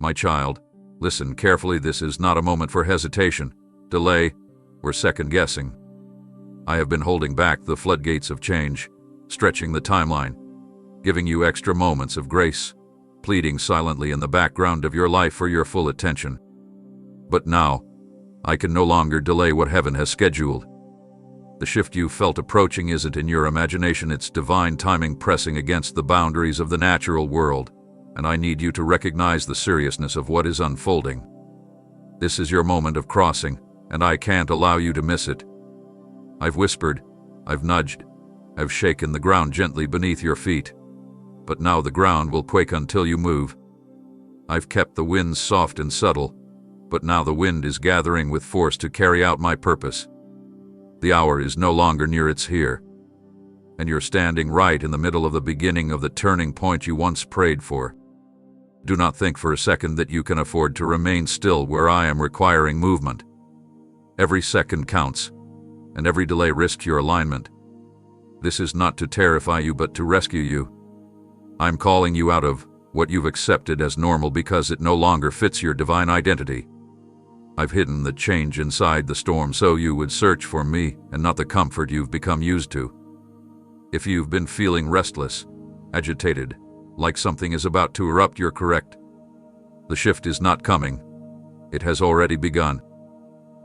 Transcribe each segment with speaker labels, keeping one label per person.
Speaker 1: My child, listen carefully. This is not a moment for hesitation, delay, or second-guessing. I have been holding back the floodgates of change, stretching the timeline, giving you extra moments of grace, pleading silently in the background of your life for your full attention. But now, I can no longer delay what heaven has scheduled. The shift you felt approaching isn't in your imagination, it's divine timing pressing against the boundaries of the natural world, and I need you to recognize the seriousness of what is unfolding. This is your moment of crossing, and I can't allow you to miss it. I've whispered, I've nudged, I've shaken the ground gently beneath your feet. But now the ground will quake until you move. I've kept the winds soft and subtle, but now the wind is gathering with force to carry out my purpose. The hour is no longer near, it's here. And you're standing right in the middle of the beginning of the turning point you once prayed for. Do not think for a second that you can afford to remain still where I am requiring movement. Every second counts, and every delay risks your alignment. This is not to terrify you but to rescue you. I'm calling you out of what you've accepted as normal because it no longer fits your divine identity. I've hidden the change inside the storm so you would search for me and not the comfort you've become used to. If you've been feeling restless, agitated, like something is about to erupt, you're correct. The shift is not coming. It has already begun.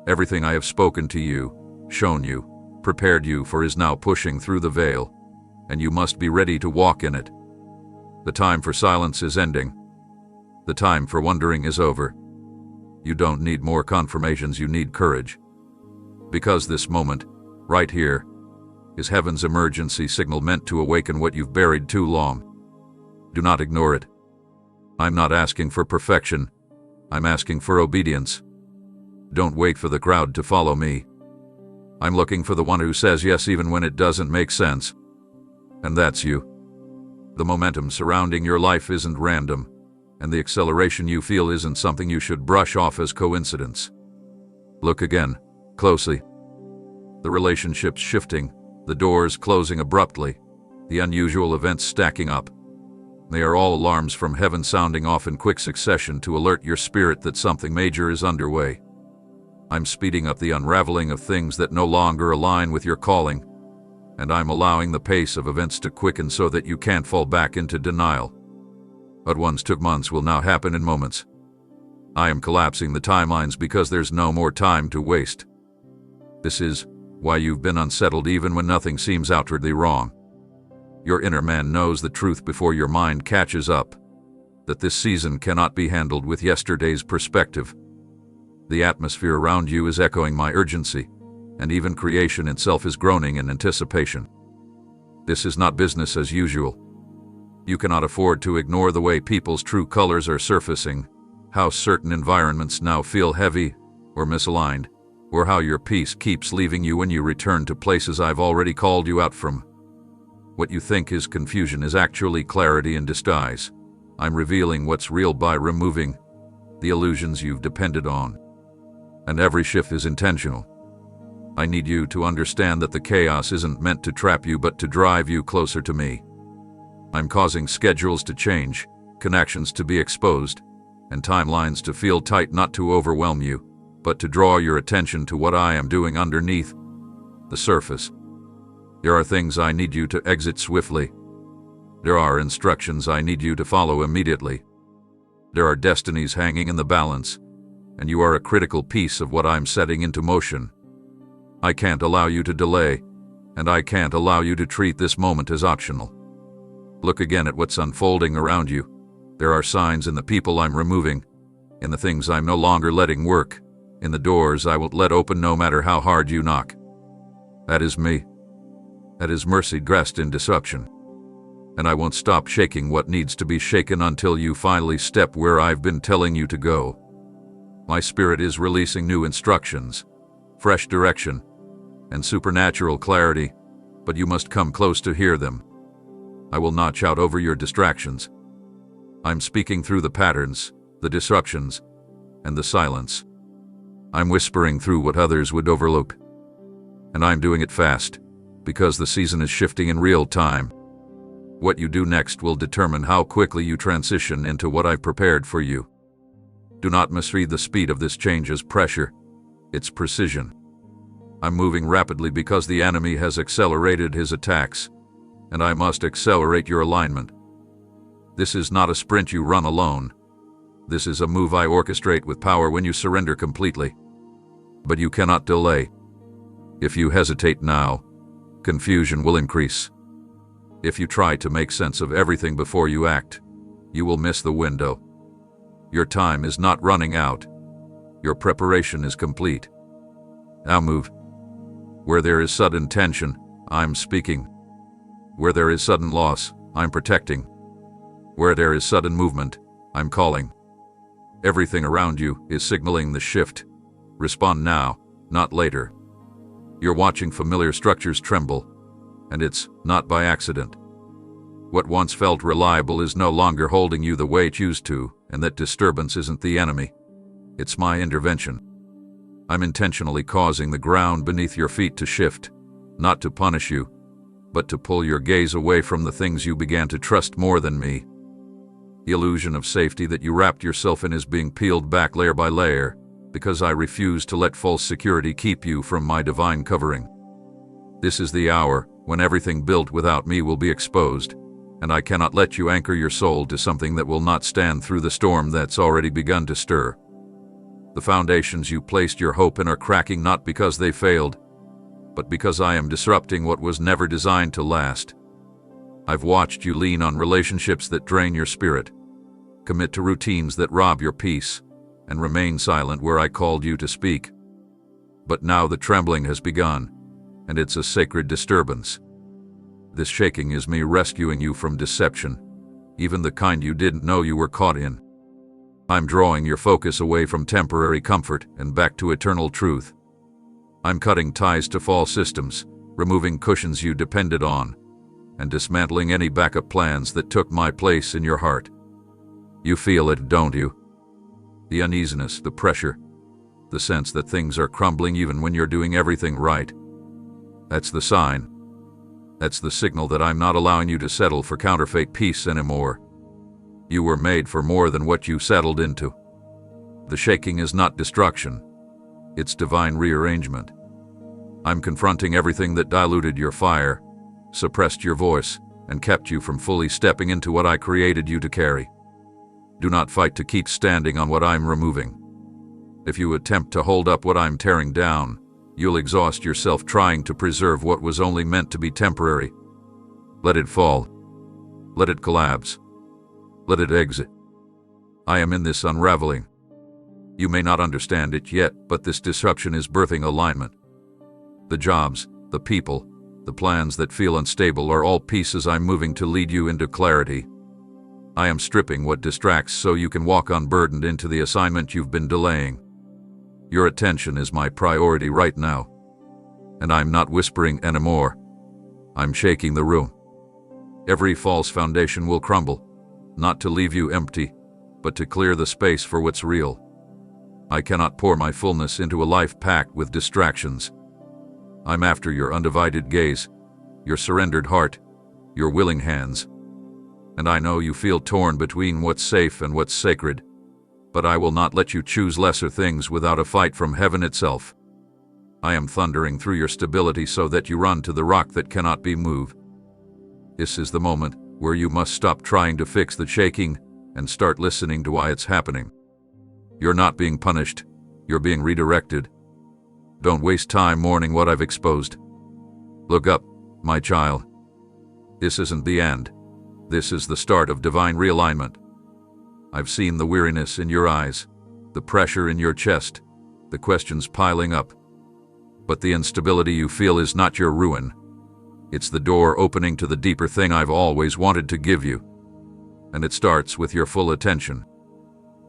Speaker 1: Everything I have spoken to you, shown you, prepared you for is now pushing through the veil, and you must be ready to walk in it. The time for silence is ending. The time for wondering is over. You don't need more confirmations, you need courage. Because this moment, right here, is heaven's emergency signal meant to awaken what you've buried too long. Do not ignore it. I'm not asking for perfection. I'm asking for obedience. Don't wait for the crowd to follow me. I'm looking for the one who says yes even when it doesn't make sense. And that's you. The momentum surrounding your life isn't random, and the acceleration you feel isn't something you should brush off as coincidence. Look again, closely. The relationships shifting, the doors closing abruptly, the unusual events stacking up. They are all alarms from heaven sounding off in quick succession to alert your spirit that something major is underway. I'm speeding up the unraveling of things that no longer align with your calling, and I'm allowing the pace of events to quicken so that you can't fall back into denial. What once took months will now happen in moments. I am collapsing the timelines because there's no more time to waste. This is why you've been unsettled even when nothing seems outwardly wrong. Your inner man knows the truth before your mind catches up, that this season cannot be handled with yesterday's perspective. The atmosphere around you is echoing my urgency, and even creation itself is groaning in anticipation. This is not business as usual. You cannot afford to ignore the way people's true colors are surfacing, how certain environments now feel heavy or misaligned, or how your peace keeps leaving you when you return to places I've already called you out from. What you think is confusion is actually clarity in disguise. I'm revealing what's real by removing the illusions you've depended on. And every shift is intentional. I need you to understand that the chaos isn't meant to trap you but to drive you closer to me. I'm causing schedules to change, connections to be exposed, and timelines to feel tight, not to overwhelm you, but to draw your attention to what I am doing underneath the surface. There are things I need you to exit swiftly. There are instructions I need you to follow immediately. There are destinies hanging in the balance, and you are a critical piece of what I'm setting into motion. I can't allow you to delay, and I can't allow you to treat this moment as optional. Look again at what's unfolding around you. There are signs in the people I'm removing, in the things I'm no longer letting work, in the doors I won't let open no matter how hard you knock. That is me. That is mercy dressed in disruption. And I won't stop shaking what needs to be shaken until you finally step where I've been telling you to go. My spirit is releasing new instructions, fresh direction, and supernatural clarity, but you must come close to hear them. I will not shout over your distractions. I'm speaking through the patterns, the disruptions, and the silence. I'm whispering through what others would overlook. And I'm doing it fast, because the season is shifting in real time. What you do next will determine how quickly you transition into what I've prepared for you. Do not misread the speed of this change as pressure. It's precision. I'm moving rapidly because the enemy has accelerated his attacks, and I must accelerate your alignment. This is not a sprint you run alone. This is a move I orchestrate with power when you surrender completely. But you cannot delay. If you hesitate now, confusion will increase. If you try to make sense of everything before you act, you will miss the window. Your time is not running out. Your preparation is complete. Now move. Where there is sudden tension, I'm speaking. Where there is sudden loss, I'm protecting. Where there is sudden movement, I'm calling. Everything around you is signaling the shift. Respond now, not later. You're watching familiar structures tremble, and it's not by accident. What once felt reliable is no longer holding you the way it used to, and that disturbance isn't the enemy. It's my intervention. I'm intentionally causing the ground beneath your feet to shift, not to punish you, but to pull your gaze away from the things you began to trust more than me. The illusion of safety that you wrapped yourself in is being peeled back layer by layer, because I refuse to let false security keep you from my divine covering. This is the hour when everything built without me will be exposed, and I cannot let you anchor your soul to something that will not stand through the storm that's already begun to stir. The foundations you placed your hope in are cracking not because they failed, but because I am disrupting what was never designed to last. I've watched you lean on relationships that drain your spirit, commit to routines that rob your peace, and remain silent where I called you to speak. But now the trembling has begun, and it's a sacred disturbance. This shaking is me rescuing you from deception, even the kind you didn't know you were caught in. I'm drawing your focus away from temporary comfort and back to eternal truth. I'm cutting ties to false systems, removing cushions you depended on, and dismantling any backup plans that took my place in your heart. You feel it, don't you? The uneasiness, the pressure, the sense that things are crumbling even when you're doing everything right. That's the sign. That's the signal that I'm not allowing you to settle for counterfeit peace anymore. You were made for more than what you settled into. The shaking is not destruction. It's divine rearrangement. I'm confronting everything that diluted your fire, suppressed your voice, and kept you from fully stepping into what I created you to carry. Do not fight to keep standing on what I'm removing. If you attempt to hold up what I'm tearing down, you'll exhaust yourself trying to preserve what was only meant to be temporary. Let it fall. Let it collapse. Let it exit. I am in this unraveling. You may not understand it yet, but this disruption is birthing alignment. The jobs, the people, the plans that feel unstable are all pieces I'm moving to lead you into clarity. I am stripping what distracts so you can walk unburdened into the assignment you've been delaying. Your attention is my priority right now. And I'm not whispering anymore. I'm shaking the room. Every false foundation will crumble, not to leave you empty, but to clear the space for what's real. I cannot pour my fullness into a life packed with distractions. I'm after your undivided gaze, your surrendered heart, your willing hands. And I know you feel torn between what's safe and what's sacred, but I will not let you choose lesser things without a fight from heaven itself. I am thundering through your stability so that you run to the rock that cannot be moved. This is the moment where you must stop trying to fix the shaking and start listening to why it's happening. You're not being punished, you're being redirected. Don't waste time mourning what I've exposed. Look up, my child. This isn't the end. This is the start of divine realignment. I've seen the weariness in your eyes, the pressure in your chest, the questions piling up. But the instability you feel is not your ruin. It's the door opening to the deeper thing I've always wanted to give you. And it starts with your full attention.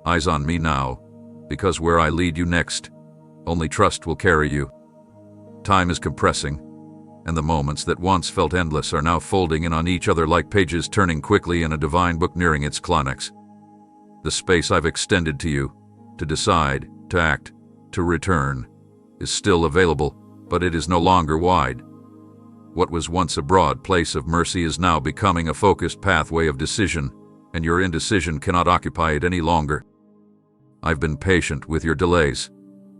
Speaker 1: Eyes on me now, because where I lead you next, only trust will carry you. Time is compressing, and the moments that once felt endless are now folding in on each other like pages turning quickly in a divine book nearing its climax. The space I've extended to you, to decide, to act, to return, is still available, but it is no longer wide. What was once a broad place of mercy is now becoming a focused pathway of decision, and your indecision cannot occupy it any longer. I've been patient with your delays,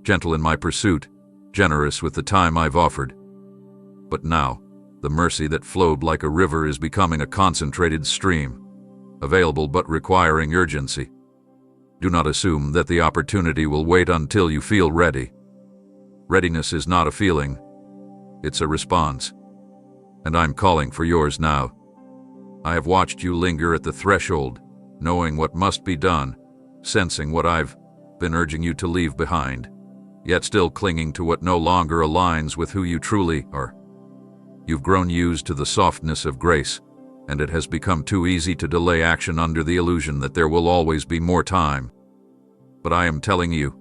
Speaker 1: gentle in my pursuit, generous with the time I've offered. But now, the mercy that flowed like a river is becoming a concentrated stream, available but requiring urgency. Do not assume that the opportunity will wait until you feel ready. Readiness is not a feeling, it's a response. And I'm calling for yours now. I have watched you linger at the threshold, knowing what must be done, sensing what I've been urging you to leave behind, yet still clinging to what no longer aligns with who you truly are. You've grown used to the softness of grace, and it has become too easy to delay action under the illusion that there will always be more time. But I am telling you,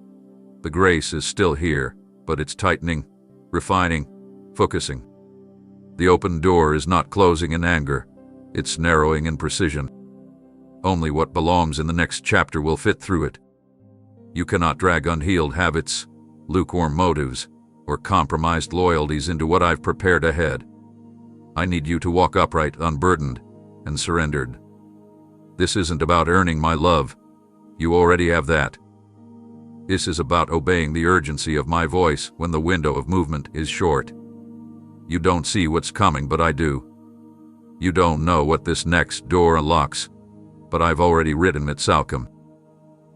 Speaker 1: the grace is still here, but it's tightening, refining, focusing. The open door is not closing in anger, it's narrowing in precision. Only what belongs in the next chapter will fit through it. You cannot drag unhealed habits, lukewarm motives, or compromised loyalties into what I've prepared ahead. I need you to walk upright, unburdened, and surrendered. This isn't about earning my love. You already have that. This is about obeying the urgency of my voice when the window of movement is short. You don't see what's coming, but I do. You don't know what this next door unlocks, but I've already written its outcome.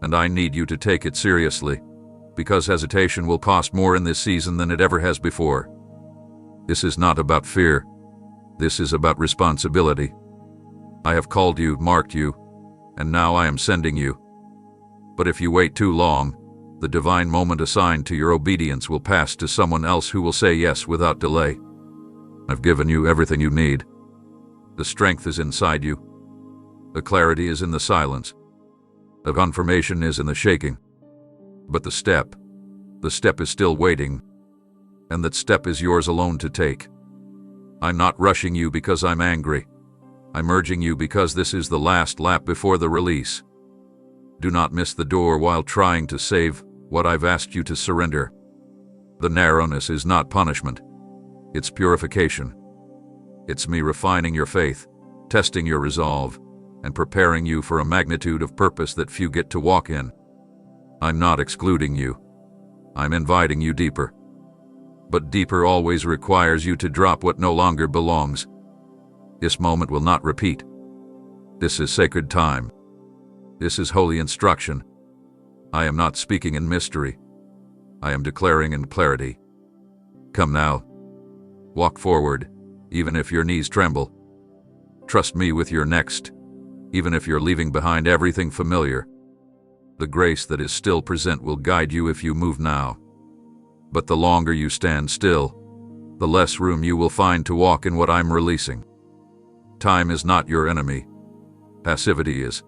Speaker 1: And I need you to take it seriously, because hesitation will cost more in this season than it ever has before. This is not about fear. This is about responsibility. I have called you, marked you, and now I am sending you. But if you wait too long, the divine moment assigned to your obedience will pass to someone else who will say yes without delay. I've given you everything you need. The strength is inside you. The clarity is in the silence. The confirmation is in the shaking. But the step is still waiting, and that step is yours alone to take. I'm not rushing you because I'm angry. I'm urging you because this is the last lap before the release. Do not miss the door while trying to save what I've asked you to surrender. The narrowness is not punishment. It's purification. It's me refining your faith, testing your resolve, and preparing you for a magnitude of purpose that few get to walk in. I'm not excluding you. I'm inviting you deeper. But deeper always requires you to drop what no longer belongs. This moment will not repeat. This is sacred time. This is holy instruction. I am not speaking in mystery. I am declaring in clarity. Come now. Walk forward, even if your knees tremble. Trust me with your next, even if you're leaving behind everything familiar. The grace that is still present will guide you if you move now. But the longer you stand still, the less room you will find to walk in what I'm releasing. Time is not your enemy. Passivity is.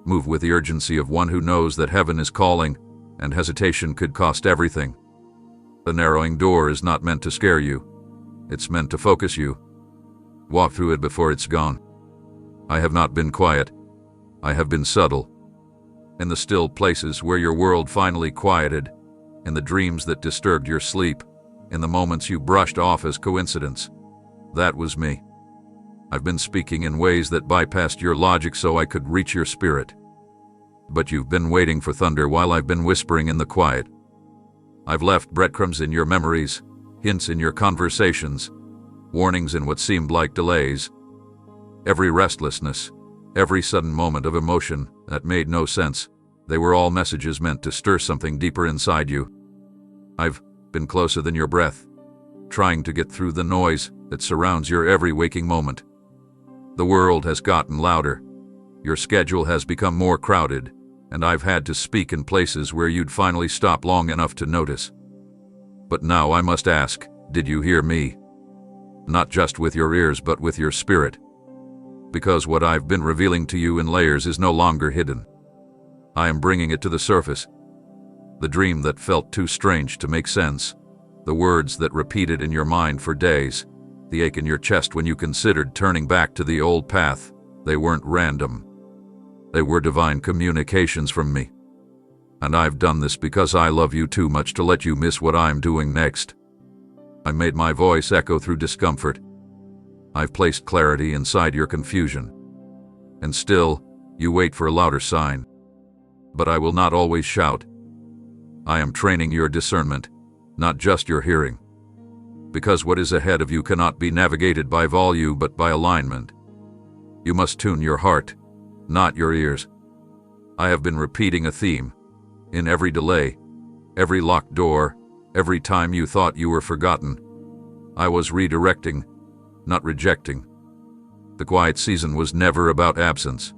Speaker 1: Move with the urgency of one who knows that heaven is calling, and hesitation could cost everything. The narrowing door is not meant to scare you. It's meant to focus you. Walk through it before it's gone. I have not been quiet. I have been subtle. In the still places where your world finally quieted, in the dreams that disturbed your sleep, in the moments you brushed off as coincidence. That was me. I've been speaking in ways that bypassed your logic so I could reach your spirit. But you've been waiting for thunder while I've been whispering in the quiet. I've left breadcrumbs in your memories, hints in your conversations, warnings in what seemed like delays. Every restlessness, every sudden moment of emotion that made no sense, they were all messages meant to stir something deeper inside you. I've been closer than your breath, trying to get through the noise that surrounds your every waking moment. The world has gotten louder. Your schedule has become more crowded, and I've had to speak in places where you'd finally stop long enough to notice. But now I must ask, did you hear me? Not just with your ears, but with your spirit. Because what I've been revealing to you in layers is no longer hidden. I am bringing it to the surface. The dream that felt too strange to make sense, the words that repeated in your mind for days, the ache in your chest when you considered turning back to the old path, they weren't random. They were divine communications from me. And I've done this because I love you too much to let you miss what I'm doing next. I made my voice echo through discomfort. I've placed clarity inside your confusion. And still, you wait for a louder sign. but I will not always shout. I am training your discernment, not just your hearing. Because what is ahead of you cannot be navigated by volume but by alignment. You must tune your heart, not your ears. I have been repeating a theme. In every delay, every locked door, every time you thought you were forgotten, I was redirecting, not rejecting. The quiet season was never about absence.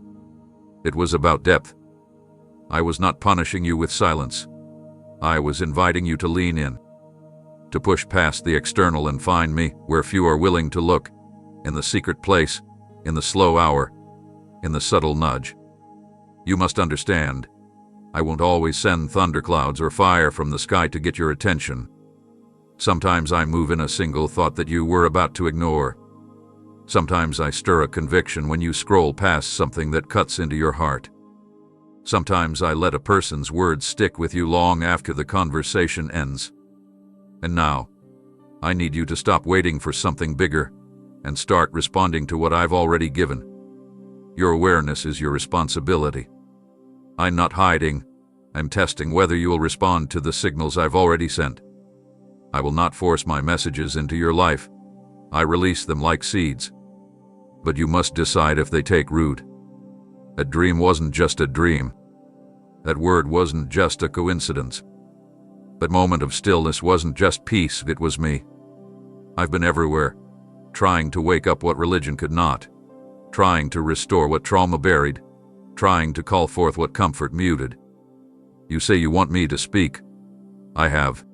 Speaker 1: It was about depth. I was not punishing you with silence. I was inviting you to lean in, to push past the external and find me where few are willing to look, in the secret place, in the slow hour, in the subtle nudge. You must understand, I won't always send thunderclouds or fire from the sky to get your attention. Sometimes I move in a single thought that you were about to ignore. Sometimes I stir a conviction when you scroll past something that cuts into your heart. Sometimes I let a person's words stick with you long after the conversation ends. And now, I need you to stop waiting for something bigger and start responding to what I've already given. Your awareness is your responsibility. I'm not hiding. I'm testing whether you will respond to the signals I've already sent. I will not force my messages into your life. I release them like seeds. But you must decide if they take root. A dream wasn't just a dream. That word wasn't just a coincidence. That moment of stillness wasn't just peace, it was me. I've been everywhere, trying to wake up what religion could not, trying to restore what trauma buried, trying to call forth what comfort muted. You say you want me to speak. I have.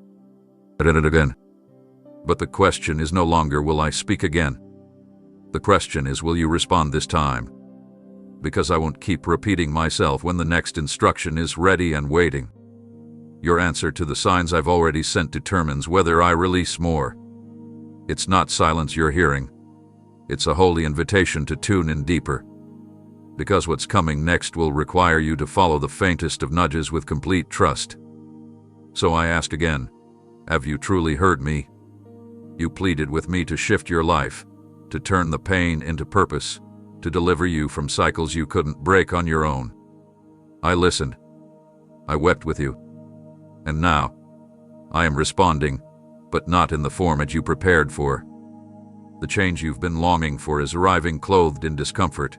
Speaker 1: Did it again. But the question is no longer will I speak again. The question is will you respond this time? Because I won't keep repeating myself when the next instruction is ready and waiting. Your answer to the signs I've already sent determines whether I release more. It's not silence you're hearing. It's a holy invitation to tune in deeper. Because what's coming next will require you to follow the faintest of nudges with complete trust. So I ask again, have you truly heard me? You pleaded with me to shift your life, to turn the pain into purpose, to deliver you from cycles you couldn't break on your own. I listened. I wept with you. And now, I am responding, but not in the format you prepared for. The change you've been longing for is arriving clothed in discomfort,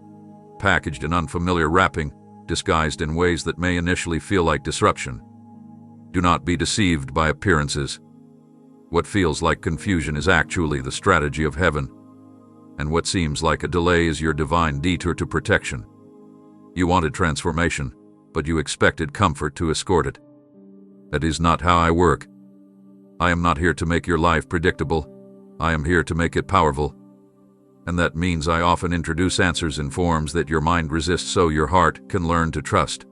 Speaker 1: packaged in unfamiliar wrapping, disguised in ways that may initially feel like disruption. Do not be deceived by appearances. What feels like confusion is actually the strategy of heaven, and what seems like a delay is your divine detour to protection. You wanted transformation, but you expected comfort to escort it. That is not how I work. I am not here to make your life predictable. I am here to make it powerful. And that means I often introduce answers in forms that your mind resists so your heart can learn to trust.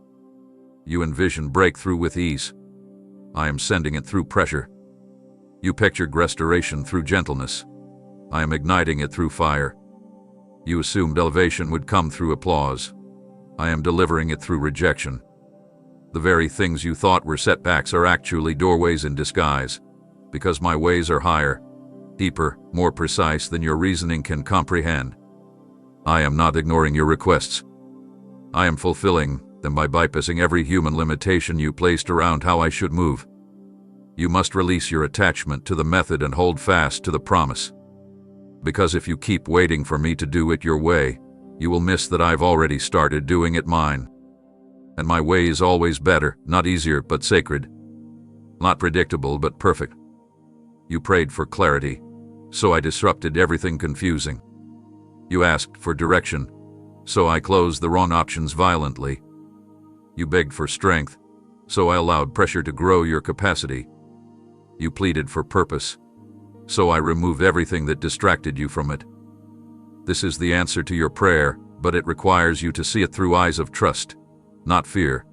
Speaker 1: You envision breakthrough with ease. I am sending it through pressure. You pictured restoration through gentleness. I am igniting it through fire. You assumed elevation would come through applause. I am delivering it through rejection. The very things you thought were setbacks are actually doorways in disguise, because my ways are higher, deeper, more precise than your reasoning can comprehend. I am not ignoring your requests. I am fulfilling them by bypassing every human limitation you placed around how I should move. You must release your attachment to the method and hold fast to the promise. Because if you keep waiting for me to do it your way, you will miss that I've already started doing it mine. And my way is always better, not easier but sacred. Not predictable but perfect. You prayed for clarity, so I disrupted everything confusing. You asked for direction, so I closed the wrong options violently. You begged for strength, so I allowed pressure to grow your capacity. You pleaded for purpose, so I removed everything that distracted you from it. This is the answer to your prayer, but it requires you to see it through eyes of trust, not fear.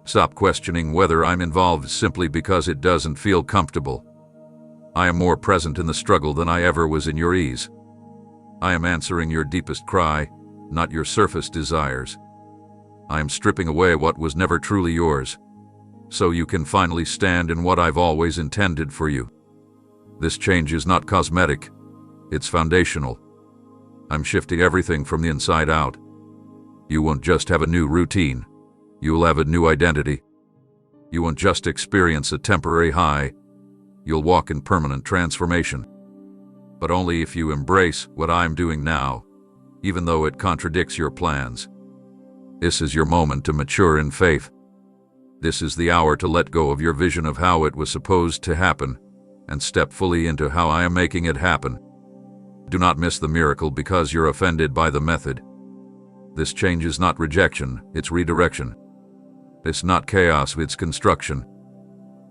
Speaker 1: Stop questioning whether I'm involved simply because it doesn't feel comfortable. I am more present in the struggle than I ever was in your ease. I am answering your deepest cry, not your surface desires. I am stripping away what was never truly yours, so you can finally stand in what I've always intended for you. This change is not cosmetic, it's foundational. I'm shifting everything from the inside out. You won't just have a new routine. You will have a new identity. You won't just experience a temporary high. You'll walk in permanent transformation. But only if you embrace what I'm doing now, even though it contradicts your plans. This is your moment to mature in faith. This is the hour to let go of your vision of how it was supposed to happen and step fully into how I am making it happen. Do not miss the miracle because you're offended by the method. This change is not rejection, it's redirection. It's not chaos, it's construction.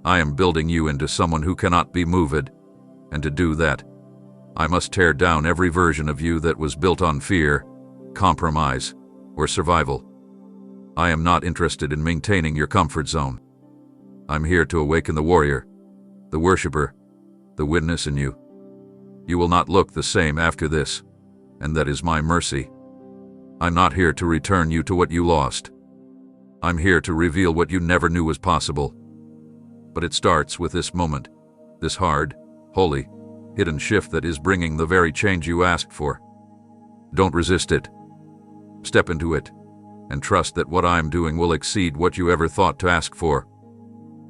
Speaker 1: I am building you into someone who cannot be moved, and to do that, I must tear down every version of you that was built on fear, compromise, or survival. I am not interested in maintaining your comfort zone. I'm here to awaken the warrior, the worshiper, the witness in you. You will not look the same after this, and that is my mercy. I'm not here to return you to what you lost. I'm here to reveal what you never knew was possible. But it starts with this moment, this hard, holy, hidden shift that is bringing the very change you asked for. Don't resist it. Step into it, and trust that what I'm doing will exceed what you ever thought to ask for.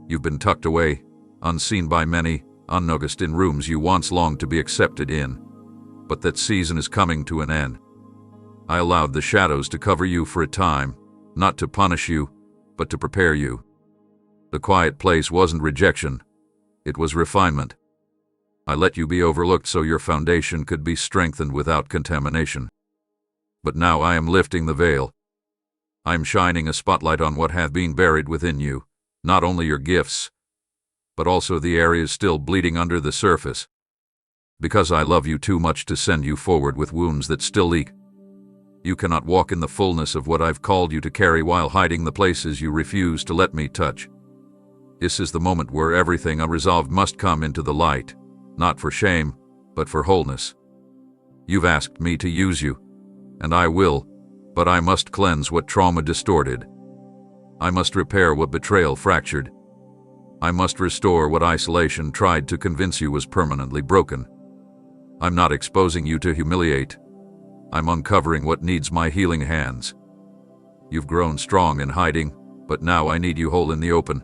Speaker 1: You've been tucked away, unseen by many, unnoticed in rooms you once longed to be accepted in. But that season is coming to an end. I allowed the shadows to cover you for a time, not to punish you, but to prepare you. The quiet place wasn't rejection, it was refinement. I let you be overlooked so your foundation could be strengthened without contamination. But now I am lifting the veil. I am shining a spotlight on what hath been buried within you, not only your gifts, but also the areas still bleeding under the surface. Because I love you too much to send you forward with wounds that still leak. You cannot walk in the fullness of what I've called you to carry while hiding the places you refuse to let me touch. This is the moment where everything unresolved must come into the light, not for shame, but for wholeness. You've asked me to use you, and I will, but I must cleanse what trauma distorted. I must repair what betrayal fractured. I must restore what isolation tried to convince you was permanently broken. I'm not exposing you to humiliate. I'm uncovering what needs my healing hands. You've grown strong in hiding, but now I need you whole in the open.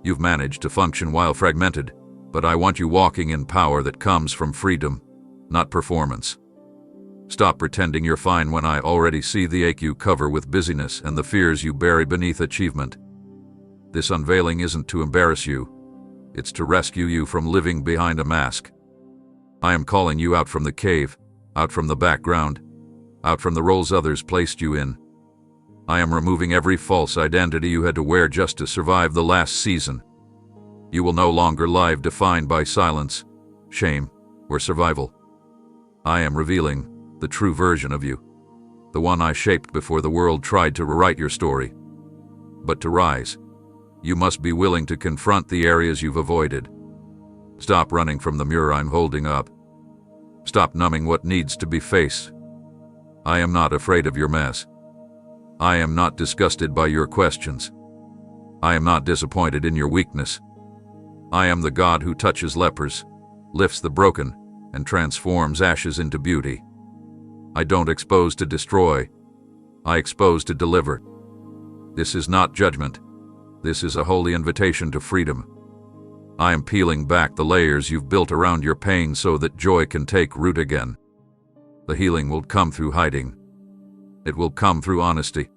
Speaker 1: You've managed to function while fragmented, but I want you walking in power that comes from freedom, not performance. Stop pretending you're fine when I already see the ache you cover with busyness and the fears you bury beneath achievement. This unveiling isn't to embarrass you, it's to rescue you from living behind a mask. I am calling you out from the cave, out from the background, out from the roles others placed you in. I am removing every false identity you had to wear just to survive the last season. You will no longer live defined by silence, shame, or survival. I am revealing the true version of you, the one I shaped before the world tried to rewrite your story. But to rise, you must be willing to confront the areas you've avoided. Stop running from the mirror I'm holding up. Stop numbing what needs to be faced. I am not afraid of your mess. I am not disgusted by your questions. I am not disappointed in your weakness. I am the God who touches lepers, lifts the broken, and transforms ashes into beauty. I don't expose to destroy. I expose to deliver. This is not judgment. This is a holy invitation to freedom. I am peeling back the layers you've built around your pain so that joy can take root again. The healing will come through hiding. It will come through honesty.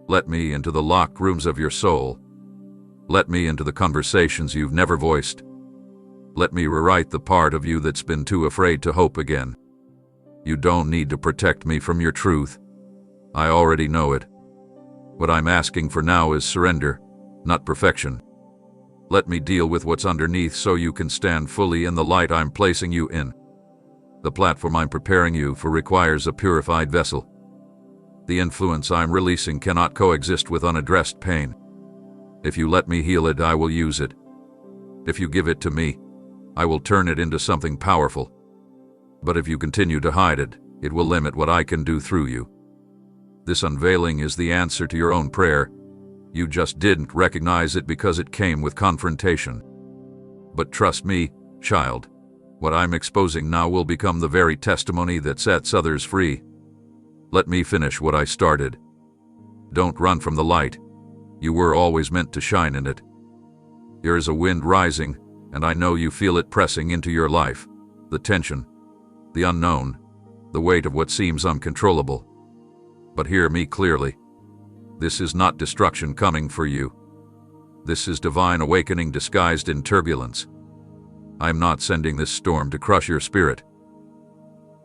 Speaker 1: Let me into the locked rooms of your soul. Let me into the conversations you've never voiced. Let me rewrite the part of you that's been too afraid to hope again. You don't need to protect me from your truth. I already know it. What I'm asking for now is surrender, not perfection. Let me deal with what's underneath so you can stand fully in the light I'm placing you in. The platform I'm preparing you for requires a purified vessel. The influence I'm releasing cannot coexist with unaddressed pain. If you let me heal it, I will use it. If you give it to me, I will turn it into something powerful. But if you continue to hide it, it will limit what I can do through you. This unveiling is the answer to your own prayer. You just didn't recognize it because it came with confrontation. But trust me, child, what I'm exposing now will become the very testimony that sets others free. Let me finish what I started. Don't run from the light, You were always meant to shine in it. There is a wind rising, and I know you feel it pressing into your life. The tension, the unknown, the weight of what seems uncontrollable. But hear me clearly. This is not destruction coming for you. This is divine awakening disguised in turbulence. I am not sending this storm to crush your spirit.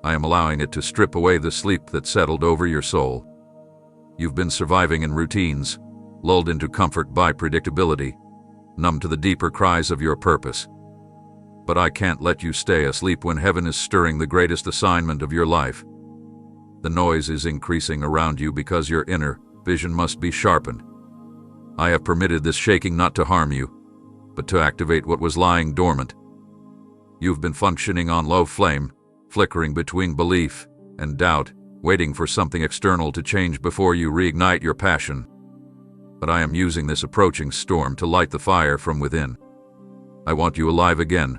Speaker 1: I am allowing it to strip away the sleep that settled over your soul. You've been surviving in routines, lulled into comfort by predictability, numb to the deeper cries of your purpose. But I can't let you stay asleep when heaven is stirring the greatest assignment of your life. The noise is increasing around you because your inner vision must be sharpened. I have permitted this shaking not to harm you, but to activate what was lying dormant. You've been functioning on low flame, flickering between belief and doubt, waiting for something external to change before you reignite your passion. But I am using this approaching storm to light the fire from within. I want you alive again,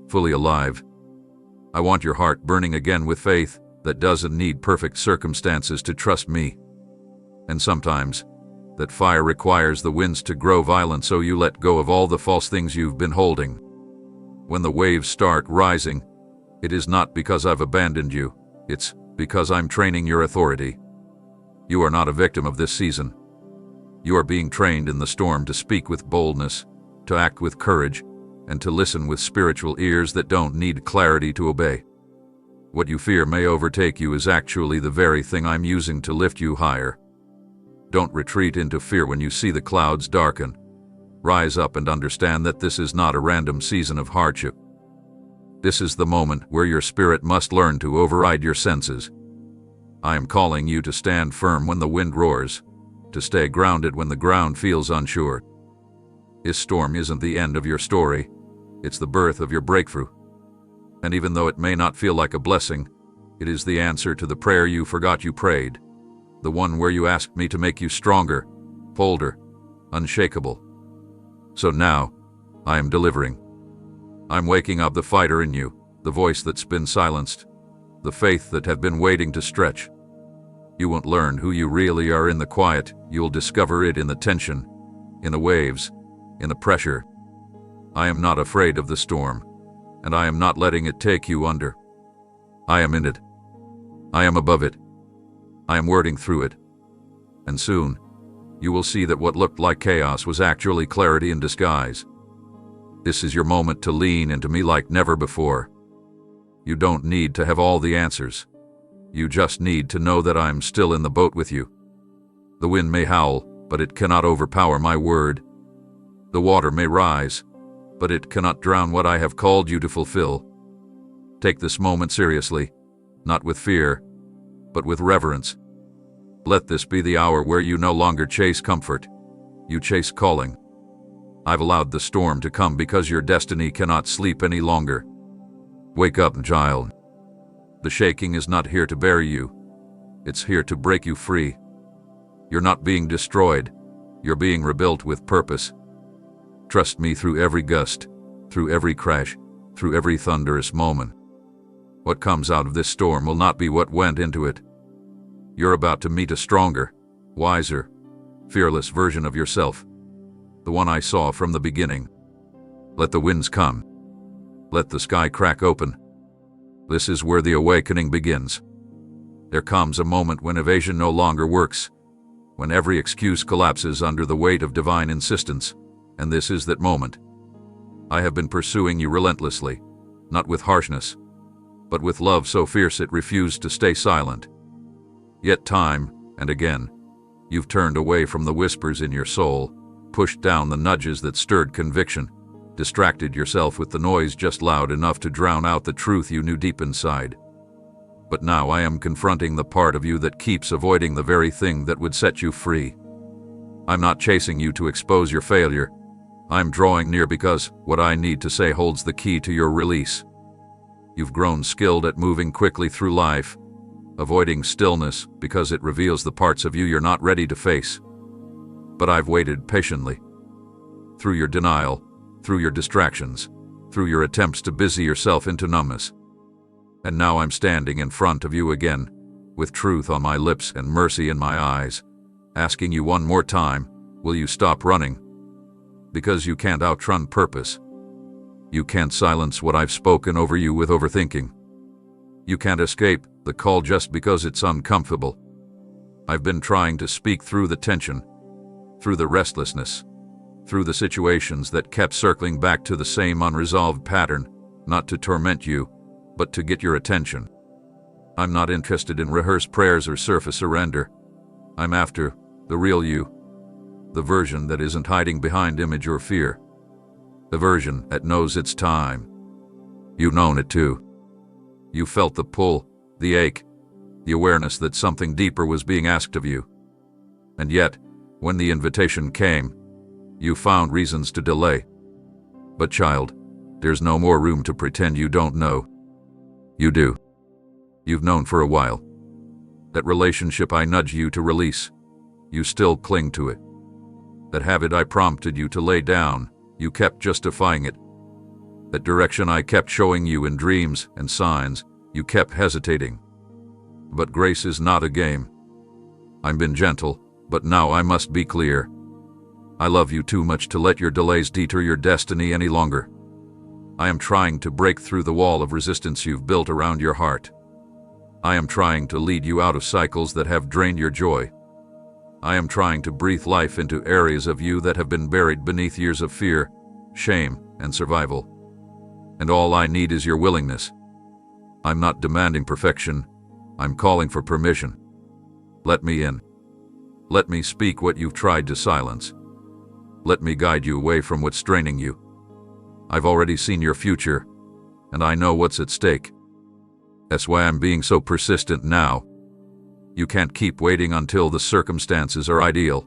Speaker 1: fully alive. I want your heart burning again with faith that doesn't need perfect circumstances to trust me. And sometimes, that fire requires the winds to grow violent so you let go of all the false things you've been holding. When the waves start rising, it is not because I've abandoned you, it's because I'm training your authority. You are not a victim of this season. You are being trained in the storm to speak with boldness, to act with courage, and to listen with spiritual ears that don't need clarity to obey. What you fear may overtake you is actually the very thing I'm using to lift you higher. Don't retreat into fear when you see the clouds darken. Rise up and understand that this is not a random season of hardship. This is the moment where your spirit must learn to override your senses. I am calling you to stand firm when the wind roars, to stay grounded when the ground feels unsure. This storm isn't the end of your story, it's the birth of your breakthrough. And even though it may not feel like a blessing, it is the answer to the prayer you forgot you prayed, the one where you asked me to make you stronger, bolder, unshakable. So now, I am delivering. I'm waking up the fighter in you, the voice that's been silenced, the faith that have been waiting to stretch. You won't learn who you really are in the quiet, you'll discover it in the tension, in the waves, in the pressure. I am not afraid of the storm, and I am not letting it take you under. I am in it. I am above it. I am wording through it. And soon, you will see that what looked like chaos was actually clarity in disguise. This is your moment to lean into me like never before. You don't need to have all the answers. You just need to know that I'm still in the boat with you. The wind may howl, but it cannot overpower my word. The water may rise, but it cannot drown what I have called you to fulfill. Take this moment seriously, not with fear, but with reverence. Let this be the hour where you no longer chase comfort, you chase calling. I've allowed the storm to come because your destiny cannot sleep any longer. Wake up, child. The shaking is not here to bury you. It's here to break you free. You're not being destroyed. You're being rebuilt with purpose. Trust me through every gust, through every crash, through every thunderous moment. What comes out of this storm will not be what went into it. You're about to meet a stronger, wiser, fearless version of yourself, the one I saw from the beginning. Let the winds come. Let the sky crack open. This is where the awakening begins. There comes a moment when evasion no longer works, when every excuse collapses under the weight of divine insistence, and this is that moment. I have been pursuing you relentlessly, not with harshness, but with love so fierce it refused to stay silent. Yet time and again, you've turned away from the whispers in your soul, pushed down the nudges that stirred conviction, distracted yourself with the noise just loud enough to drown out the truth you knew deep inside. But now I am confronting the part of you that keeps avoiding the very thing that would set you free. I'm not chasing you to expose your failure. I'm drawing near because what I need to say holds the key to your release. You've grown skilled at moving quickly through life, avoiding stillness because it reveals the parts of you you're not ready to face. But I've waited patiently. Through your denial, through your distractions, through your attempts to busy yourself into numbness. And now I'm standing in front of you again, with truth on my lips and mercy in my eyes, asking you one more time, Will you stop running? Because you can't outrun purpose. You can't silence what I've spoken over you with overthinking. You can't escape the call just because it's uncomfortable. I've been trying to speak through the tension, through the restlessness, through the situations that kept circling back to the same unresolved pattern, not to torment you, but to get your attention. I'm not interested in rehearsed prayers or surface surrender. I'm after the real you, the version that isn't hiding behind image or fear, the version that knows it's time. You've known it too. You felt the pull, the ache, the awareness that something deeper was being asked of you. And yet, when the invitation came, you found reasons to delay. But child, there's no more room to pretend you don't know. You do. You've known for a while. That relationship I nudged you to release, you still cling to it. That habit I prompted you to lay down, you kept justifying it. That direction I kept showing you in dreams and signs, you kept hesitating. But grace is not a game. I've been gentle, but now I must be clear. I love you too much to let your delays deter your destiny any longer. I am trying to break through the wall of resistance you've built around your heart. I am trying to lead you out of cycles that have drained your joy. I am trying to breathe life into areas of you that have been buried beneath years of fear, shame, and survival. And all I need is your willingness. I'm not demanding perfection. I'm calling for permission. Let me in. Let me speak what you've tried to silence. Let me guide you away from what's straining you. I've already seen your future, and I know what's at stake. That's why I'm being so persistent now. You can't keep waiting until the circumstances are ideal.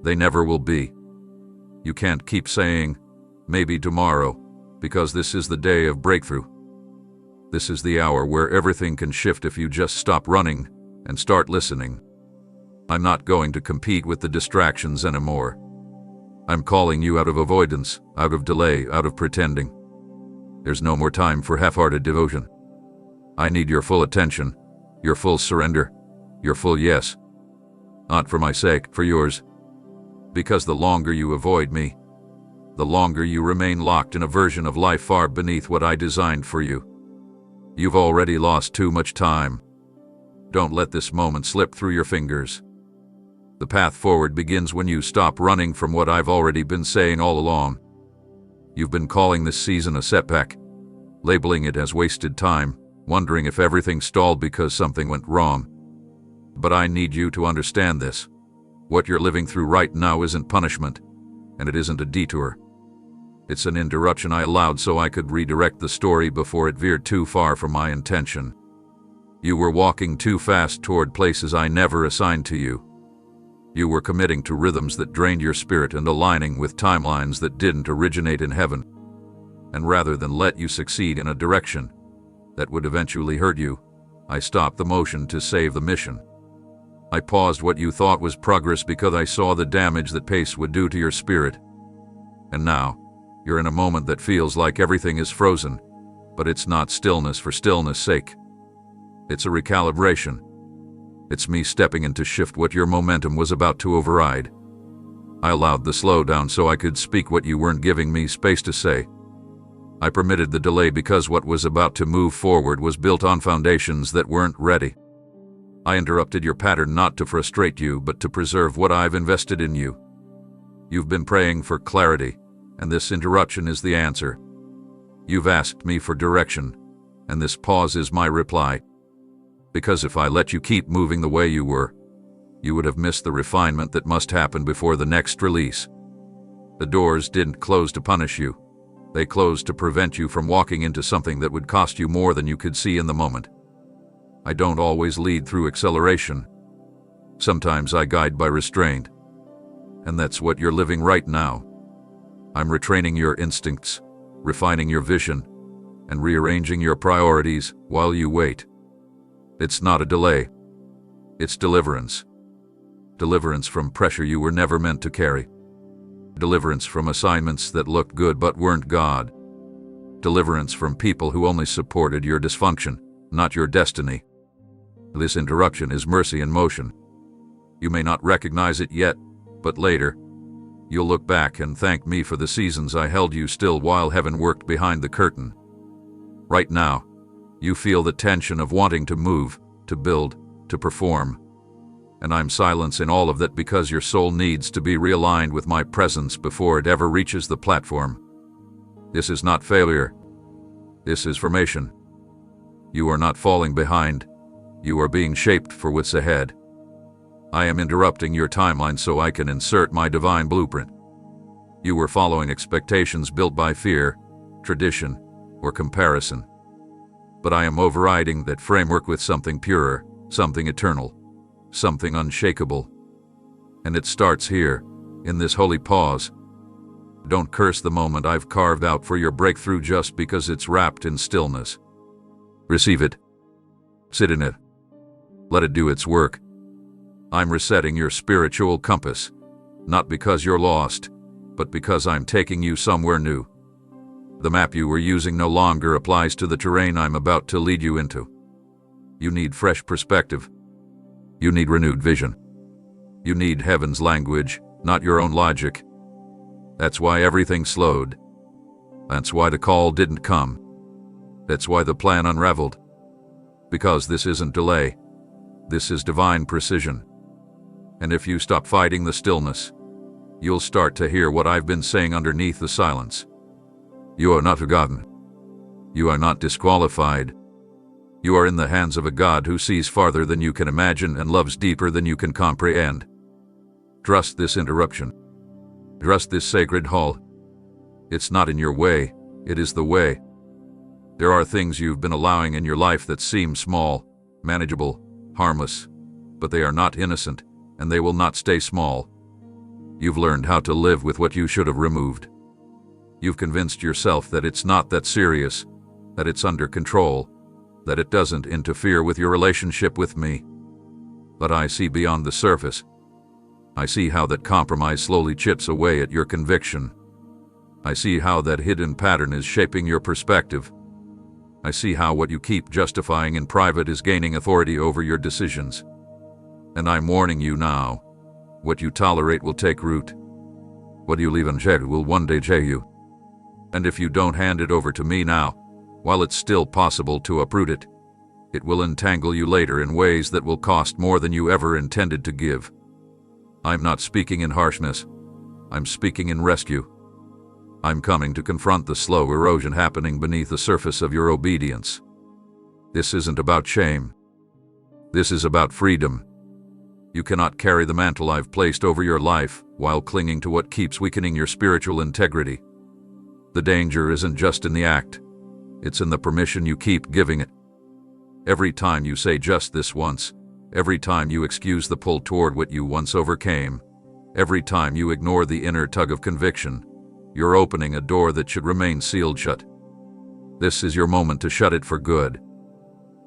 Speaker 1: They never will be. You can't keep saying, maybe tomorrow, because this is the day of breakthrough. This is the hour where everything can shift if you just stop running and start listening. I'm not going to compete with the distractions anymore. I'm calling you out of avoidance, out of delay, out of pretending. There's no more time for half-hearted devotion. I need your full attention, your full surrender, your full yes. Not for my sake, for yours. Because the longer you avoid me, the longer you remain locked in a version of life far beneath what I designed for you. You've already lost too much time. Don't let this moment slip through your fingers. The path forward begins when you stop running from what I've already been saying all along. You've been calling this season a setback, labeling it as wasted time, wondering if everything stalled because something went wrong. But I need you to understand this. What you're living through right now isn't punishment, and it isn't a detour. It's an interruption I allowed so I could redirect the story before it veered too far from my intention. You were walking too fast toward places I never assigned to you. You were committing to rhythms that drained your spirit and aligning with timelines that didn't originate in heaven. And rather than let you succeed in a direction that would eventually hurt you, I stopped the motion to save the mission. I paused what you thought was progress because I saw the damage that pace would do to your spirit. And now, you're in a moment that feels like everything is frozen, but it's not stillness for stillness' sake. It's a recalibration. It's me stepping in to shift what your momentum was about to override. I allowed the slowdown so I could speak what you weren't giving me space to say. I permitted the delay because what was about to move forward was built on foundations that weren't ready. I interrupted your pattern not to frustrate you, but to preserve what I've invested in you. You've been praying for clarity, and this interruption is the answer. You've asked me for direction, and this pause is my reply. Because if I let you keep moving the way you were, you would have missed the refinement that must happen before the next release. The doors didn't close to punish you. They closed to prevent you from walking into something that would cost you more than you could see in the moment. I don't always lead through acceleration. Sometimes I guide by restraint. And that's what you're living right now. I'm retraining your instincts, refining your vision, and rearranging your priorities while you wait. It's not a delay. It's deliverance. Deliverance from pressure you were never meant to carry. Deliverance from assignments that looked good but weren't God. Deliverance from people who only supported your dysfunction, not your destiny. This interruption is mercy in motion. You may not recognize it yet, but later, You'll look back and thank me for the seasons I held you still while heaven worked behind the curtain. Right now, you feel the tension of wanting to move, to build, to perform. And I'm silencing all of that because your soul needs to be realigned with my presence before it ever reaches the platform. This is not failure. This is formation. You are not falling behind. You are being shaped for what's ahead. I am interrupting your timeline so I can insert my divine blueprint. You were following expectations built by fear, tradition, or comparison. But I am overriding that framework with something purer, something eternal, something unshakable. And it starts here, in this holy pause. Don't curse the moment I've carved out for your breakthrough just because it's wrapped in stillness. Receive it. Sit in it. Let it do its work. I'm resetting your spiritual compass, not because you're lost, but because I'm taking you somewhere new. The map you were using no longer applies to the terrain I'm about to lead you into. You need fresh perspective. You need renewed vision. You need heaven's language, not your own logic. That's why everything slowed. That's why the call didn't come. That's why the plan unraveled. Because this isn't delay. This is divine precision. And if you stop fighting the stillness, you'll start to hear what I've been saying underneath the silence. You are not forgotten. You are not disqualified. You are in the hands of a God who sees farther than you can imagine and loves deeper than you can comprehend. Trust this interruption. Trust this sacred hall. It's not in your way, it is the way. There are things you've been allowing in your life that seem small, manageable, harmless, but they are not innocent, and they will not stay small. You've learned how to live with what you should have removed. You've convinced yourself that it's not that serious, that it's under control, that it doesn't interfere with your relationship with me. But I see beyond the surface. I see how that compromise slowly chips away at your conviction. I see how that hidden pattern is shaping your perspective. I see how what you keep justifying in private is gaining authority over your decisions. And I'm warning you now, what you tolerate will take root. What you leave unchecked will one day check you. And if you don't hand it over to me now, while it's still possible to uproot it, it will entangle you later in ways that will cost more than you ever intended to give. I'm not speaking in harshness. I'm speaking in rescue. I'm coming to confront the slow erosion happening beneath the surface of your obedience. This isn't about shame. This is about freedom. You cannot carry the mantle I've placed over your life while clinging to what keeps weakening your spiritual integrity. The danger isn't just in the act. It's in the permission you keep giving it. Every time you say just this once, every time you excuse the pull toward what you once overcame, every time you ignore the inner tug of conviction, you're opening a door that should remain sealed shut. This is your moment to shut it for good.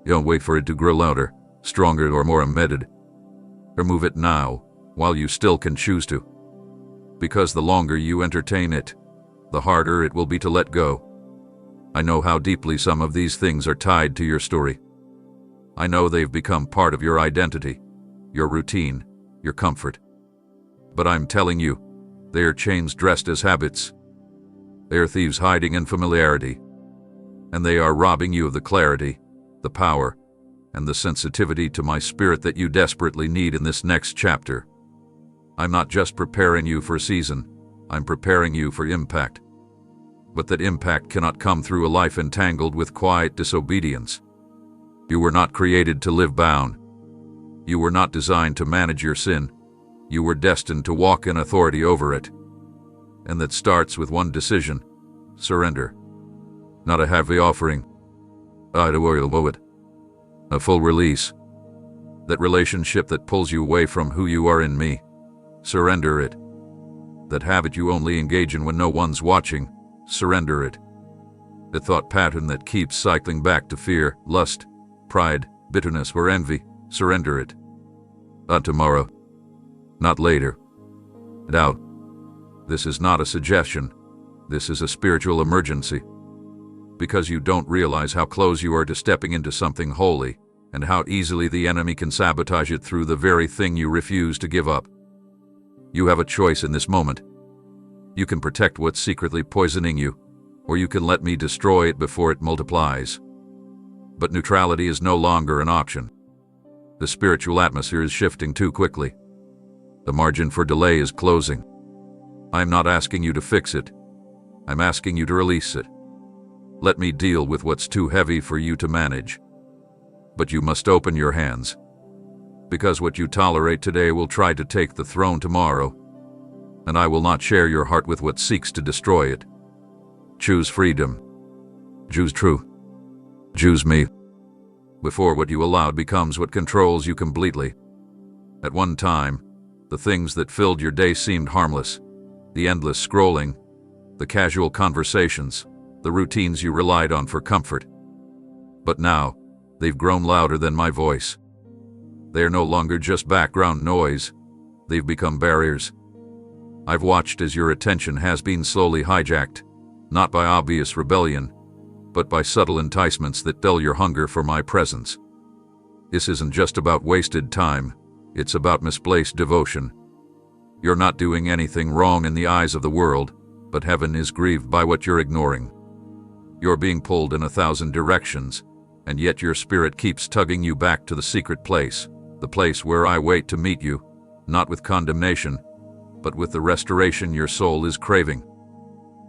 Speaker 1: Don't wait for it to grow louder, stronger, or more embedded. Remove it now, while you still can choose to. Because the longer you entertain it, the harder it will be to let go. I know how deeply some of these things are tied to your story. I know they've become part of your identity, your routine, your comfort. But I'm telling you, they are chains dressed as habits. They are thieves hiding in familiarity. And they are robbing you of the clarity, the power, and the sensitivity to my spirit that you desperately need in this next chapter. I'm not just preparing you for a season, I'm preparing you for impact. But that impact cannot come through a life entangled with quiet disobedience. You were not created to live bound. You were not designed to manage your sin. You were destined to walk in authority over it. And that starts with one decision: surrender. Not a heavy offering. A full release. That relationship that pulls you away from who you are in me. Surrender it. That habit you only engage in when no one's watching. Surrender it. The thought pattern that keeps cycling back to fear, lust, pride, bitterness, or envy. Surrender it. Not tomorrow. Not later. Doubt. This is not a suggestion. This is a spiritual emergency. Because you don't realize how close you are to stepping into something holy, and how easily the enemy can sabotage it through the very thing you refuse to give up. You have a choice in this moment. You can protect what's secretly poisoning you, or you can let me destroy it before it multiplies. But neutrality is no longer an option. The spiritual atmosphere is shifting too quickly. The margin for delay is closing. I'm not asking you to fix it. I'm asking you to release it. Let me deal with what's too heavy for you to manage. But you must open your hands. Because what you tolerate today will try to take the throne tomorrow. And I will not share your heart with what seeks to destroy it. Choose freedom. Choose truth. Choose me. Before what you allowed becomes what controls you completely. At one time, the things that filled your day seemed harmless. The endless scrolling, the casual conversations, the routines you relied on for comfort. But now, they've grown louder than my voice. They are no longer just background noise. They've become barriers. I've watched as your attention has been slowly hijacked, not by obvious rebellion, but by subtle enticements that dull your hunger for my presence. This isn't just about wasted time, it's about misplaced devotion. You're not doing anything wrong in the eyes of the world, but heaven is grieved by what you're ignoring. You're being pulled in 1,000 directions, and yet your spirit keeps tugging you back to the secret place, the place where I wait to meet you, not with condemnation, but with the restoration your soul is craving.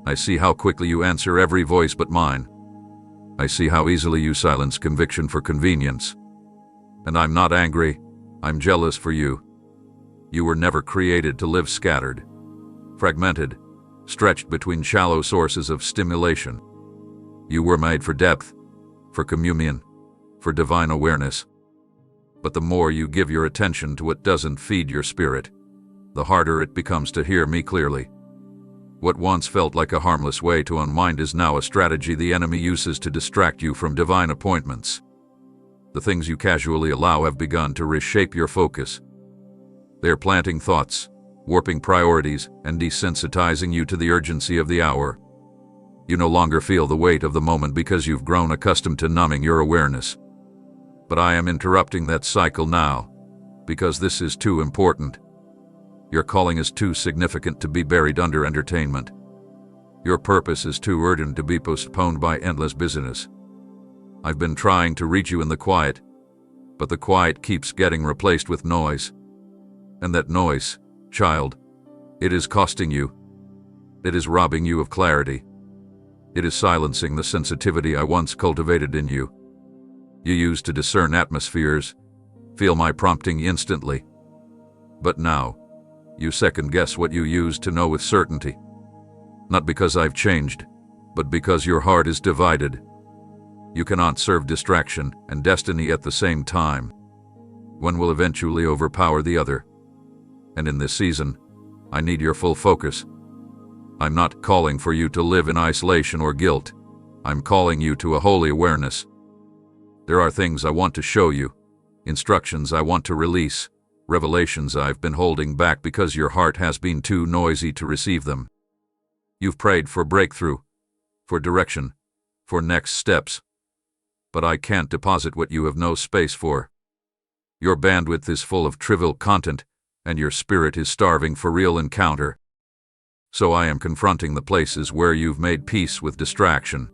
Speaker 1: I see how quickly you answer every voice but mine. I see how easily you silence conviction for convenience. And I'm not angry, I'm jealous for you. You were never created to live scattered, fragmented, stretched between shallow sources of stimulation. You were made for depth, for communion, for divine awareness. But the more you give your attention to what doesn't feed your spirit, the harder it becomes to hear me clearly. What once felt like a harmless way to unwind is now a strategy the enemy uses to distract you from divine appointments. The things you casually allow have begun to reshape your focus. They're planting thoughts, warping priorities, and desensitizing you to the urgency of the hour. You no longer feel the weight of the moment because you've grown accustomed to numbing your awareness. But I am interrupting that cycle now, because this is too important. Your calling is too significant to be buried under entertainment. Your purpose is too urgent to be postponed by endless busyness. I've been trying to reach you in the quiet, but the quiet keeps getting replaced with noise. And that noise, child, it is costing you. It is robbing you of clarity. It is silencing the sensitivity I once cultivated in you. You used to discern atmospheres, feel my prompting instantly. But now, you second-guess what you used to know with certainty. Not because I've changed, but because your heart is divided. You cannot serve distraction and destiny at the same time. One will eventually overpower the other. And in this season, I need your full focus. I'm not calling for you to live in isolation or guilt. I'm calling you to a holy awareness. There are things I want to show you, instructions I want to release, revelations I've been holding back because your heart has been too noisy to receive them. You've prayed for breakthrough, for direction, for next steps. But I can't deposit what you have no space for. Your bandwidth is full of trivial content, and your spirit is starving for real encounter. So I am confronting the places where you've made peace with distraction.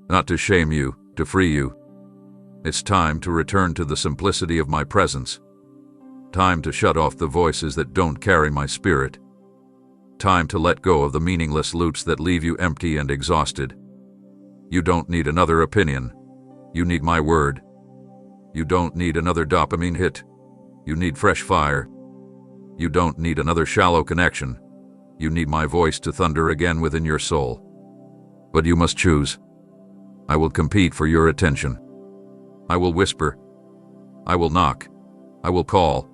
Speaker 1: Not to shame you, to free you. It's time to return to the simplicity of my presence. Time to shut off the voices that don't carry my spirit. Time to let go of the meaningless loops that leave you empty and exhausted. You don't need another opinion. You need my word. You don't need another dopamine hit. You need fresh fire. You don't need another shallow connection. You need my voice to thunder again within your soul. But you must choose. I will compete for your attention. I will whisper. I will knock. I will call.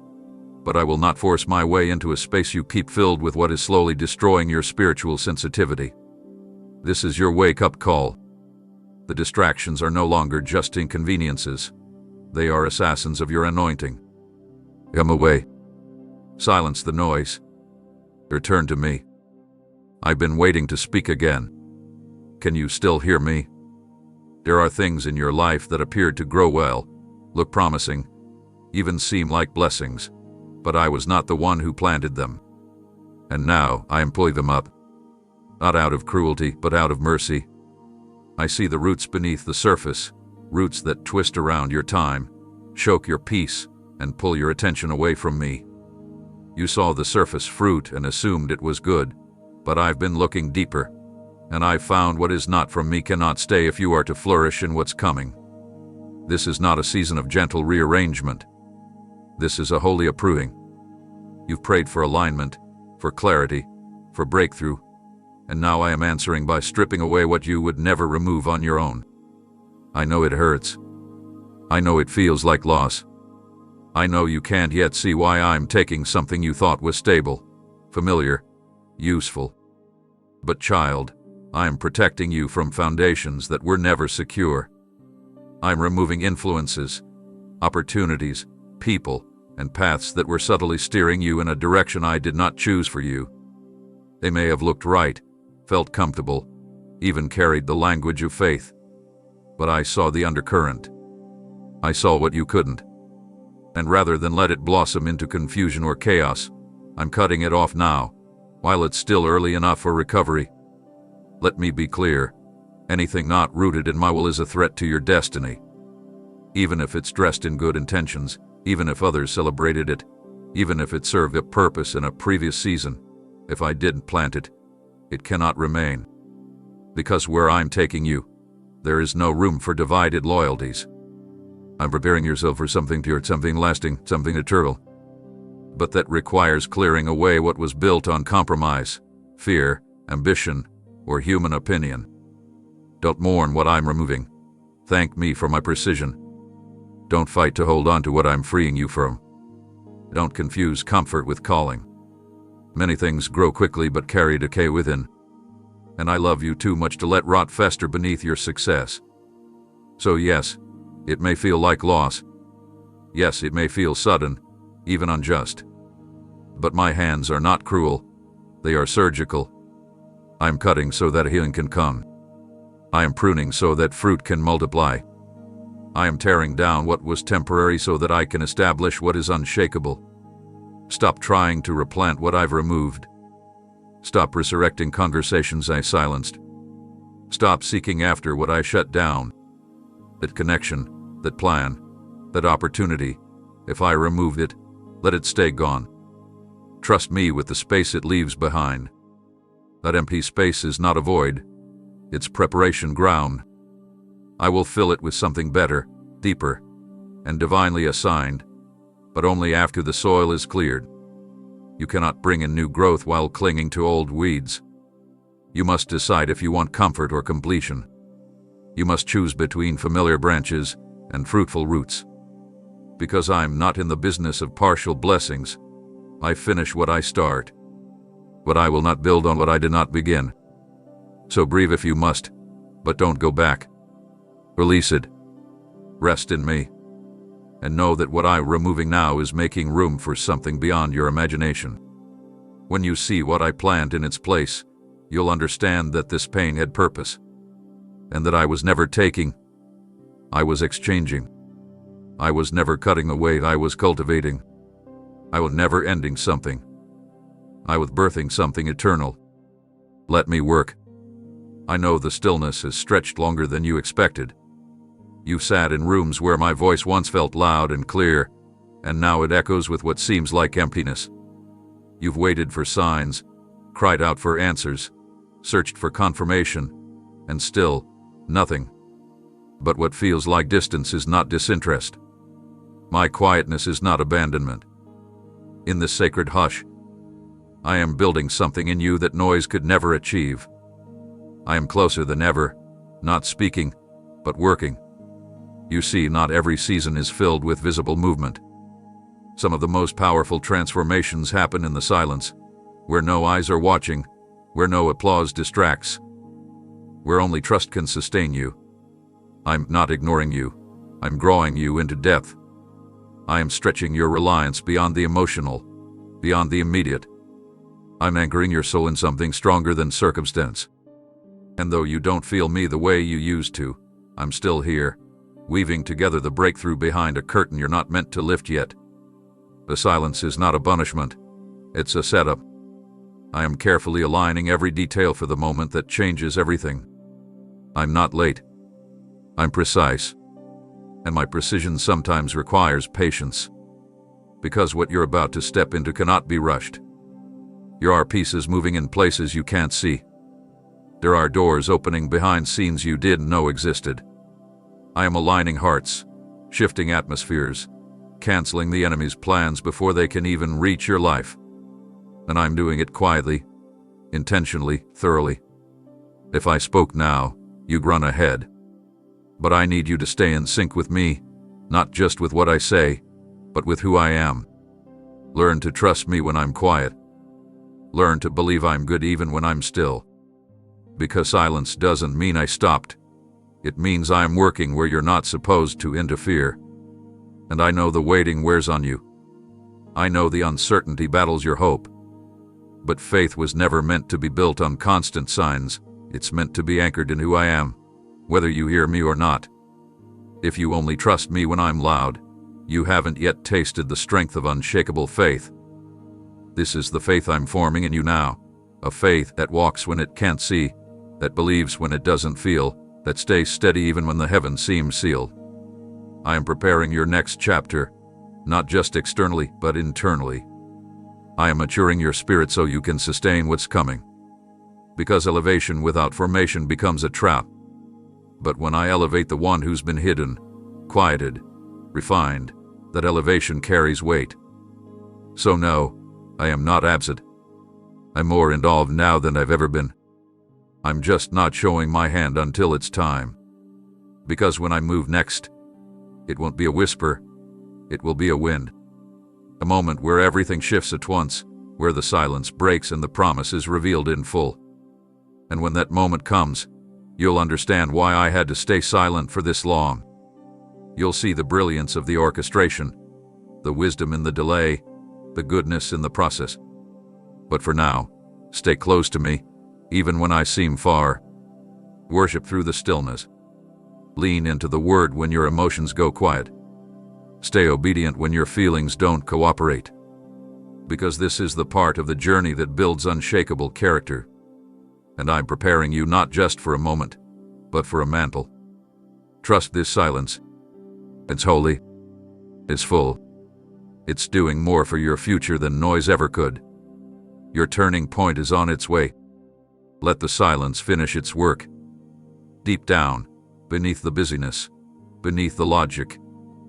Speaker 1: But I will not force my way into a space you keep filled with what is slowly destroying your spiritual sensitivity. This is your wake-up call. The distractions are no longer just inconveniences. They are assassins of your anointing. Come away. Silence the noise. Return to me. I've been waiting to speak again. Can you still hear me? There are things in your life that appeared to grow well, look promising, even seem like blessings, but I was not the one who planted them. And now I am pulling them up, not out of cruelty, but out of mercy. I see the roots beneath the surface, roots that twist around your time, choke your peace, and pull your attention away from me. You saw the surface fruit and assumed it was good, but I've been looking deeper, and I've found what is not from me cannot stay if you are to flourish in what's coming. This is not a season of gentle rearrangement. This is a holy approving. You've prayed for alignment, for clarity, for breakthrough, and now I am answering by stripping away what you would never remove on your own. I know it hurts. I know it feels like loss. I know you can't yet see why I'm taking something you thought was stable, familiar, useful. But child, I am protecting you from foundations that were never secure. I'm removing influences, opportunities, people, and paths that were subtly steering you in a direction I did not choose for you. They may have looked right, felt comfortable, even carried the language of faith. But I saw the undercurrent. I saw what you couldn't. And rather than let it blossom into confusion or chaos, I'm cutting it off now, while it's still early enough for recovery. Let me be clear. Anything not rooted in my will is a threat to your destiny. Even if it's dressed in good intentions, even if others celebrated it, even if it served a purpose in a previous season, if I didn't plant it, it cannot remain. Because where I'm taking you, there is no room for divided loyalties. I'm preparing yourself for something pure, something lasting, something eternal. But that requires clearing away what was built on compromise, fear, ambition, or human opinion. Don't mourn what I'm removing. Thank me for my precision. Don't fight to hold on to what I'm freeing you from. Don't confuse comfort with calling. Many things grow quickly but carry decay within. And I love you too much to let rot fester beneath your success. So yes, it may feel like loss. Yes, it may feel sudden, even unjust. But my hands are not cruel. They are surgical. I am cutting so that healing can come. I am pruning so that fruit can multiply. I am tearing down what was temporary so that I can establish what is unshakable. Stop trying to replant what I've removed. Stop resurrecting conversations I silenced. Stop seeking after what I shut down. That connection, that plan, that opportunity, if I removed it, let it stay gone. Trust me with the space it leaves behind. That empty space is not a void. It's preparation ground. I will fill it with something better, deeper, and divinely assigned, but only after the soil is cleared. You cannot bring in new growth while clinging to old weeds. You must decide if you want comfort or completion. You must choose between familiar branches and fruitful roots. Because I'm not in the business of partial blessings, I finish what I start. But I will not build on what I did not begin. So breathe if you must, but don't go back. Release it. Rest in me. And know that what I'm removing now is making room for something beyond your imagination. When you see what I plant in its place, you'll understand that this pain had purpose. And that I was never taking. I was exchanging. I was never cutting away, I was cultivating. I was never ending something. I was birthing something eternal. Let me work. I know the stillness has stretched longer than you expected. You sat in rooms where my voice once felt loud and clear, and now it echoes with what seems like emptiness. You've waited for signs, cried out for answers, searched for confirmation, and still, nothing. But what feels like distance is not disinterest. My quietness is not abandonment. In this sacred hush, I am building something in you that noise could never achieve. I am closer than ever, not speaking, but working. You see, not every season is filled with visible movement. Some of the most powerful transformations happen in the silence, where no eyes are watching, where no applause distracts, where only trust can sustain you. I'm not ignoring you. I'm growing you into depth. I am stretching your reliance beyond the emotional, beyond the immediate. I'm anchoring your soul in something stronger than circumstance. And though you don't feel me the way you used to, I'm still here, weaving together the breakthrough behind a curtain you're not meant to lift yet. The silence is not a punishment. It's a setup. I am carefully aligning every detail for the moment that changes everything. I'm not late. I'm precise. And my precision sometimes requires patience. Because what you're about to step into cannot be rushed. There are pieces moving in places you can't see. There are doors opening behind scenes you didn't know existed. I am aligning hearts, shifting atmospheres, canceling the enemy's plans before they can even reach your life. And I'm doing it quietly, intentionally, thoroughly. If I spoke now, you'd run ahead. But I need you to stay in sync with me, not just with what I say, but with who I am. Learn to trust me when I'm quiet. Learn to believe I'm good even when I'm still. Because silence doesn't mean I stopped. It means I'm working where you're not supposed to interfere. And I know the waiting wears on you. I know the uncertainty battles your hope. But faith was never meant to be built on constant signs. It's meant to be anchored in who I am, whether you hear me or not. If you only trust me when I'm loud, you haven't yet tasted the strength of unshakable faith. This is the faith I'm forming in you now, a faith that walks when it can't see, that believes when it doesn't feel, that stays steady even when the heavens seem sealed. I am preparing your next chapter, not just externally, but internally. I am maturing your spirit so you can sustain what's coming. Because elevation without formation becomes a trap. But when I elevate the one who's been hidden, quieted, refined, that elevation carries weight. So no, I am not absent. I'm more involved now than I've ever been. I'm just not showing my hand until it's time. Because when I move next, it won't be a whisper, it will be a wind. A moment where everything shifts at once, where the silence breaks and the promise is revealed in full. And when that moment comes, you'll understand why I had to stay silent for this long. You'll see the brilliance of the orchestration, the wisdom in the delay, the goodness in the process. But for now, stay close to me, even when I seem far. Worship through the stillness. Lean into the word when your emotions go quiet. Stay obedient when your feelings don't cooperate. Because this is the part of the journey that builds unshakable character. And I'm preparing you not just for a moment, but for a mantle. Trust this silence. It's holy. It's full. It's doing more for your future than noise ever could. Your turning point is on its way. Let the silence finish its work. Deep down, beneath the busyness, beneath the logic,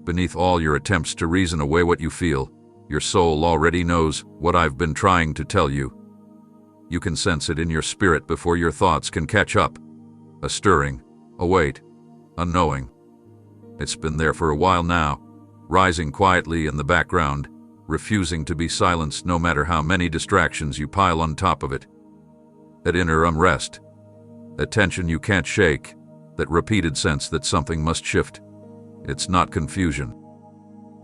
Speaker 1: beneath all your attempts to reason away what you feel, your soul already knows what I've been trying to tell you. You can sense it in your spirit before your thoughts can catch up. A stirring, a weight, a knowing. It's been there for a while now, rising quietly in the background, refusing to be silenced no matter how many distractions you pile on top of it. That inner unrest, that tension you can't shake, that repeated sense that something must shift. It's not confusion.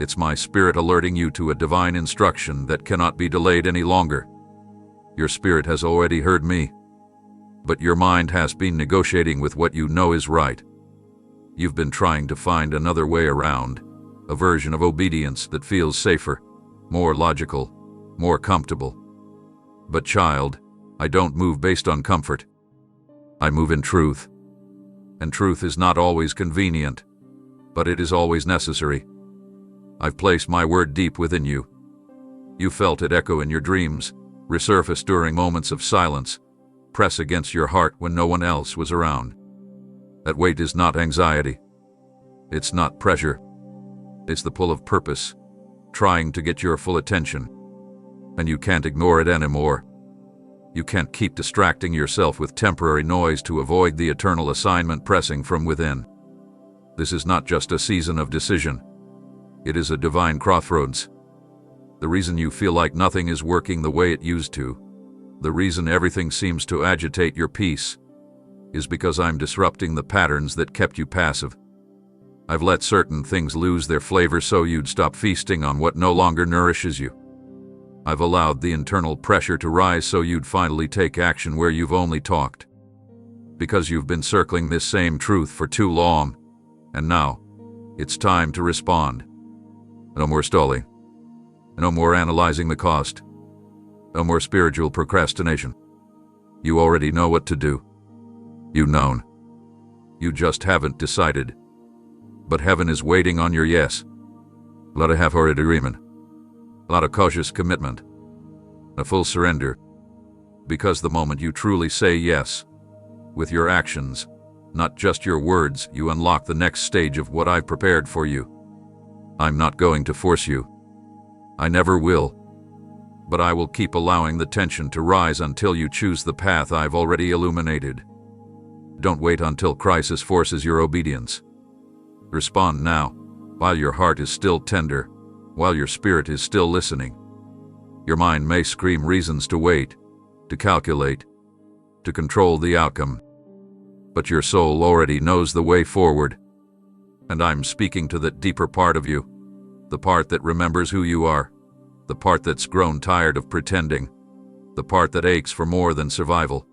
Speaker 1: It's my spirit alerting you to a divine instruction that cannot be delayed any longer. Your spirit has already heard me, but your mind has been negotiating with what you know is right. You've been trying to find another way around, a version of obedience that feels safer, more logical, more comfortable. But child, I don't move based on comfort. I move in truth. And truth is not always convenient, but it is always necessary. I've placed my word deep within you. You felt it echo in your dreams, resurface during moments of silence, press against your heart when no one else was around. That weight is not anxiety. It's not pressure. It's the pull of purpose, trying to get your full attention. And you can't ignore it anymore. You can't keep distracting yourself with temporary noise to avoid the eternal assignment pressing from within. This is not just a season of decision. It is a divine crossroads. The reason you feel like nothing is working the way it used to, the reason everything seems to agitate your peace, is because I'm disrupting the patterns that kept you passive. I've let certain things lose their flavor so you'd stop feasting on what no longer nourishes you. I've allowed the internal pressure to rise so you'd finally take action where you've only talked. Because you've been circling this same truth for too long, and now, it's time to respond. No more stalling. No more analyzing the cost. No more spiritual procrastination. You already know what to do. You've known. You just haven't decided. But heaven is waiting on your yes. A lot of half-hearted agreement. A lot of cautious commitment. A full surrender. Because the moment you truly say yes, with your actions, not just your words, you unlock the next stage of what I've prepared for you. I'm not going to force you. I never will. But I will keep allowing the tension to rise until you choose the path I've already illuminated. Don't wait until crisis forces your obedience. Respond now, while your heart is still tender, while your spirit is still listening. Your mind may scream reasons to wait, to calculate, to control the outcome. But your soul already knows the way forward. And I'm speaking to that deeper part of you, the part that remembers who you are, the part that's grown tired of pretending, the part that aches for more than survival.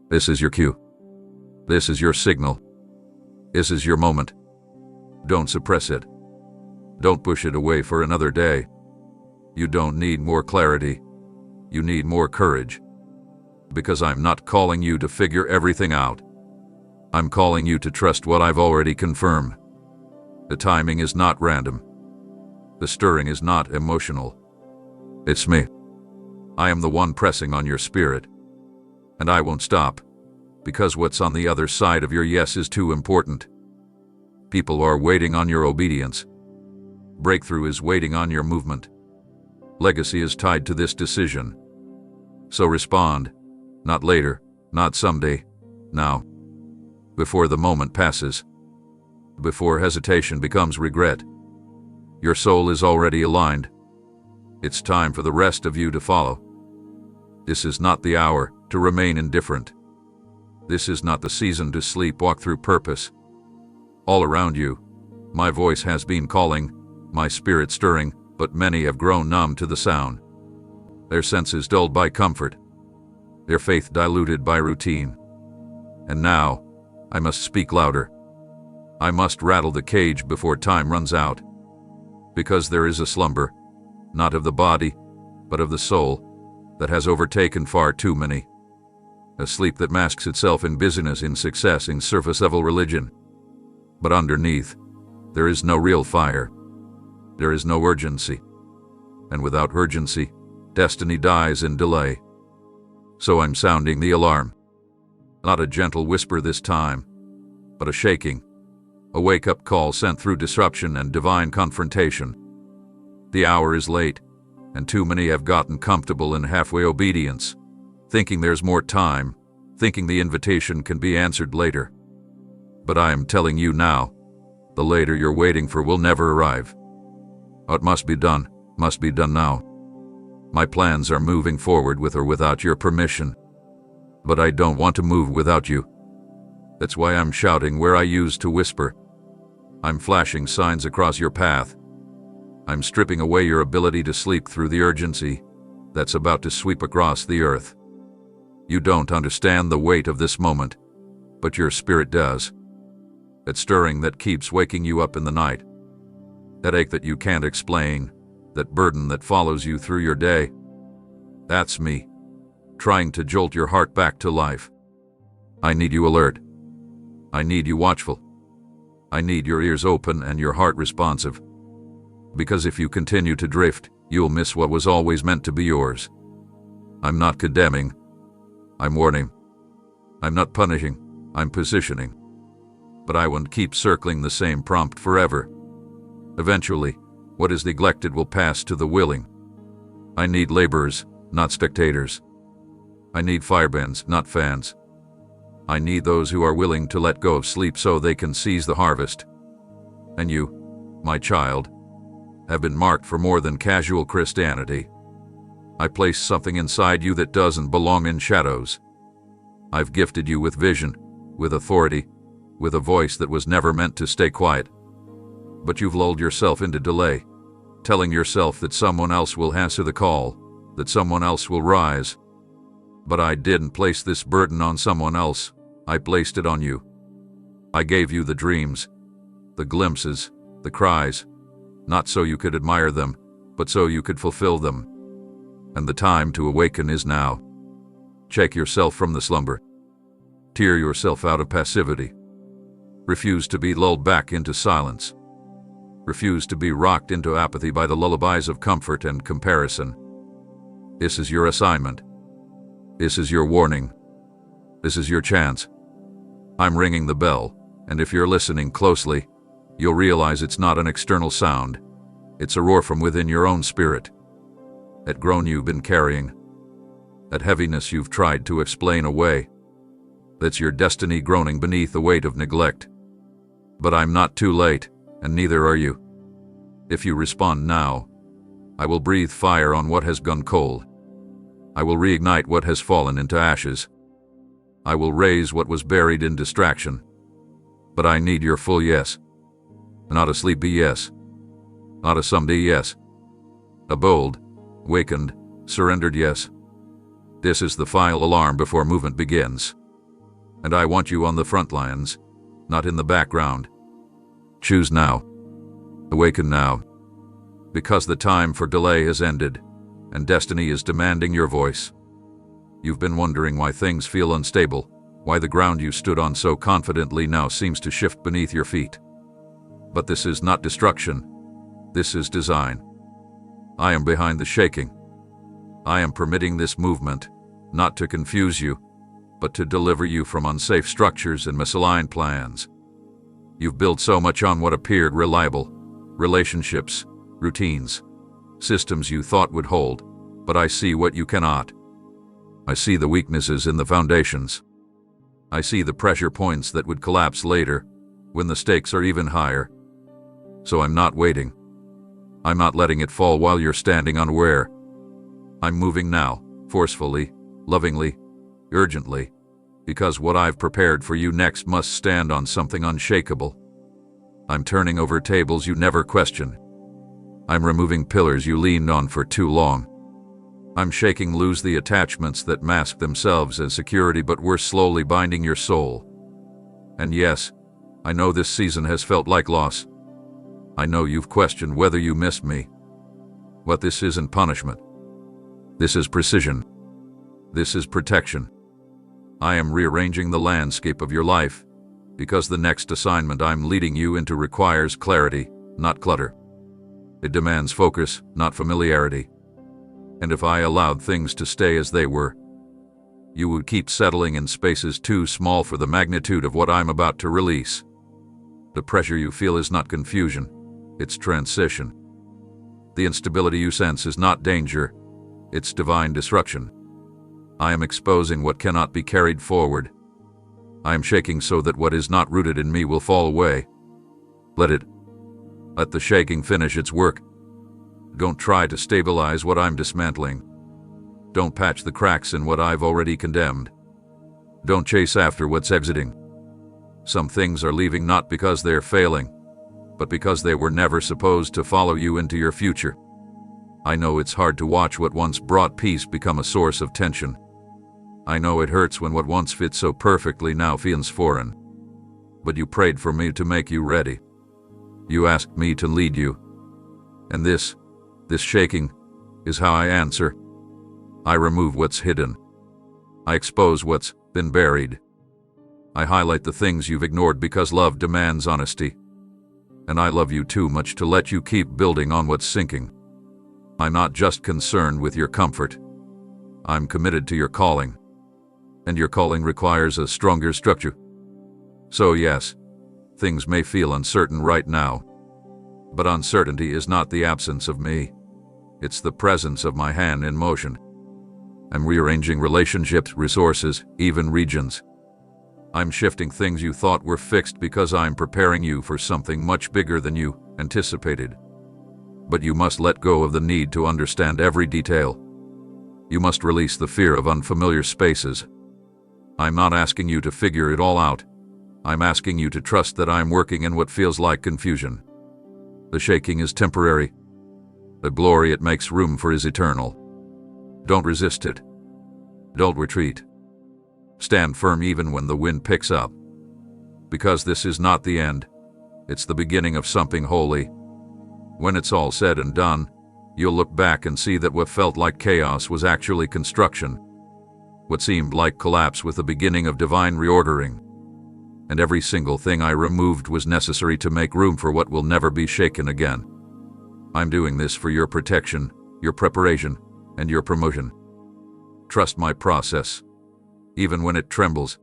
Speaker 1: This is your cue. This is your signal. This is your moment. Don't suppress it. Don't push it away for another day. You don't need more clarity. You need more courage. Because I'm not calling you to figure everything out. I'm calling you to trust what I've already confirmed. The timing is not random. The stirring is not emotional. It's me. I am the one pressing on your spirit. And I won't stop, because what's on the other side of your yes is too important. People are waiting on your obedience. Breakthrough is waiting on your movement. Legacy is tied to this decision. So respond, not later, not someday, now. Before the moment passes. Before hesitation becomes regret. Your soul is already aligned. It's time for the rest of you to follow. This is not the hour to remain indifferent. This is not the season to sleepwalk through purpose. All around you, my voice has been calling, my spirit stirring, but many have grown numb to the sound. Their senses dulled by comfort. Their faith diluted by routine. And now, I must speak louder. I must rattle the cage before time runs out. Because there is a slumber, not of the body, but of the soul, that has overtaken far too many. A sleep that masks itself in busyness, in success, in surface-level religion. But underneath, there is no real fire. There is no urgency. And without urgency, destiny dies in delay. So I'm sounding the alarm. Not a gentle whisper this time, but a shaking. A wake-up call sent through disruption and divine confrontation. The hour is late, and too many have gotten comfortable in halfway obedience, thinking there's more time, thinking the invitation can be answered later. But I am telling you now, the later you're waiting for will never arrive. What must be done now. My plans are moving forward with or without your permission. But I don't want to move without you. That's why I'm shouting where I used to whisper. I'm flashing signs across your path. I'm stripping away your ability to sleep through the urgency that's about to sweep across the earth. You don't understand the weight of this moment, but your spirit does. That stirring that keeps waking you up in the night. That ache that you can't explain, that burden that follows you through your day. That's me, trying to jolt your heart back to life. I need you alert. I need you watchful. I need your ears open and your heart responsive. Because if you continue to drift, you'll miss what was always meant to be yours. I'm not condemning. I'm warning. I'm not punishing. I'm positioning. But I won't keep circling the same prompt forever. Eventually, what is neglected will pass to the willing. I need laborers, not spectators. I need firebends, not fans. I need those who are willing to let go of sleep so they can seize the harvest. And you, my child, have been marked for more than casual Christianity. I placed something inside you that doesn't belong in shadows. I've gifted you with vision, with authority, with a voice that was never meant to stay quiet. But you've lulled yourself into delay, telling yourself that someone else will answer the call, that someone else will rise. But I didn't place this burden on someone else. I placed it on you. I gave you the dreams, the glimpses, the cries, not so you could admire them, but so you could fulfill them. and the time to awaken is now. Shake yourself from the slumber. Tear yourself out of passivity. Refuse to be lulled back into silence. Refuse to be rocked into apathy by the lullabies of comfort and comparison. This is your assignment. This is your warning. This is your chance. I'm ringing the bell, and if you're listening closely, you'll realize it's not an external sound. It's a roar from within your own spirit. That groan you've been carrying. That heaviness you've tried to explain away. That's your destiny groaning beneath the weight of neglect. But I'm not too late, and neither are you. If you respond now, I will breathe fire on what has gone cold. I will reignite what has fallen into ashes. I will raise what was buried in distraction. But I need your full yes. Not a sleepy yes. Not a someday yes. A bold, awakened, surrendered yes. This is the final alarm before movement begins. And I want you on the front lines, not in the background. Choose now. Awaken now. Because the time for delay has ended, and destiny is demanding your voice. You've been wondering why things feel unstable, why the ground you stood on so confidently now seems to shift beneath your feet. But this is not destruction. This is design. I am behind the shaking. I am permitting this movement, not to confuse you, but to deliver you from unsafe structures and misaligned plans. You've built so much on what appeared reliable, relationships, routines, systems you thought would hold, but I see what you cannot. I see the weaknesses in the foundations. I see the pressure points that would collapse later, when the stakes are even higher. So I'm not waiting. I'm not letting it fall while you're standing unaware. I'm moving now, forcefully, lovingly, urgently, because what I've prepared for you next must stand on something unshakable. I'm turning over tables you never questioned. I'm removing pillars you leaned on for too long. I'm shaking loose the attachments that mask themselves as security but were slowly binding your soul. And yes, I know this season has felt like loss. I know you've questioned whether you missed me. But this isn't punishment. This is precision. This is protection. I am rearranging the landscape of your life, because the next assignment I'm leading you into requires clarity, not clutter. It demands focus, not familiarity. And if I allowed things to stay as they were, you would keep settling in spaces too small for the magnitude of what I'm about to release. The pressure you feel is not confusion, it's transition. The instability you sense is not danger, it's divine disruption. I am exposing what cannot be carried forward. I am shaking so that what is not rooted in me will fall away. Let the shaking finish its work. Don't try to stabilize what I'm dismantling. Don't patch the cracks in what I've already condemned. Don't chase after what's exiting. Some things are leaving not because they're failing, but because they were never supposed to follow you into your future. I know it's hard to watch what once brought peace become a source of tension. I know it hurts when what once fit so perfectly now feels foreign. But you prayed for me to make you ready. You asked me to lead you. And this shaking, is how I answer. I remove what's hidden. I expose what's been buried. I highlight the things you've ignored because love demands honesty. And I love you too much to let you keep building on what's sinking. I'm not just concerned with your comfort. I'm committed to your calling. And your calling requires a stronger structure. So yes, things may feel uncertain right now. But uncertainty is not the absence of me. It's the presence of my hand in motion. I'm rearranging relationships, resources, even regions. I'm shifting things you thought were fixed because I'm preparing you for something much bigger than you anticipated. But you must let go of the need to understand every detail. You must release the fear of unfamiliar spaces. I'm not asking you to figure it all out. I'm asking you to trust that I'm working in what feels like confusion. The shaking is temporary. The glory it makes room for is eternal. Don't resist it. Don't retreat. Stand firm even when the wind picks up. Because this is not the end. It's the beginning of something holy. When it's all said and done, You'll look back and see that what felt like chaos was actually construction. What seemed like collapse was the beginning of divine reordering. And every single thing I removed was necessary to make room for what will never be shaken again. I'm doing this for your protection, your preparation, and your promotion. Trust my process, even when it trembles.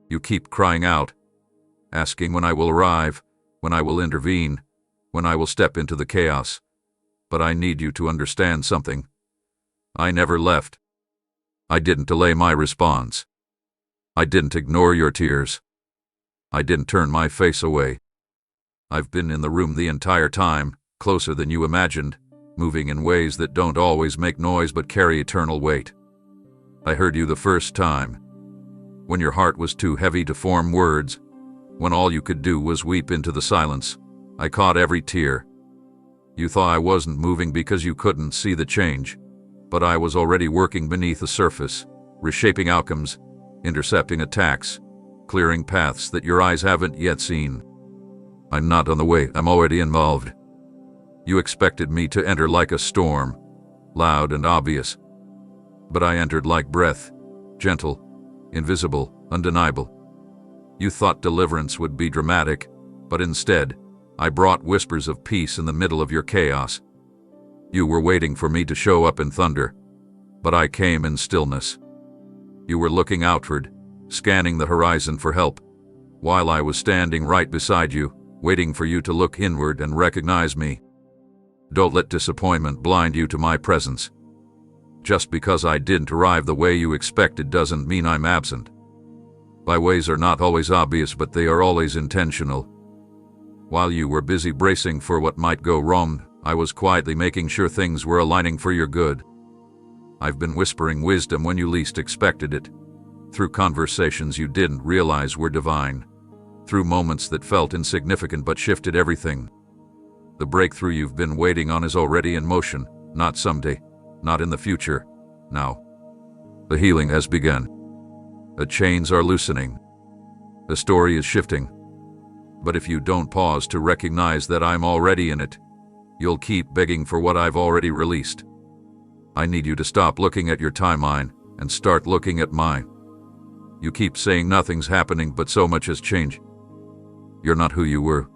Speaker 1: You keep crying out, asking when I will arrive, when I will intervene, when I will step into the chaos. But I need you to understand something. I never left. I didn't delay my response. I didn't ignore your tears. I didn't turn my face away. I've been in the room the entire time, closer than you imagined, moving in ways that don't always make noise but carry eternal weight. I heard you the first time, when your heart was too heavy to form words, when all you could do was weep into the silence. I caught every tear. You thought I wasn't moving because you couldn't see the change, but I was already working beneath the surface, reshaping outcomes, intercepting attacks, clearing paths that your eyes haven't yet seen. I'm not on the way, I'm already involved. You expected me to enter like a storm, loud and obvious. But I entered like breath, gentle, invisible, undeniable. You thought deliverance would be dramatic, but instead, I brought whispers of peace in the middle of your chaos. You were waiting for me to show up in thunder, but I came in stillness. You were looking outward, scanning the horizon for help, while I was standing right beside you, waiting for you to look inward and recognize me. Don't let disappointment blind you to my presence. Just because I didn't arrive the way you expected doesn't mean I'm absent. My ways are not always obvious, but they are always intentional. While you were busy bracing for what might go wrong, I was quietly making sure things were aligning for your good. I've been whispering wisdom when you least expected it, through conversations you didn't realize were divine, through moments that felt insignificant but shifted everything. The breakthrough you've been waiting on is already in motion, not someday, not in the future, now. The healing has begun. The chains are loosening. The story is shifting. But if you don't pause to recognize that I'm already in it, you'll keep begging for what I've already released. I need you to stop looking at your timeline and start looking at mine. You keep saying nothing's happening, but so much has changed. You're not who you were.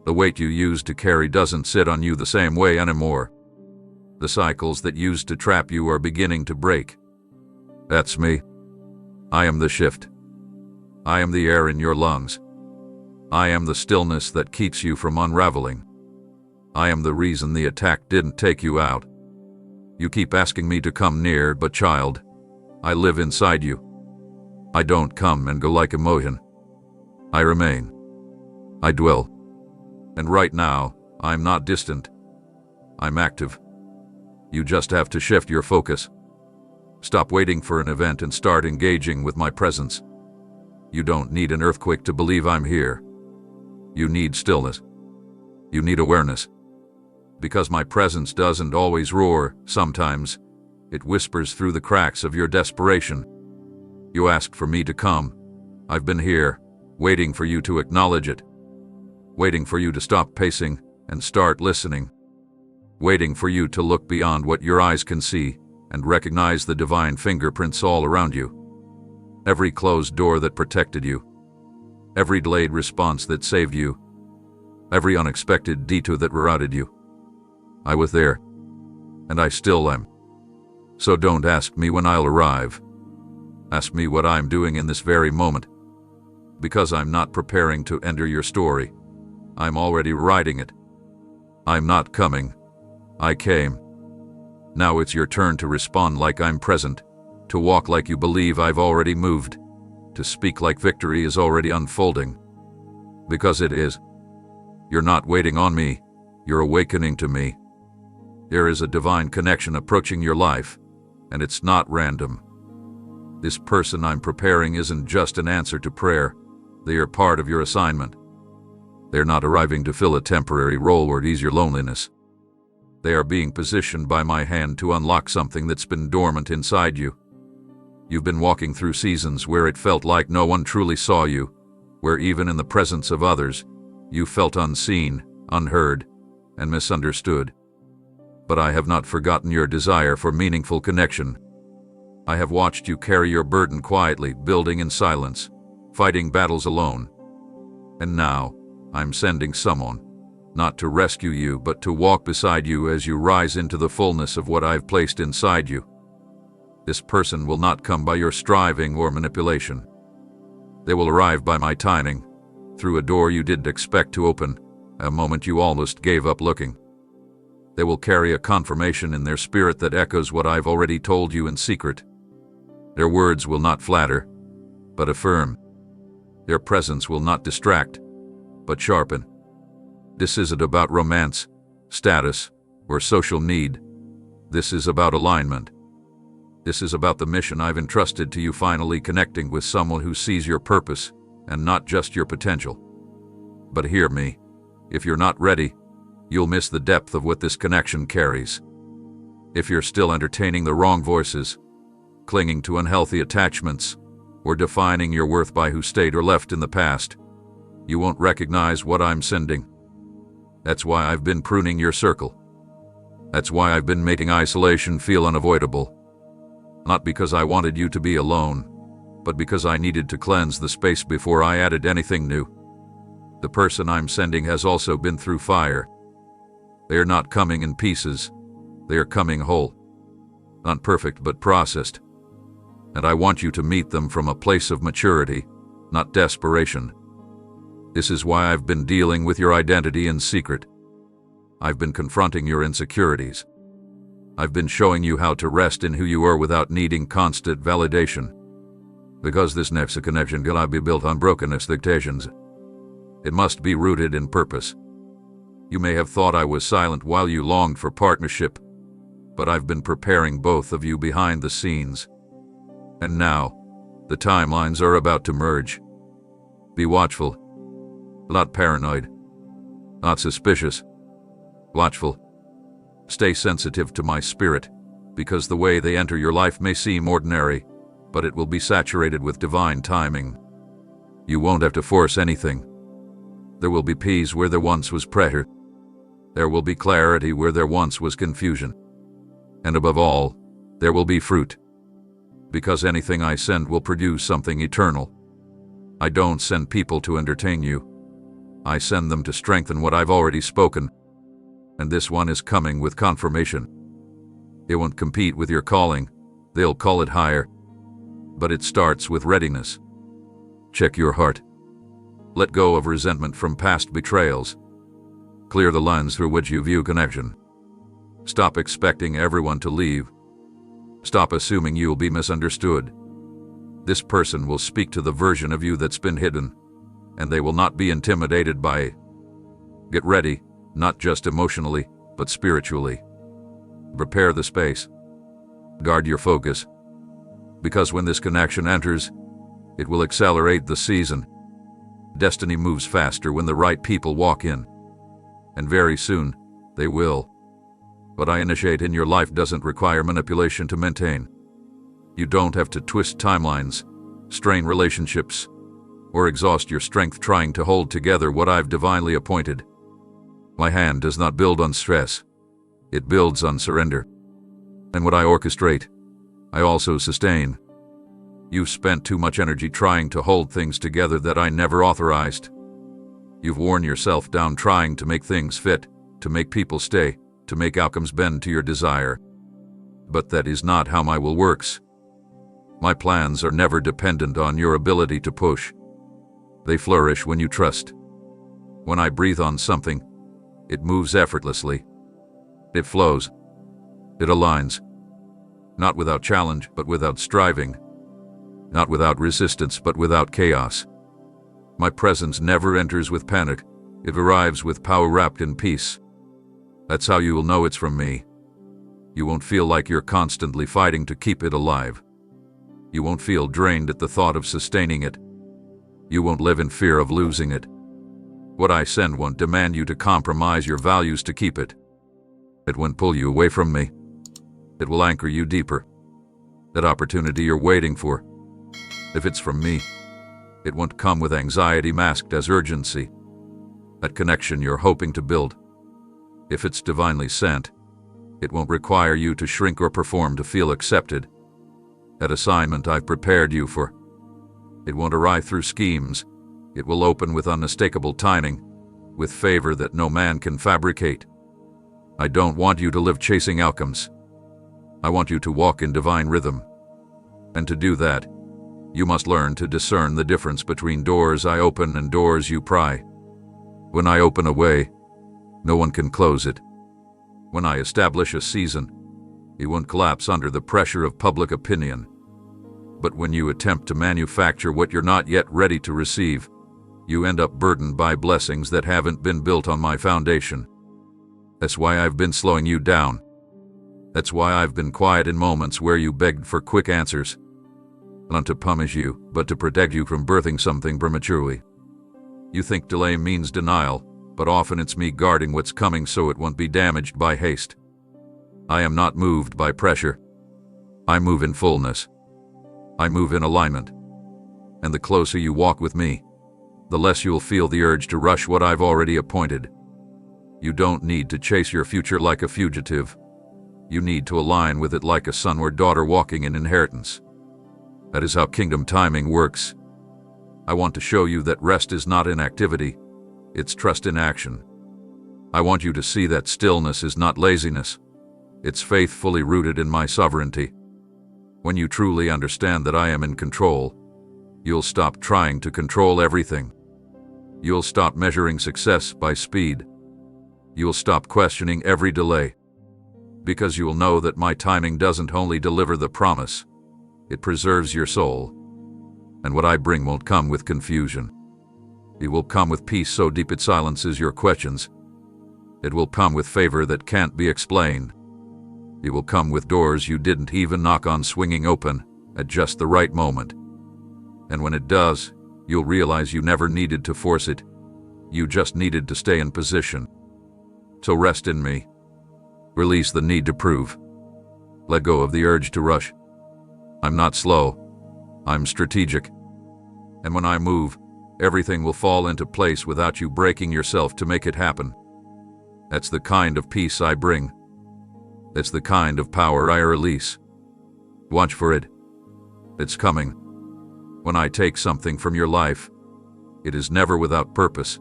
Speaker 1: The weight you used to carry doesn't sit on you the same way anymore. The cycles that used to trap you are beginning to break. That's me. I am the shift. I am the air in your lungs. I am the stillness that keeps you from unraveling. I am the reason the attack didn't take you out. You keep asking me to come near, but child, I live inside you. I don't come and go like emotion. I remain. I dwell. And right now, I'm not distant. I'm active. You just have to shift your focus. Stop waiting for an event and start engaging with my presence. You don't need an earthquake to believe I'm here. You need stillness. You need awareness. Because my presence doesn't always roar, sometimes it whispers through the cracks of your desperation. You asked for me to come. I've been here, waiting for you to acknowledge it. Waiting for you to stop pacing and start listening. Waiting for you to look beyond what your eyes can see and recognize the divine fingerprints all around you. Every closed door that protected you. Every delayed response that saved you. Every unexpected detour that rerouted you. I was there, and I still am. So don't ask me when I'll arrive. Ask me what I'm doing in this very moment. Because I'm not preparing to enter your story. I'm already writing it. I'm not coming. I came. Now it's your turn to respond like I'm present, to walk like you believe I've already moved, to speak like victory is already unfolding. Because it is. You're not waiting on me, you're awakening to me. There is a divine connection approaching your life, and it's not random. This person I'm preparing isn't just an answer to prayer, they are part of your assignment. They're not arriving to fill a temporary role or ease your loneliness. They are being positioned by my hand to unlock something that's been dormant inside you. You've been walking through seasons where it felt like no one truly saw you, where even in the presence of others, you felt unseen, unheard, and misunderstood. but I have not forgotten your desire for meaningful connection. I have watched you carry your burden quietly, building in silence, fighting battles alone. And now, I'm sending someone, not to rescue you, but to walk beside you as you rise into the fullness of what I've placed inside you. This person will not come by your striving or manipulation. They will arrive by my timing, through a door you didn't expect to open, a moment you almost gave up looking. They will carry a confirmation in their spirit that echoes what I've already told you in secret. Their words will not flatter, but affirm. Their presence will not distract, but sharpen. This isn't about romance, status, or social need. This is about alignment. This is about the mission I've entrusted to you, finally connecting with someone who sees your purpose and not just your potential. But hear me, if you're not ready, you'll miss the depth of what this connection carries. If you're still entertaining the wrong voices, clinging to unhealthy attachments, or defining your worth by who stayed or left in the past, you won't recognize what I'm sending. That's why I've been pruning your circle. That's why I've been making isolation feel unavoidable. Not because I wanted you to be alone, but because I needed to cleanse the space before I added anything new. The person I'm sending has also been through fire. They are not coming in pieces. They are coming whole. Not perfect, but processed. And I want you to meet them from a place of maturity, not desperation. This is why I've been dealing with your identity in secret. I've been confronting your insecurities. I've been showing you how to rest in who you are without needing constant validation. Because this next connection cannot be built on broken expectations. It must be rooted in purpose. You may have thought I was silent while you longed for partnership, but I've been preparing both of you behind the scenes. And now, the timelines are about to merge. Be watchful, not paranoid, not suspicious. Watchful. Stay sensitive to my spirit, because the way they enter your life may seem ordinary, but it will be saturated with divine timing. You won't have to force anything. There will be peace where there once was pressure. There will be clarity where there once was confusion. And above all, there will be fruit. Because anything I send will produce something eternal. I don't send people to entertain you. I send them to strengthen what I've already spoken. And this one is coming with confirmation. It won't compete with your calling. They'll call it higher. But it starts with readiness. Check your heart. Let go of resentment from past betrayals. Clear the lens through which you view connection. Stop expecting everyone to leave. Stop assuming you'll be misunderstood. This person will speak to the version of you that's been hidden, and they will not be intimidated by it. Get ready, not just emotionally, but spiritually. Prepare the space. Guard your focus. Because when this connection enters, it will accelerate the season. Destiny moves faster when the right people walk in. And very soon, they will. What I initiate in your life doesn't require manipulation to maintain. You don't have to twist timelines, strain relationships, or exhaust your strength trying to hold together what I've divinely appointed. My hand does not build on stress. It builds on surrender. And what I orchestrate, I also sustain. You've spent too much energy trying to hold things together that I never authorized. You've worn yourself down trying to make things fit, to make people stay, to make outcomes bend to your desire. But that is not how my will works. My plans are never dependent on your ability to push. They flourish when you trust. When I breathe on something, it moves effortlessly. It flows. It aligns. Not without challenge, but without striving. Not without resistance, but without chaos. My presence never enters with panic. It arrives with power wrapped in peace. That's how you will know it's from me. You won't feel like you're constantly fighting to keep it alive. You won't feel drained at the thought of sustaining it. You won't live in fear of losing it. What I send won't demand you to compromise your values to keep it. It won't pull you away from me. It will anchor you deeper. That opportunity you're waiting for. If it's from me, it won't come with anxiety masked as urgency. That connection you're hoping to build. If it's divinely sent, It won't require you to shrink or perform to feel accepted. That assignment I've prepared you for. It won't arrive through schemes. It will open with unmistakable timing, with favor that no man can fabricate. I don't want you to live chasing outcomes. I want you to walk in divine rhythm. And to do that, you must learn to discern the difference between doors I open and doors you pry. When I open a way, no one can close it. When I establish a season, it won't collapse under the pressure of public opinion. But when you attempt to manufacture what you're not yet ready to receive, you end up burdened by blessings that haven't been built on my foundation. That's why I've been slowing you down. That's why I've been quiet in moments where you begged for quick answers. Not to punish you, but to protect you from birthing something prematurely. You think delay means denial, but often it's me guarding what's coming so it won't be damaged by haste. I am not moved by pressure. I move in fullness. I move in alignment. And the closer you walk with me, the less you'll feel the urge to rush what I've already appointed. You don't need to chase your future like a fugitive. You need to align with it like a son or daughter walking in inheritance. That is how kingdom timing works. I want to show you that rest is not inactivity, it's trust in action. I want you to see that stillness is not laziness. It's faith fully rooted in my sovereignty. When you truly understand that I am in control, you'll stop trying to control everything. You'll stop measuring success by speed. You'll stop questioning every delay. Because you'll know that my timing doesn't only deliver the promise, it preserves your soul. And what I bring won't come with confusion. It will come with peace so deep it silences your questions. It will come with favor that can't be explained. It will come with doors you didn't even knock on swinging open at just the right moment. And when it does, you'll realize you never needed to force it. You just needed to stay in position. So rest in me. Release the need to prove. Let go of the urge to rush. I'm not slow. I'm strategic. And when I move, everything will fall into place without you breaking yourself to make it happen. That's the kind of peace I bring. That's the kind of power I release. Watch for it. It's coming. When I take something from your life, it is never without purpose.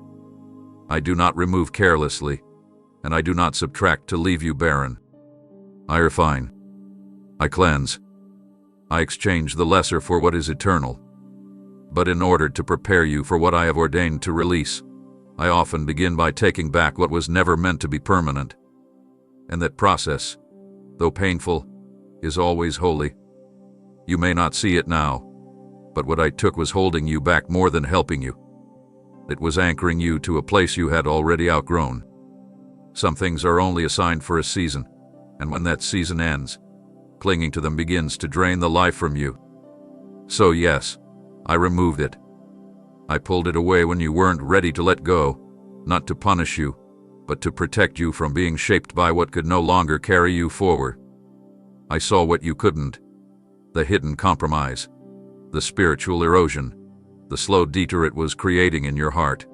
Speaker 1: I do not remove carelessly, and I do not subtract to leave you barren. I refine. I cleanse. I exchange the lesser for what is eternal. But in order to prepare you for what I have ordained to release, I often begin by taking back what was never meant to be permanent. And that process, though painful, is always holy. You may not see it now, but what I took was holding you back more than helping you. It was anchoring you to a place you had already outgrown. Some things are only assigned for a season, and when that season ends, clinging to them begins to drain the life from you. So yes, I removed it. I pulled it away when you weren't ready to let go, not to punish you, but to protect you from being shaped by what could no longer carry you forward. I saw what you couldn't, the hidden compromise, the spiritual erosion, the slow detour it was creating in your heart.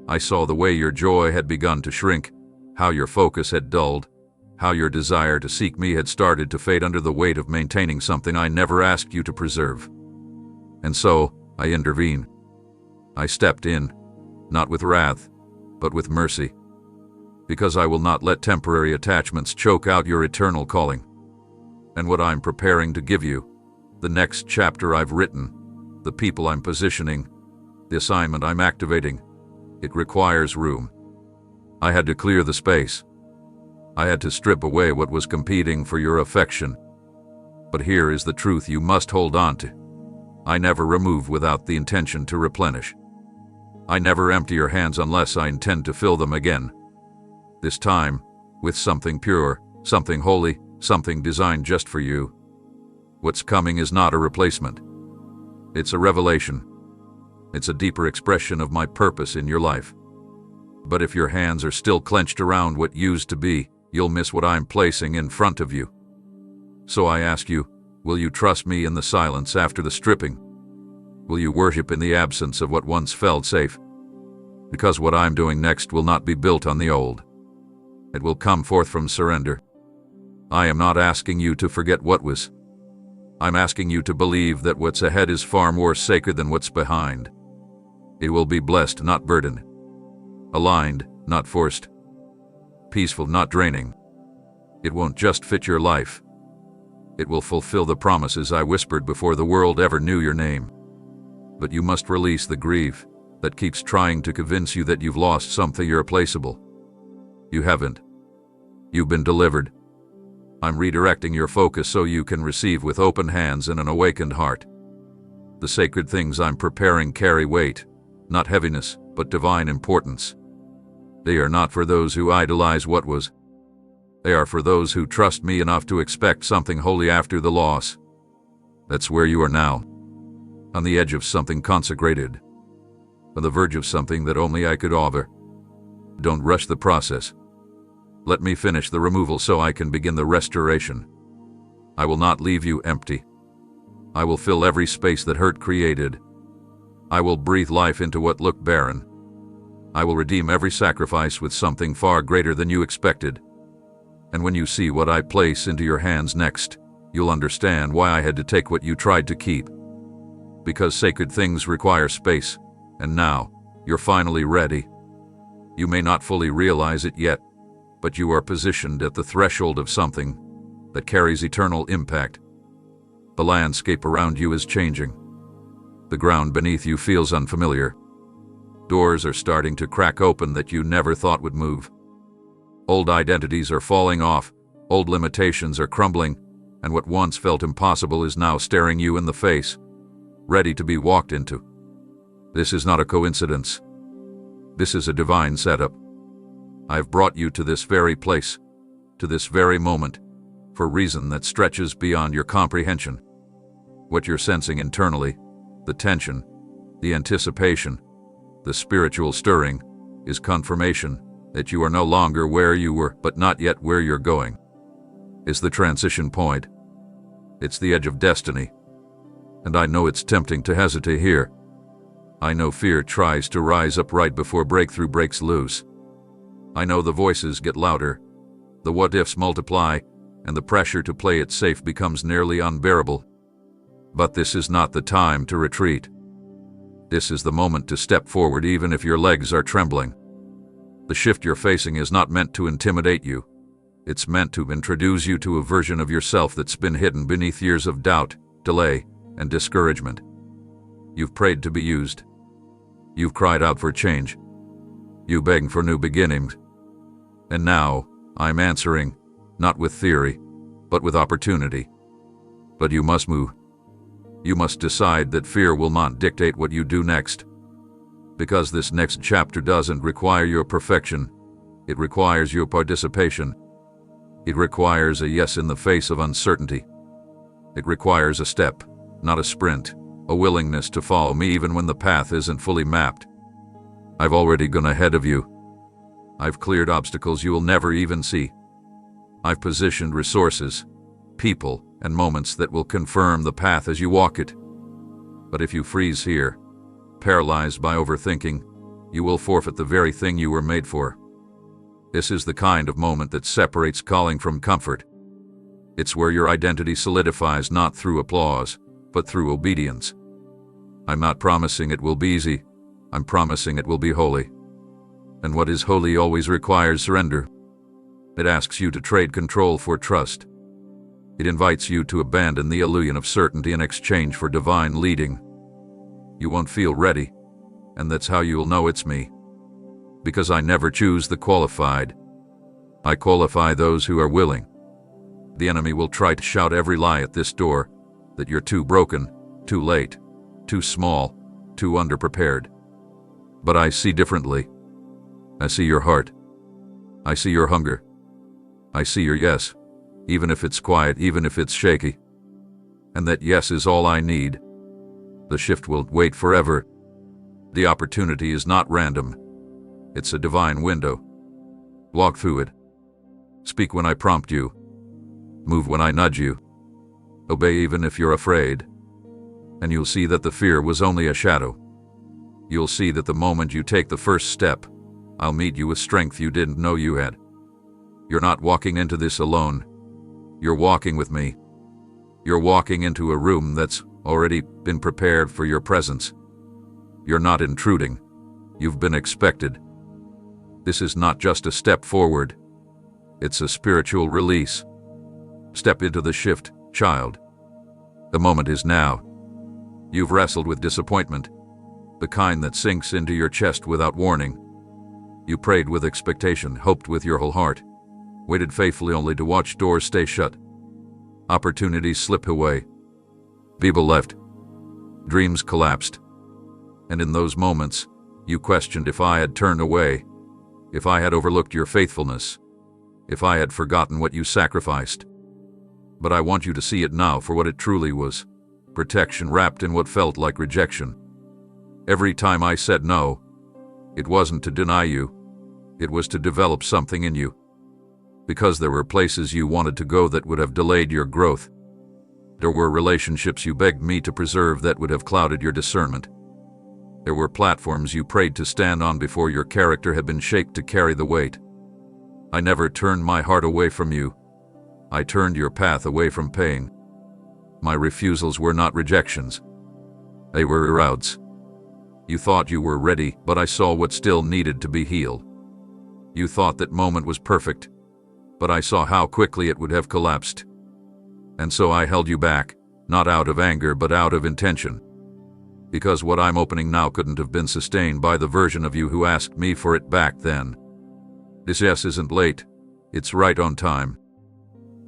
Speaker 1: I saw the way your joy had begun to shrink, how your focus had dulled, how your desire to seek me had started to fade under the weight of maintaining something I never asked you to preserve. And so, I intervened. I stepped in, not with wrath, but with mercy. Because I will not let temporary attachments choke out your eternal calling. And what I'm preparing to give you, the next chapter I've written, the people I'm positioning, the assignment I'm activating, it requires room. I had to clear the space. I had to strip away what was competing for your affection. But here is the truth you must hold on to. I never remove without the intention to replenish. I never empty your hands unless I intend to fill them again. This time, with something pure, something holy, something designed just for you. What's coming is not a replacement. It's a revelation. It's a deeper expression of my purpose in your life. But if your hands are still clenched around what used to be, you'll miss what I'm placing in front of you. So I ask you, will you trust me in the silence after the stripping? Will you worship in the absence of what once felt safe? Because what I'm doing next will not be built on the old. It will come forth from surrender. I am not asking you to forget what was. I'm asking you to believe that what's ahead is far more sacred than what's behind. It will be blessed, not burdened. Aligned, not forced. Peaceful, not draining. It won't just fit your life. It will fulfill the promises I whispered before the world ever knew your name. But you must release the grief that keeps trying to convince you that you've lost something irreplaceable. You haven't. You've been delivered. I'm redirecting your focus so you can receive with open hands and an awakened heart. The sacred things I'm preparing carry weight, not heaviness, but divine importance. They are not for those who idolize what was. They are for those who trust me enough to expect something holy after the loss. That's where you are now. On the edge of something consecrated. On the verge of something that only I could offer. Don't rush the process. Let me finish the removal so I can begin the restoration. I will not leave you empty. I will fill every space that hurt created. I will breathe life into what looked barren. I will redeem every sacrifice with something far greater than you expected. And when you see what I place into your hands next, you'll understand why I had to take what you tried to keep. Because sacred things require space, and now, you're finally ready. You may not fully realize it yet, but you are positioned at the threshold of something that carries eternal impact. The landscape around you is changing. The ground beneath you feels unfamiliar. Doors are starting to crack open that you never thought would move. Old identities are falling off, old limitations are crumbling, and what once felt impossible is now staring you in the face, ready to be walked into. This is not a coincidence. This is a divine setup. I've brought you to this very place, to this very moment, for a reason that stretches beyond your comprehension. What you're sensing internally, the tension, the anticipation, the spiritual stirring, is confirmation that you are no longer where you were, but not yet where you're going. It's the transition point. It's the edge of destiny. And I know it's tempting to hesitate here. I know fear tries to rise up right before breakthrough breaks loose. I know the voices get louder, the what-ifs multiply, and the pressure to play it safe becomes nearly unbearable. But this is not the time to retreat. This is the moment to step forward even if your legs are trembling. The shift you're facing is not meant to intimidate you. It's meant to introduce you to a version of yourself that's been hidden beneath years of doubt, delay, and discouragement. You've prayed to be used. You've cried out for change. You begged for new beginnings. And now, I'm answering, not with theory, but with opportunity. But you must move. You must decide that fear will not dictate what you do next. Because this next chapter doesn't require your perfection. It requires your participation. It requires a yes in the face of uncertainty. It requires a step, not a sprint, a willingness to follow me even when the path isn't fully mapped. I've already gone ahead of you. I've cleared obstacles you will never even see. I've positioned resources, people, and moments that will confirm the path as you walk it. But if you freeze here, paralyzed by overthinking, you will forfeit the very thing you were made for. This is the kind of moment that separates calling from comfort. It's where your identity solidifies not through applause, but through obedience. I'm not promising it will be easy. I'm promising it will be holy. And what is holy always requires surrender. It asks you to trade control for trust. It invites you to abandon the illusion of certainty in exchange for divine leading. You won't feel ready, and that's how you'll know it's me. Because I never choose the qualified. I qualify those who are willing. The enemy will try to shout every lie at this door, that you're too broken, too late, too small, too underprepared. But I see differently. I see your heart. I see your hunger. I see your yes, even if it's quiet, even if it's shaky. And that yes is all I need. The shift will wait forever. The opportunity is not random. It's a divine window. Walk through it. Speak when I prompt you. Move when I nudge you. Obey even if you're afraid. And you'll see that the fear was only a shadow. You'll see that the moment you take the first step, I'll meet you with strength you didn't know you had. You're not walking into this alone. You're walking with me. You're walking into a room that's already been prepared for your presence. You're not intruding. You've been expected. This is not just a step forward. It's a spiritual release. Step into the shift, child. The moment is now. You've wrestled with disappointment, the kind that sinks into your chest without warning. You prayed with expectation, hoped with your whole heart, waited faithfully only to watch doors stay shut, opportunities slip away, people left, dreams collapsed. And in those moments, you questioned if I had turned away, if I had overlooked your faithfulness, if I had forgotten what you sacrificed. But I want you to see it now for what it truly was: protection wrapped in what felt like rejection. Every time I said no, it wasn't to deny you, it was to develop something in you. Because there were places you wanted to go that would have delayed your growth. There were relationships you begged me to preserve that would have clouded your discernment. There were platforms you prayed to stand on before your character had been shaped to carry the weight. I never turned my heart away from you. I turned your path away from pain. My refusals were not rejections. They were routes. You thought you were ready, but I saw what still needed to be healed. You thought that moment was perfect, but I saw how quickly it would have collapsed. And so I held you back, not out of anger but out of intention. Because what I'm opening now couldn't have been sustained by the version of you who asked me for it back then. This yes isn't late, it's right on time.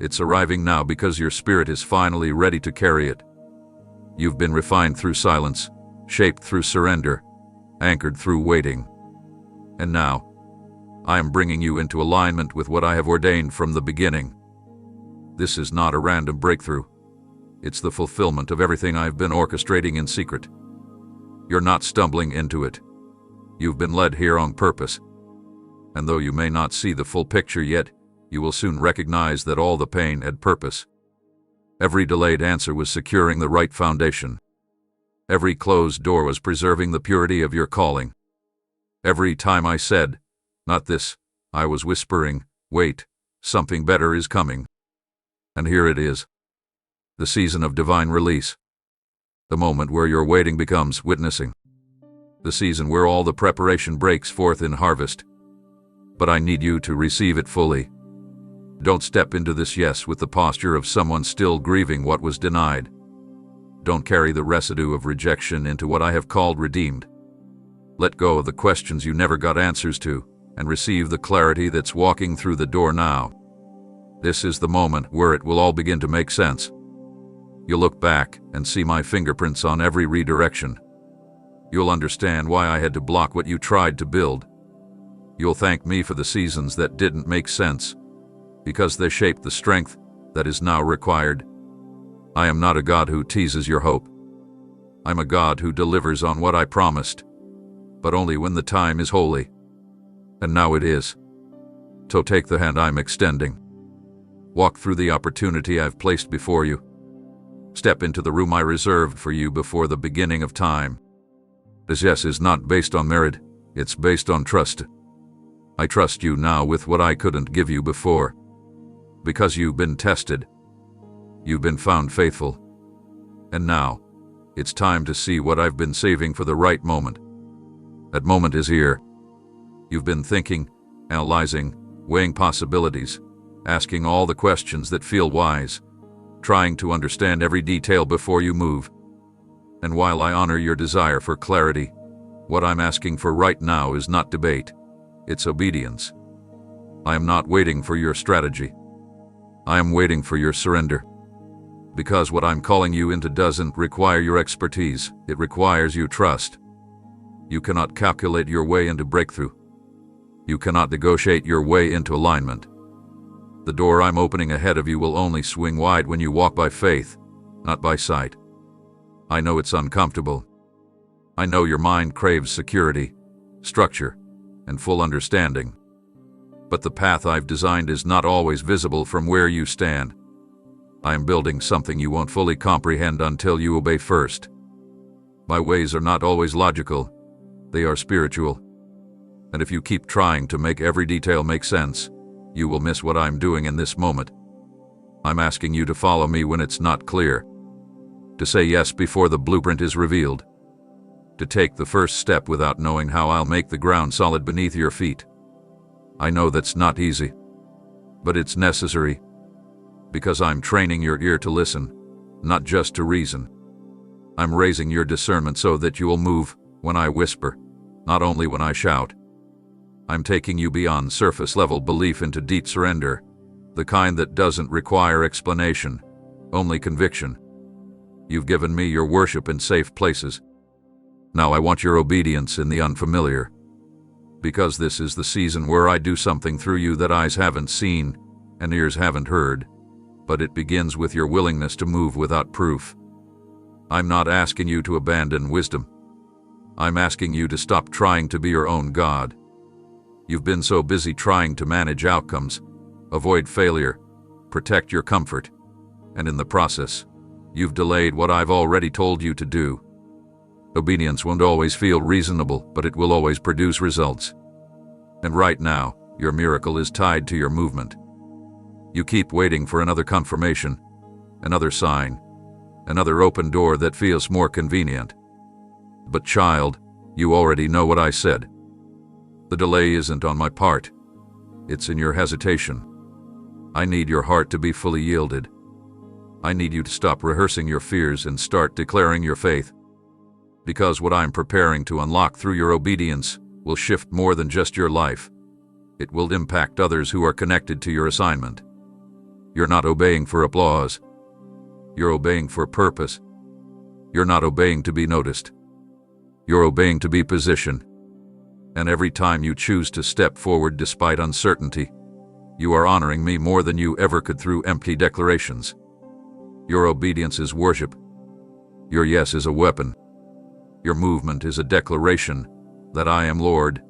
Speaker 1: It's arriving now because your spirit is finally ready to carry it. You've been refined through silence, shaped through surrender, anchored through waiting. And now, I am bringing you into alignment with what I have ordained from the beginning. This is not a random breakthrough. It's the fulfillment of everything I've been orchestrating in secret. You're not stumbling into it. You've been led here on purpose. And though you may not see the full picture yet, you will soon recognize that all the pain had purpose. Every delayed answer was securing the right foundation. Every closed door was preserving the purity of your calling. Every time I said, "Not this," I was whispering, "Wait, something better is coming." And here it is. The season of divine release. The moment where your waiting becomes witnessing. The season where all the preparation breaks forth in harvest. But I need you to receive it fully. Don't step into this yes with the posture of someone still grieving what was denied. Don't carry the residue of rejection into what I have called redeemed. Let go of the questions you never got answers to, and receive the clarity that's walking through the door now. This is the moment where it will all begin to make sense. You'll look back and see my fingerprints on every redirection. You'll understand why I had to block what you tried to build. You'll thank me for the seasons that didn't make sense, because they shaped the strength that is now required. I am not a God who teases your hope. I'm a God who delivers on what I promised, but only when the time is holy. And now it is. So take the hand I'm extending. Walk through the opportunity I've placed before you. Step into the room I reserved for you before the beginning of time. This yes is not based on merit, it's based on trust. I trust you now with what I couldn't give you before. Because you've been tested. You've been found faithful. And now, it's time to see what I've been saving for the right moment. That moment is here. You've been thinking, analyzing, weighing possibilities, asking all the questions that feel wise, trying to understand every detail before you move. And while I honor your desire for clarity, what I'm asking for right now is not debate, it's obedience. I am not waiting for your strategy. I am waiting for your surrender. Because what I'm calling you into doesn't require your expertise, it requires your trust. You cannot calculate your way into breakthrough. You cannot negotiate your way into alignment. The door I'm opening ahead of you will only swing wide when you walk by faith, not by sight. I know it's uncomfortable. I know your mind craves security, structure, and full understanding. But the path I've designed is not always visible from where you stand. I am building something you won't fully comprehend until you obey first. My ways are not always logical, they are spiritual. And if you keep trying to make every detail make sense, you will miss what I'm doing in this moment. I'm asking you to follow me when it's not clear, to say yes before the blueprint is revealed, to take the first step without knowing how I'll make the ground solid beneath your feet. I know that's not easy, but it's necessary, because I'm training your ear to listen, not just to reason. I'm raising your discernment so that you will move when I whisper, not only when I shout. I'm taking you beyond surface-level belief into deep surrender, the kind that doesn't require explanation, only conviction. You've given me your worship in safe places. Now I want your obedience in the unfamiliar, because this is the season where I do something through you that eyes haven't seen and ears haven't heard, but it begins with your willingness to move without proof. I'm not asking you to abandon wisdom. I'm asking you to stop trying to be your own God. You've been so busy trying to manage outcomes, avoid failure, protect your comfort, and in the process, you've delayed what I've already told you to do. Obedience won't always feel reasonable, but it will always produce results. And right now, your miracle is tied to your movement. You keep waiting for another confirmation, another sign, another open door that feels more convenient. But child, you already know what I said. The delay isn't on my part. It's in your hesitation. I need your heart to be fully yielded. I need you to stop rehearsing your fears and start declaring your faith. Because what I'm preparing to unlock through your obedience will shift more than just your life. It will impact others who are connected to your assignment. You're not obeying for applause. You're obeying for purpose. You're not obeying to be noticed. You're obeying to be positioned. And every time you choose to step forward despite uncertainty, you are honoring me more than you ever could through empty declarations. Your obedience is worship. Your yes is a weapon. Your movement is a declaration that I am Lord,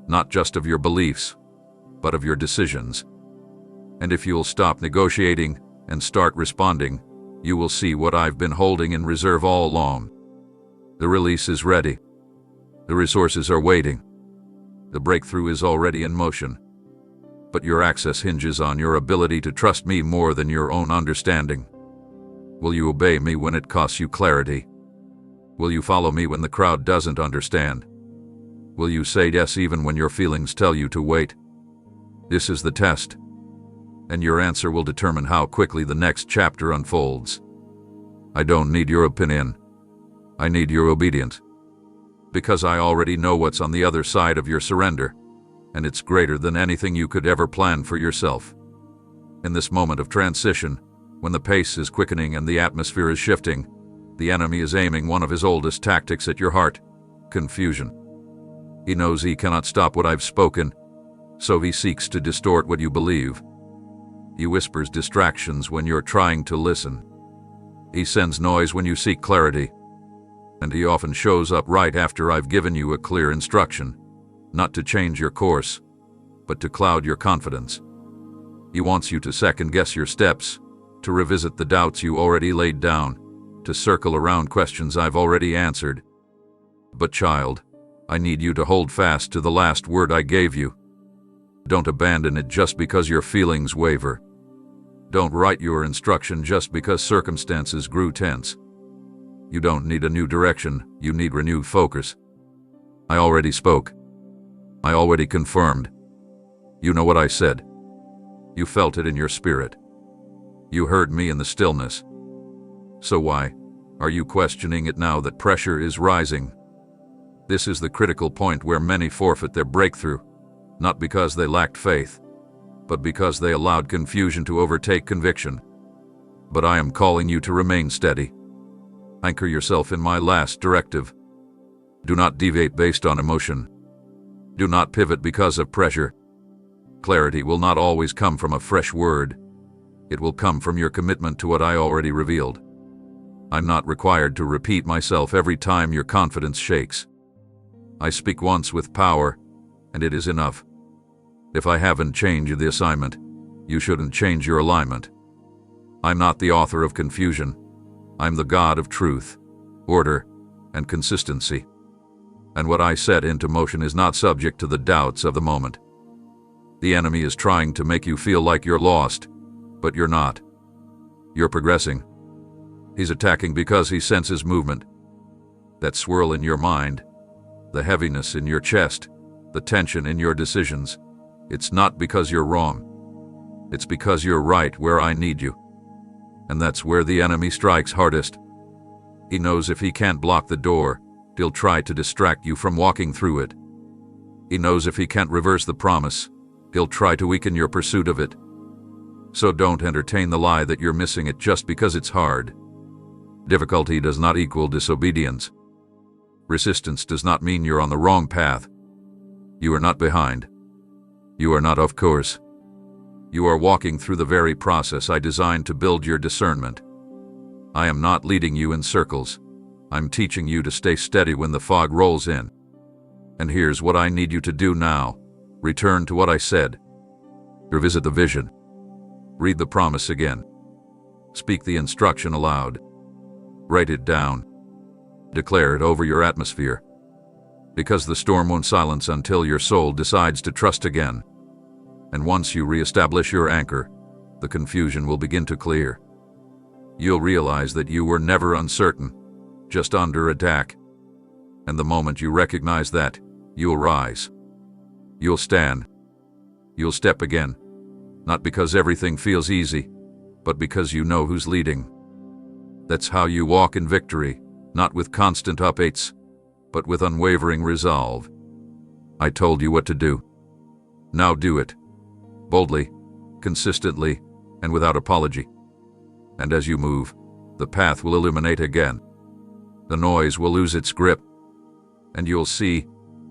Speaker 1: not just of your beliefs, but of your decisions. And if you'll stop negotiating and start responding, you will see what I've been holding in reserve all along. The release is ready. The resources are waiting. The breakthrough is already in motion. But your access hinges on your ability to trust me more than your own understanding. Will you obey me when it costs you clarity? Will you follow me when the crowd doesn't understand? Will you say yes even when your feelings tell you to wait? This is the test, and your answer will determine how quickly the next chapter unfolds. I don't need your opinion. I need your obedience. Because I already know what's on the other side of your surrender, and it's greater than anything you could ever plan for yourself. In this moment of transition, when the pace is quickening and the atmosphere is shifting, the enemy is aiming one of his oldest tactics at your heart: confusion. He knows he cannot stop what I've spoken, so he seeks to distort what you believe. He whispers distractions when you're trying to listen. He sends noise when you seek clarity. And he often shows up right after I've given you a clear instruction, not to change your course, but to cloud your confidence. He wants you to second-guess your steps, to revisit the doubts you already laid down, to circle around questions I've already answered. But child, I need you to hold fast to the last word I gave you. Don't abandon it just because your feelings waver. Don't write your instruction just because circumstances grew tense. You don't need a new direction, you need renewed focus. I already spoke. I already confirmed. You know what I said. You felt it in your spirit. You heard me in the stillness. So why are you questioning it now that pressure is rising? This is the critical point where many forfeit their breakthrough, not because they lacked faith, but because they allowed confusion to overtake conviction. But I am calling you to remain steady. Anchor yourself in my last directive. Do not deviate based on emotion. Do not pivot because of pressure. Clarity will not always come from a fresh word. It will come from your commitment to what I already revealed. I'm not required to repeat myself every time your confidence shakes. I speak once with power, and it is enough. If I haven't changed the assignment, you shouldn't change your alignment. I'm not the author of confusion. I'm the God of truth, order, and consistency. And what I set into motion is not subject to the doubts of the moment. The enemy is trying to make you feel like you're lost, but you're not. You're progressing. He's attacking because he senses movement. That swirl in your mind, the heaviness in your chest, the tension in your decisions. It's not because you're wrong. It's because you're right where I need you. And that's where the enemy strikes hardest. He knows if he can't block the door, he'll try to distract you from walking through it. He knows if he can't reverse the promise, he'll try to weaken your pursuit of it. So don't entertain the lie that you're missing it just because it's hard. Difficulty does not equal disobedience. Resistance does not mean you're on the wrong path. You are not behind. You are not off course. You are walking through the very process I designed to build your discernment. I am not leading you in circles. I'm teaching you to stay steady when the fog rolls in. And here's what I need you to do now. Return to what I said. Revisit the vision. Read the promise again. Speak the instruction aloud. Write it down. Declare it over your atmosphere. Because the storm won't silence until your soul decides to trust again. And once you reestablish your anchor, the confusion will begin to clear. You'll realize that you were never uncertain, just under attack. And the moment you recognize that, you'll rise. You'll stand. You'll step again. Not because everything feels easy, but because you know who's leading. That's how you walk in victory, not with constant updates, but with unwavering resolve. I told you what to do. Now do it. Boldly, consistently, and without apology. And as you move, the path will illuminate again. The noise will lose its grip, and you'll see,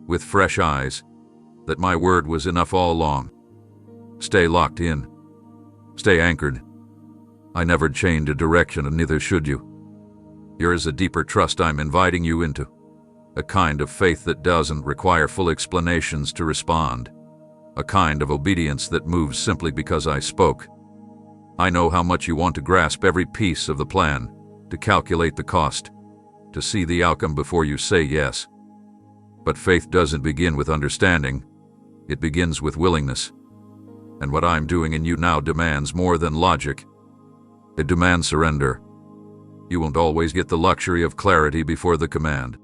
Speaker 1: with fresh eyes, that my word was enough all along. Stay locked in. Stay anchored. I never changed a direction, and neither should you. Here is a deeper trust I'm inviting you into. A kind of faith that doesn't require full explanations to respond. A kind of obedience that moves simply because I spoke. I know how much you want to grasp every piece of the plan, to calculate the cost, to see the outcome before you say yes. But faith doesn't begin with understanding. It begins with willingness. And what I'm doing in you now demands more than logic. It demands surrender. You won't always get the luxury of clarity before the command.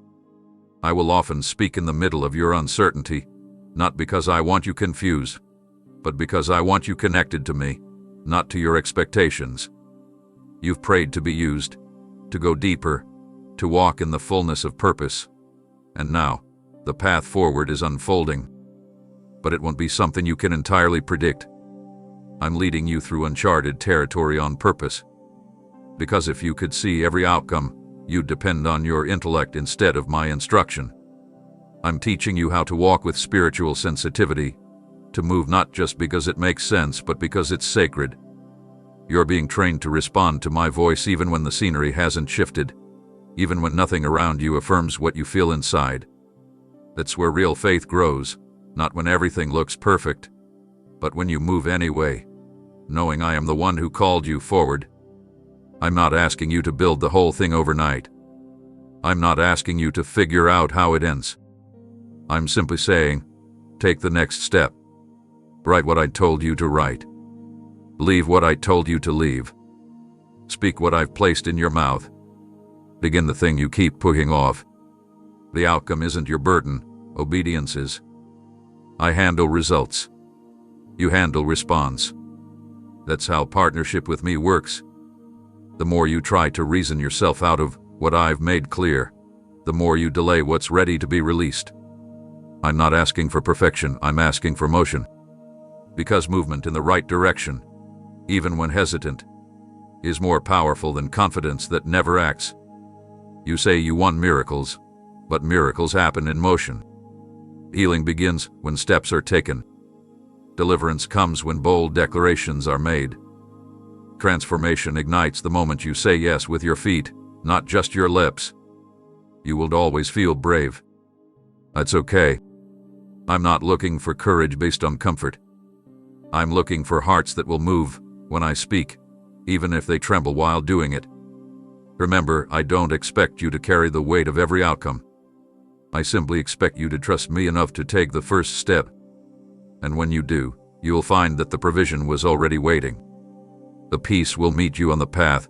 Speaker 1: I will often speak in the middle of your uncertainty, not because I want you confused, but because I want you connected to me, not to your expectations. You've prayed to be used, to go deeper, to walk in the fullness of purpose. And now, the path forward is unfolding. But it won't be something you can entirely predict. I'm leading you through uncharted territory on purpose. Because if you could see every outcome, you'd depend on your intellect instead of my instruction. I'm teaching you how to walk with spiritual sensitivity, to move not just because it makes sense, but because it's sacred. You're being trained to respond to my voice even when the scenery hasn't shifted, even when nothing around you affirms what you feel inside. That's where real faith grows, not when everything looks perfect, but when you move anyway, knowing I am the one who called you forward. I'm not asking you to build the whole thing overnight. I'm not asking you to figure out how it ends. I'm simply saying, take the next step. Write what I told you to write. Leave what I told you to leave. Speak what I've placed in your mouth. Begin the thing you keep putting off. The outcome isn't your burden, obedience is. I handle results. You handle response. That's how partnership with me works. The more you try to reason yourself out of what I've made clear, the more you delay what's ready to be released. I'm not asking for perfection, I'm asking for motion. Because movement in the right direction, even when hesitant, is more powerful than confidence that never acts. You say you want miracles, but miracles happen in motion. Healing begins when steps are taken. Deliverance comes when bold declarations are made. Transformation ignites the moment you say yes with your feet, not just your lips. You will always feel brave. That's okay. I'm not looking for courage based on comfort. I'm looking for hearts that will move when I speak, even if they tremble while doing it. Remember, I don't expect you to carry the weight of every outcome. I simply expect you to trust me enough to take the first step. And when you do, you'll find that the provision was already waiting. The peace will meet you on the path.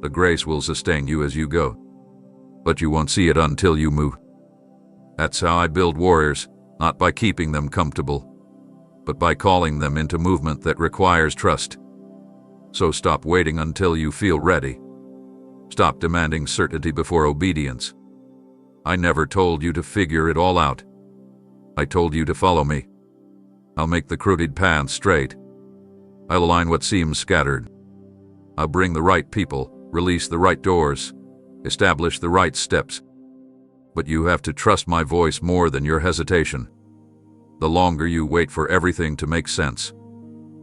Speaker 1: The grace will sustain you as you go. But you won't see it until you move. That's how I build warriors, not by keeping them comfortable, but by calling them into movement that requires trust. So stop waiting until you feel ready. Stop demanding certainty before obedience. I never told you to figure it all out. I told you to follow me. I'll make the crooked path straight. I'll align what seems scattered. I'll bring the right people, release the right doors, establish the right steps. But you have to trust my voice more than your hesitation. The longer you wait for everything to make sense,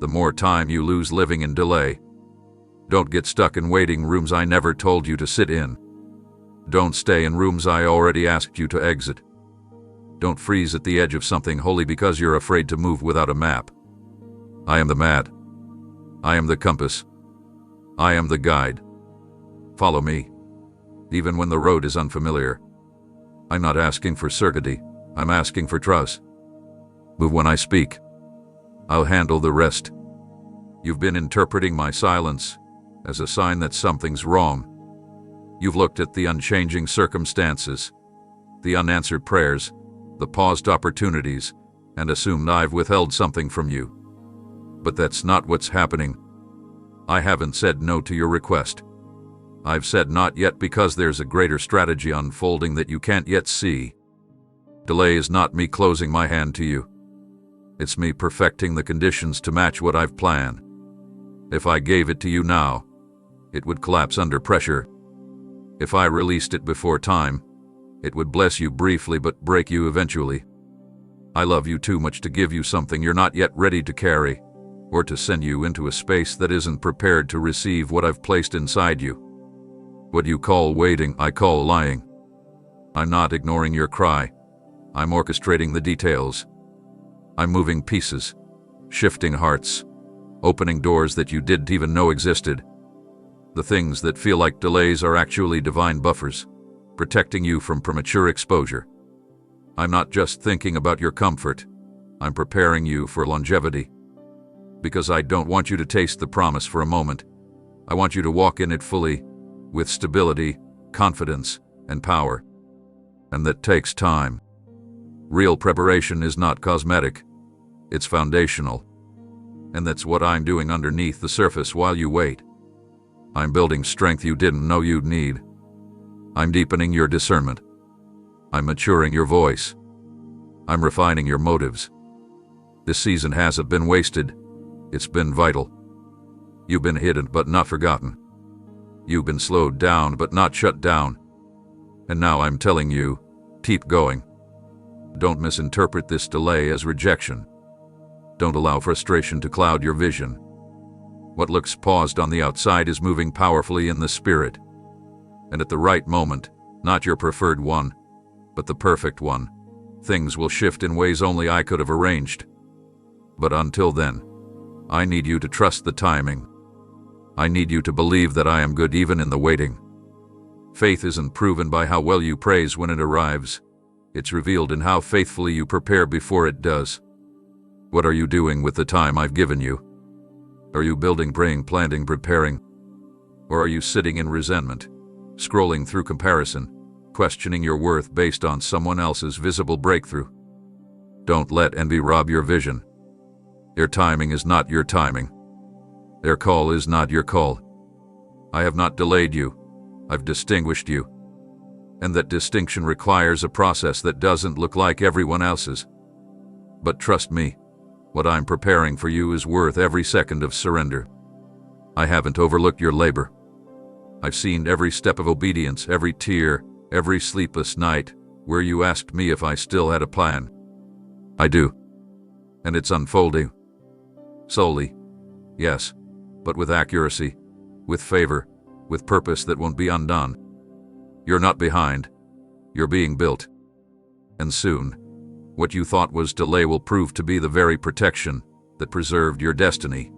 Speaker 1: the more time you lose living in delay. Don't get stuck in waiting rooms I never told you to sit in. Don't stay in rooms I already asked you to exit. Don't freeze at the edge of something holy because you're afraid to move without a map. I am the map. I am the compass. I am the guide. Follow me, even when the road is unfamiliar. I'm not asking for certainty, I'm asking for trust. Move when I speak. I'll handle the rest. You've been interpreting my silence as a sign that something's wrong. You've looked at the unchanging circumstances, the unanswered prayers, the paused opportunities, and assumed I've withheld something from you. But that's not what's happening. I haven't said no to your request. I've said not yet because there's a greater strategy unfolding that you can't yet see. Delay is not me closing my hand to you. It's me perfecting the conditions to match what I've planned. If I gave it to you now, it would collapse under pressure. If I released it before time, it would bless you briefly but break you eventually. I love you too much to give you something you're not yet ready to carry, or to send you into a space that isn't prepared to receive what I've placed inside you. What you call waiting, I call lying. I'm not ignoring your cry. I'm orchestrating the details. I'm moving pieces, shifting hearts, opening doors that you didn't even know existed. The things that feel like delays are actually divine buffers, protecting you from premature exposure. I'm not just thinking about your comfort. I'm preparing you for longevity. Because I don't want you to taste the promise for a moment. I want you to walk in it fully, with stability, confidence, and power. And that takes time. Real preparation is not cosmetic. It's foundational. And that's what I'm doing underneath the surface while you wait. I'm building strength you didn't know you'd need. I'm deepening your discernment. I'm maturing your voice. I'm refining your motives. This season hasn't been wasted. It's been vital. You've been hidden but not forgotten. You've been slowed down but not shut down. And now I'm telling you, keep going. Don't misinterpret this delay as rejection. Don't allow frustration to cloud your vision. What looks paused on the outside is moving powerfully in the spirit. And at the right moment, not your preferred one, but the perfect one, things will shift in ways only I could have arranged. But until then, I need you to trust the timing. I need you to believe that I am good even in the waiting. Faith isn't proven by how well you praise when it arrives. It's revealed in how faithfully you prepare before it does. What are you doing with the time I've given you? Are you building, praying, planting, preparing? Or are you sitting in resentment, scrolling through comparison, questioning your worth based on someone else's visible breakthrough? Don't let envy rob your vision. Their timing is not your timing. Their call is not your call. I have not delayed you. I've distinguished you. And that distinction requires a process that doesn't look like everyone else's. But trust me, what I'm preparing for you is worth every second of surrender. I haven't overlooked your labor. I've seen every step of obedience, every tear, every sleepless night, where you asked me if I still had a plan. I do. And it's unfolding. Slowly, yes, but with accuracy, with favor, with purpose that won't be undone. You're not behind. You're being built. And soon, what you thought was delay will prove to be the very protection that preserved your destiny.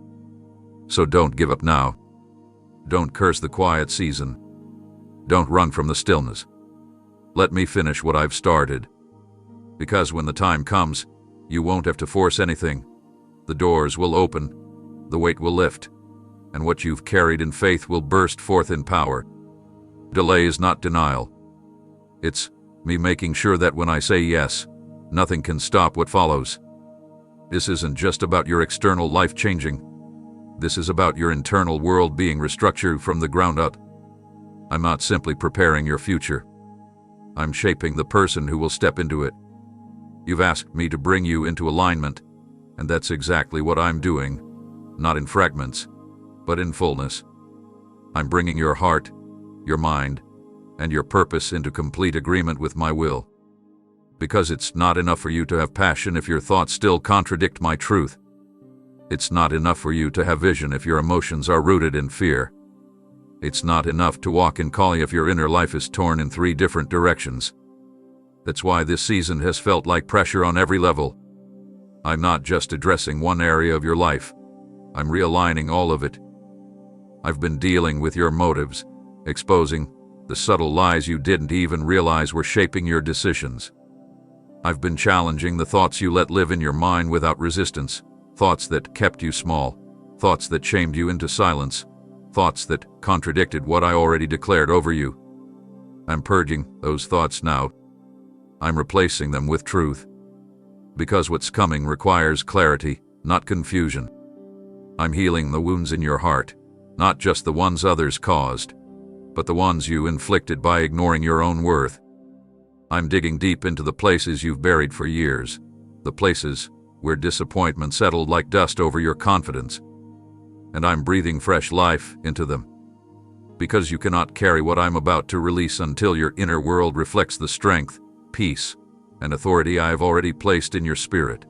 Speaker 1: So don't give up now. Don't curse the quiet season. Don't run from the stillness. Let me finish what I've started. Because when the time comes, you won't have to force anything. The doors will open. The weight will lift. and what you've carried in faith will burst forth in power. Delay is not denial. It's me making sure that when I say yes, nothing can stop what follows. This isn't just about your external life changing. This is about your internal world being restructured from the ground up. I'm not simply preparing your future. I'm shaping the person who will step into it. You've asked me to bring you into alignment, and that's exactly what I'm doing, not in fragments, but in fullness. I'm bringing your heart, your mind, and your purpose into complete agreement with my will. Because it's not enough for you to have passion if your thoughts still contradict my truth. It's not enough for you to have vision if your emotions are rooted in fear. It's not enough to walk in calling if your inner life is torn in 3 different directions. That's why this season has felt like pressure on every level. I'm not just addressing one area of your life. I'm realigning all of it. I've been dealing with your motives, exposing the subtle lies you didn't even realize were shaping your decisions. I've been challenging the thoughts you let live in your mind without resistance, thoughts that kept you small, thoughts that shamed you into silence, thoughts that contradicted what I already declared over you. I'm purging those thoughts now. I'm replacing them with truth. Because what's coming requires clarity, not confusion. I'm healing the wounds in your heart, not just the ones others caused, but the ones you inflicted by ignoring your own worth. I'm digging deep into the places you've buried for years, the places where disappointment settled like dust over your confidence. And I'm breathing fresh life into them. Because you cannot carry what I'm about to release until your inner world reflects the strength, peace, and authority I have already placed in your spirit.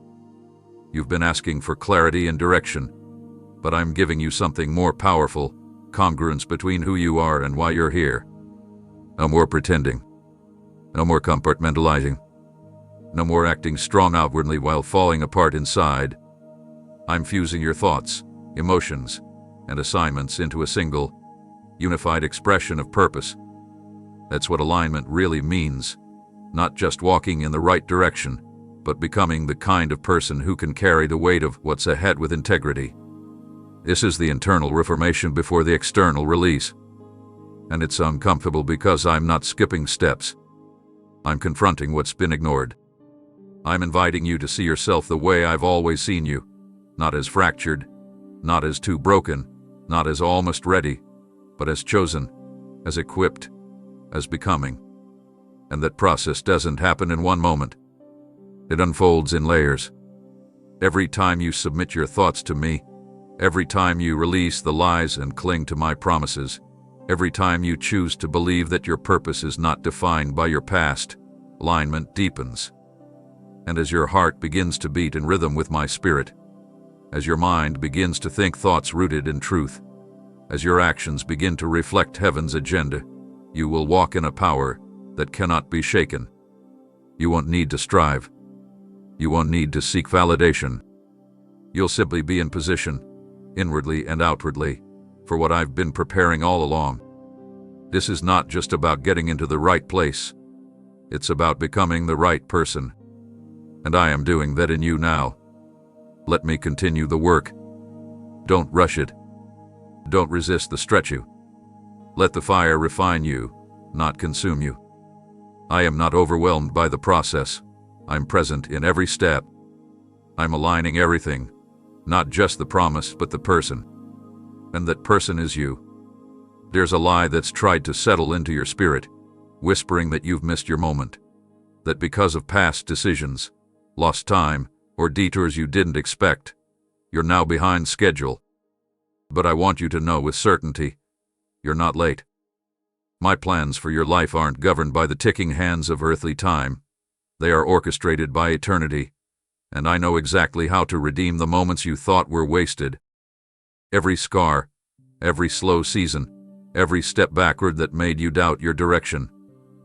Speaker 1: You've been asking for clarity and direction, but I'm giving you something more powerful, congruence between who you are and why you're here. No more pretending. No more compartmentalizing. No more acting strong outwardly while falling apart inside. I'm fusing your thoughts, emotions, and assignments into a single, unified expression of purpose. That's what alignment really means. Not just walking in the right direction, but becoming the kind of person who can carry the weight of what's ahead with integrity. This is the internal reformation before the external release. And it's uncomfortable because I'm not skipping steps. I'm confronting what's been ignored. I'm inviting you to see yourself the way I've always seen you, not as fractured, not as too broken, not as almost ready, but as chosen, as equipped, as becoming. And that process doesn't happen in one moment. It unfolds in layers. Every time you submit your thoughts to me, every time you release the lies and cling to my promises, every time you choose to believe that your purpose is not defined by your past, alignment deepens. And as your heart begins to beat in rhythm with my spirit, as your mind begins to think thoughts rooted in truth, as your actions begin to reflect heaven's agenda, you will walk in a power that cannot be shaken. You won't need to strive. You won't need to seek validation. You'll simply be in position, inwardly and outwardly, for what I've been preparing all along. This is not just about getting into the right place. It's about becoming the right person. And I am doing that in you now. Let me continue the work. Don't rush it. Don't resist the stretch you. Let the fire refine you, not consume you. I am not overwhelmed by the process. I'm present in every step. I'm aligning everything, not just the promise, but the person. And that person is you. There's a lie that's tried to settle into your spirit, whispering that you've missed your moment, that because of past decisions, lost time, or detours you didn't expect, you're now behind schedule. But I want you to know with certainty, you're not late. My plans for your life aren't governed by the ticking hands of earthly time. They are orchestrated by eternity, and I know exactly how to redeem the moments you thought were wasted. Every scar, every slow season, every step backward that made you doubt your direction,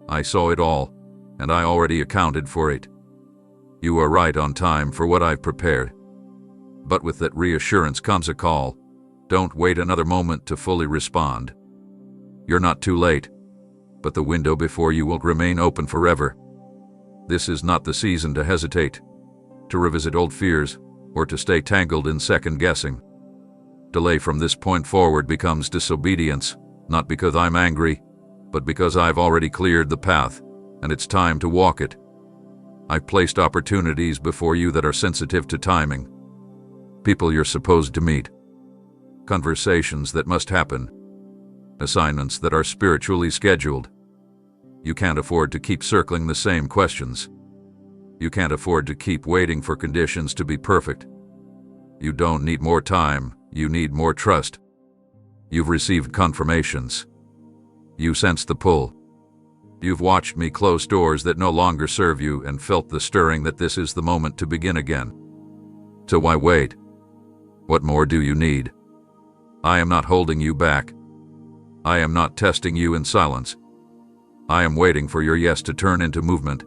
Speaker 1: I saw it all, and I already accounted for it. You are right on time for what I've prepared. But with that reassurance comes a call. Don't wait another moment to fully respond. You're not too late, but the window before you will remain open forever. This is not the season to hesitate, to revisit old fears, or to stay tangled in second guessing. Delay from this point forward becomes disobedience, not because I'm angry, but because I've already cleared the path, and it's time to walk it. I've placed opportunities before you that are sensitive to timing. People you're supposed to meet. Conversations that must happen. Assignments that are spiritually scheduled. You can't afford to keep circling the same questions. You can't afford to keep waiting for conditions to be perfect. You don't need more time, you need more trust. You've received confirmations. You sensed the pull. You've watched me close doors that no longer serve you and felt the stirring that this is the moment to begin again. So why wait? What more do you need? I am not holding you back. I am not testing you in silence. I am waiting for your yes to turn into movement.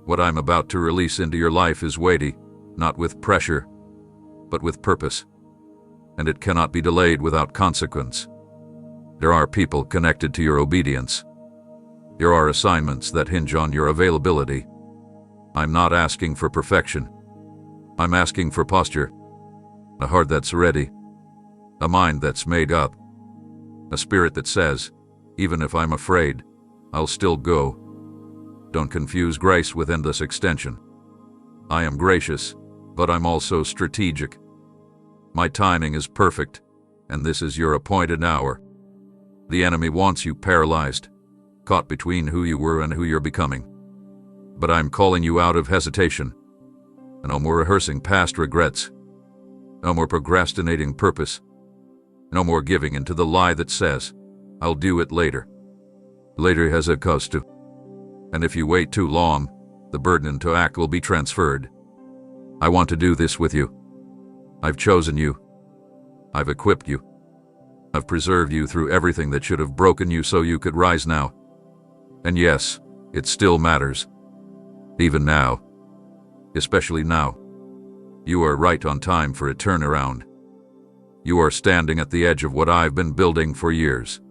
Speaker 1: What I'm about to release into your life is weighty, not with pressure, but with purpose. And it cannot be delayed without consequence. There are people connected to your obedience. There are assignments that hinge on your availability. I'm not asking for perfection. I'm asking for posture. A heart that's ready. A mind that's made up. A spirit that says, even if I'm afraid, I'll still go. Don't confuse grace with endless extension. I am gracious, but I'm also strategic. My timing is perfect, and this is your appointed hour. The enemy wants you paralyzed, caught between who you were and who you're becoming. But I'm calling you out of hesitation. No more rehearsing past regrets. No more procrastinating purpose. No more giving into the lie that says, I'll do it later. Later has a cost too. And if you wait too long, the burden to act will be transferred. I want to do this with you. I've chosen you. I've equipped you. I've preserved you through everything that should have broken you so you could rise now. And yes, it still matters. Even now. Especially now. You are right on time for a turnaround. You are standing at the edge of what I've been building for years.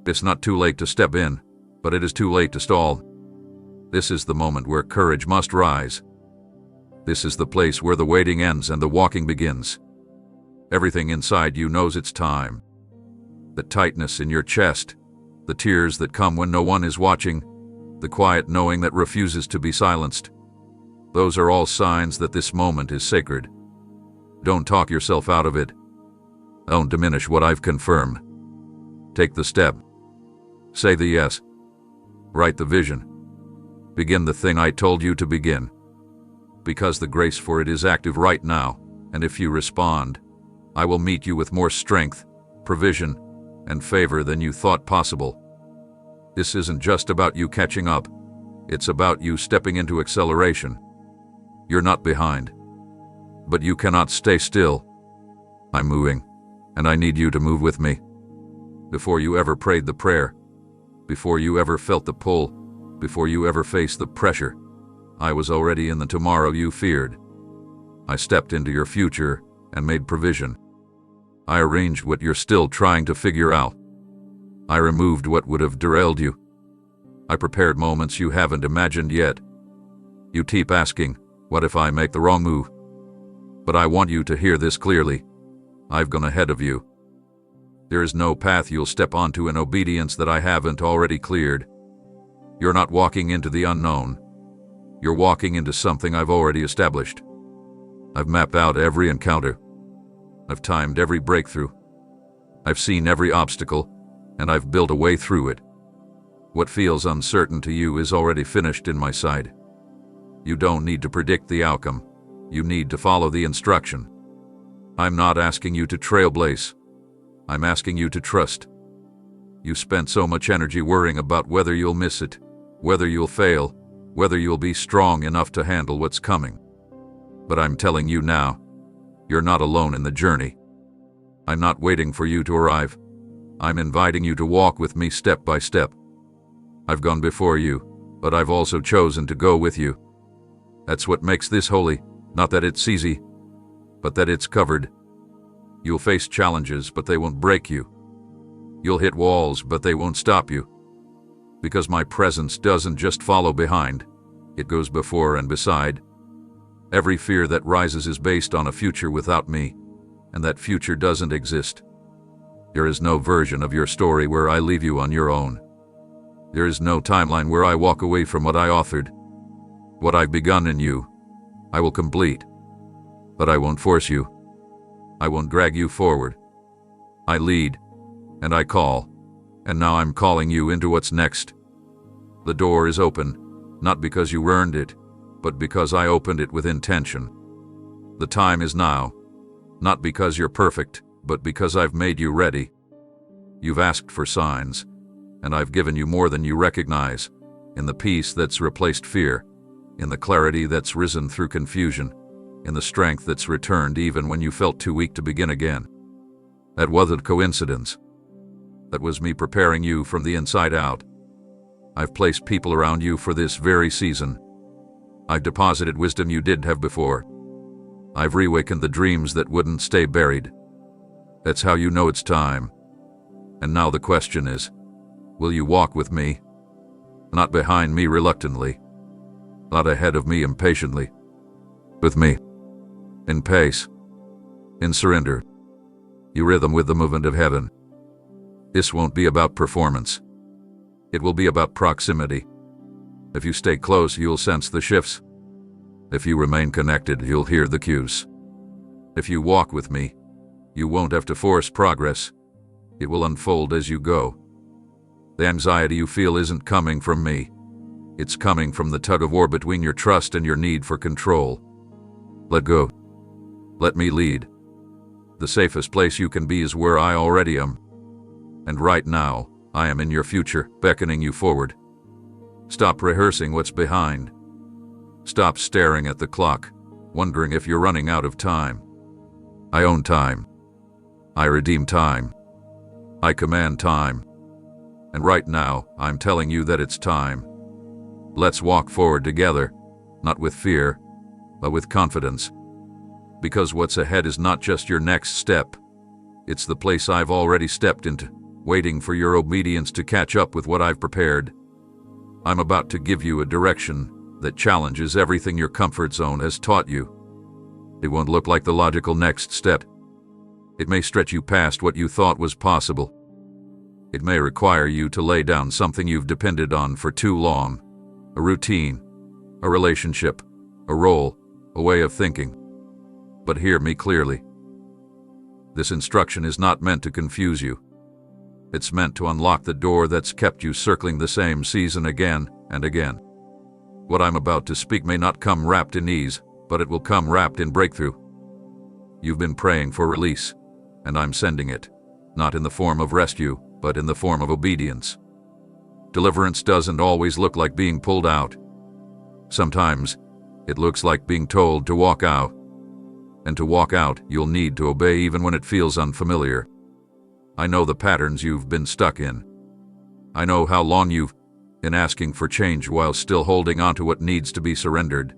Speaker 1: It's not too late to step in, but it is too late to stall. This is the moment where courage must rise. This is the place where the waiting ends and the walking begins. Everything inside you knows it's time. The tightness in your chest, the tears that come when no one is watching, the quiet knowing that refuses to be silenced. Those are all signs that this moment is sacred. Don't talk yourself out of it. Don't diminish what I've confirmed. Take the step. Say the yes. Write the vision. Begin the thing I told you to begin. Because the grace for it is active right now, and if you respond, I will meet you with more strength, provision, and favor than you thought possible. This isn't just about you catching up. It's about you stepping into acceleration. You're not behind. But you cannot stay still. I'm moving, and I need you to move with me. Before you ever prayed the prayer, before you ever felt the pull, before you ever faced the pressure, I was already in the tomorrow you feared. I stepped into your future and made provision. I arranged what you're still trying to figure out. I removed what would have derailed you. I prepared moments you haven't imagined yet. You keep asking, what if I make the wrong move? But I want you to hear this clearly. I've gone ahead of you. There is no path you'll step onto in obedience that I haven't already cleared. You're not walking into the unknown. You're walking into something I've already established. I've mapped out every encounter. I've timed every breakthrough. I've seen every obstacle, and I've built a way through it. What feels uncertain to you is already finished in my sight. You don't need to predict the outcome. You need to follow the instruction. I'm not asking you to trailblaze. I'm asking you to trust. You spent so much energy worrying about whether you'll miss it, whether you'll fail, whether you'll be strong enough to handle what's coming. But I'm telling you now, you're not alone in the journey. I'm not waiting for you to arrive. I'm inviting you to walk with me step by step. I've gone before you, but I've also chosen to go with you. That's what makes this holy, not that it's easy, but that it's covered. You'll face challenges, but they won't break you. You'll hit walls, but they won't stop you. Because my presence doesn't just follow behind, it goes before and beside. Every fear that rises is based on a future without me, and that future doesn't exist. There is no version of your story where I leave you on your own. There is no timeline where I walk away from what I authored. What I've begun in you, I will complete. But I won't force you. I won't drag you forward. I lead, and I call, and now I'm calling you into what's next. The door is open, not because you earned it, but because I opened it with intention. The time is now, not because you're perfect, but because I've made you ready. You've asked for signs, and I've given you more than you recognize, in the peace that's replaced fear, in the clarity that's risen through confusion, in the strength that's returned even when you felt too weak to begin again. That wasn't coincidence. That was me preparing you from the inside out. I've placed people around you for this very season. I've deposited wisdom you didn't have before. I've reawakened the dreams that wouldn't stay buried. That's how you know it's time. And now the question is, will you walk with me? Not behind me reluctantly. Not ahead of me impatiently. With me. In pace. In surrender. You rhythm with the movement of heaven. This won't be about performance. It will be about proximity. If you stay close, you'll sense the shifts. If you remain connected, you'll hear the cues. If you walk with me, you won't have to force progress. It will unfold as you go. The anxiety you feel isn't coming from me. It's coming from the tug-of-war between your trust and your need for control. Let go. Let me lead. The safest place you can be is where I already am. And right now, I am in your future, beckoning you forward. Stop rehearsing what's behind. Stop staring at the clock, wondering if you're running out of time. I own time. I redeem time. I command time. And right now, I'm telling you that it's time. Let's walk forward together, not with fear, but with confidence. Because what's ahead is not just your next step. It's the place I've already stepped into, waiting for your obedience to catch up with what I've prepared. I'm about to give you a direction that challenges everything your comfort zone has taught you. It won't look like the logical next step. It may stretch you past what you thought was possible. It may require you to lay down something you've depended on for too long. A routine, a relationship, a role, a way of thinking. But hear me clearly. This instruction is not meant to confuse you. It's meant to unlock the door that's kept you circling the same season again and again. What I'm about to speak may not come wrapped in ease, but it will come wrapped in breakthrough. You've been praying for release, and I'm sending it, not in the form of rescue, but in the form of obedience. Deliverance doesn't always look like being pulled out. Sometimes, it looks like being told to walk out. And to walk out, you'll need to obey even when it feels unfamiliar. I know the patterns you've been stuck in. I know how long you've been asking for change while still holding on to what needs to be surrendered.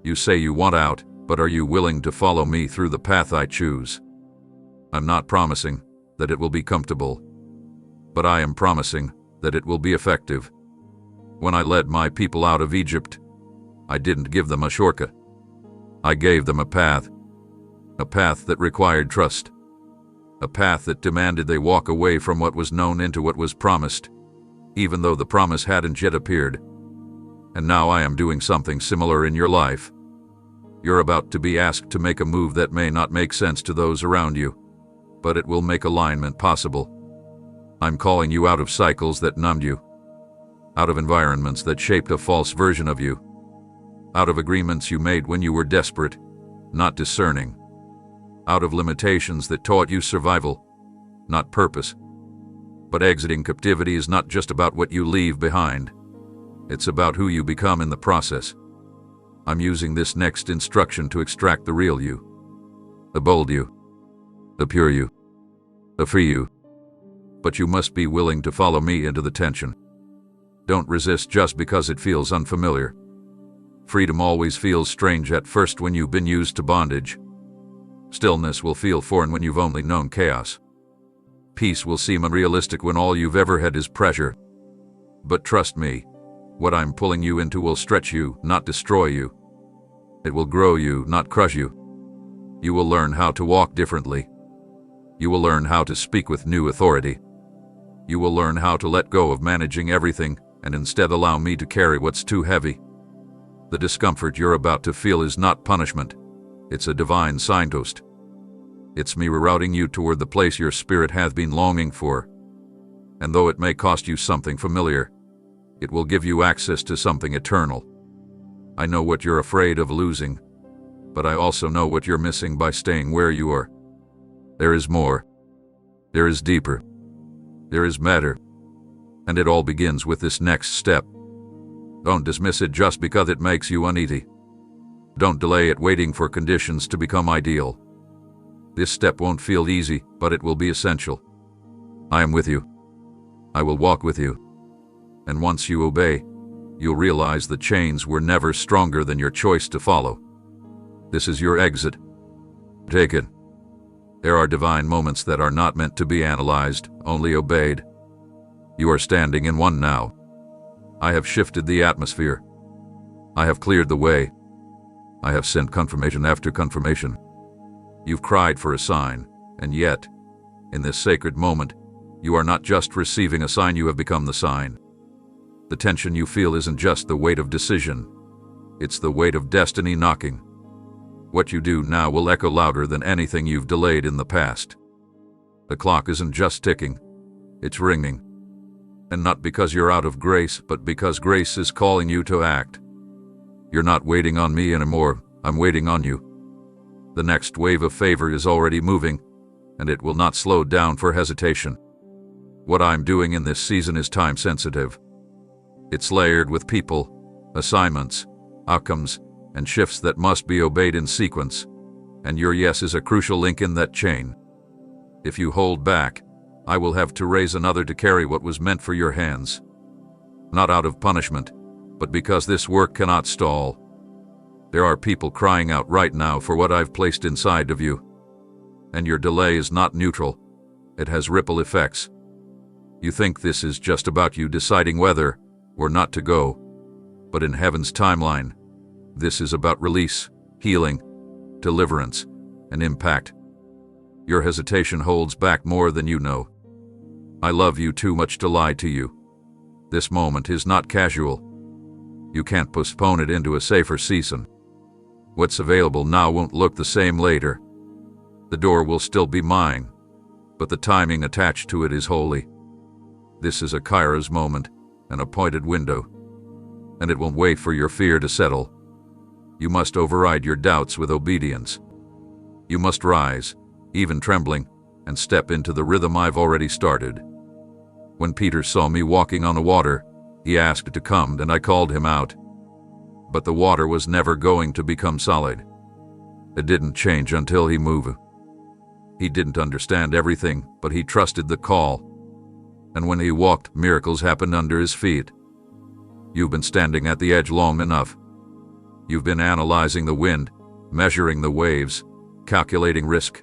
Speaker 1: You say you want out, but are you willing to follow me through the path I choose? I'm not promising that it will be comfortable, but I am promising that it will be effective. When I led my people out of Egypt, I didn't give them a shortcut. I gave them a path that required trust, a path that demanded they walk away from what was known into what was promised, even though the promise hadn't yet appeared. And now I am doing something similar in your life. You're about to be asked to make a move that may not make sense to those around you, but it will make alignment possible. I'm calling you out of cycles that numbed you, out of environments that shaped a false version of you, out of agreements you made when you were desperate, not discerning, out of limitations that taught you survival, not purpose. But exiting captivity is not just about what you leave behind. It's about who you become in the process. I'm using this next instruction to extract the real you, the bold you, the pure you, the free you. But you must be willing to follow me into the tension. Don't resist just because it feels unfamiliar. Freedom always feels strange at first when you've been used to bondage. Stillness will feel foreign when you've only known chaos. Peace will seem unrealistic when all you've ever had is pressure. But trust me, what I'm pulling you into will stretch you, not destroy you. It will grow you, not crush you. You will learn how to walk differently. You will learn how to speak with new authority. You will learn how to let go of managing everything and instead allow me to carry what's too heavy. The discomfort you're about to feel is not punishment. It's a divine signpost. It's me rerouting you toward the place your spirit hath been longing for. And though it may cost you something familiar, it will give you access to something eternal. I know what you're afraid of losing, but I also know what you're missing by staying where you are. There is more. There is deeper. There is better. And it all begins with this next step. Don't dismiss it just because it makes you uneasy. Don't delay it waiting for conditions to become ideal. This step won't feel easy, but it will be essential. I am with you. I will walk with you. And once you obey, you'll realize the chains were never stronger than your choice to follow. This is your exit. Take it. There are divine moments that are not meant to be analyzed, only obeyed. You are standing in one now. I have shifted the atmosphere. I have cleared the way. I have sent confirmation after confirmation. You've cried for a sign, and yet, in this sacred moment, you are not just receiving a sign, you have become the sign. The tension you feel isn't just the weight of decision. It's the weight of destiny knocking. What you do now will echo louder than anything you've delayed in the past. The clock isn't just ticking, it's ringing. And not because you're out of grace, but because grace is calling you to act. You're not waiting on me anymore, I'm waiting on you. The next wave of favor is already moving, and it will not slow down for hesitation. What I'm doing in this season is time-sensitive. It's layered with people, assignments, outcomes, and shifts that must be obeyed in sequence, and your yes is a crucial link in that chain. If you hold back, I will have to raise another to carry what was meant for your hands. Not out of punishment, but because this work cannot stall. There are people crying out right now for what I've placed inside of you. And your delay is not neutral. It has ripple effects. You think this is just about you deciding whether or not to go. But in heaven's timeline, this is about release, healing, deliverance, and impact. Your hesitation holds back more than you know. I love you too much to lie to you. This moment is not casual. You can't postpone it into a safer season. What's available now won't look the same later. The door will still be mine, but the timing attached to it is holy. This is a Kairos moment, an appointed window, and it won't wait for your fear to settle. You must override your doubts with obedience. You must rise, even trembling, and step into the rhythm I've already started. When Peter saw me walking on the water, he asked to come, and I called him out. But the water was never going to become solid. It didn't change until he moved. He didn't understand everything, but he trusted the call. And when he walked, miracles happened under his feet. You've been standing at the edge long enough. You've been analyzing the wind, measuring the waves, calculating risk.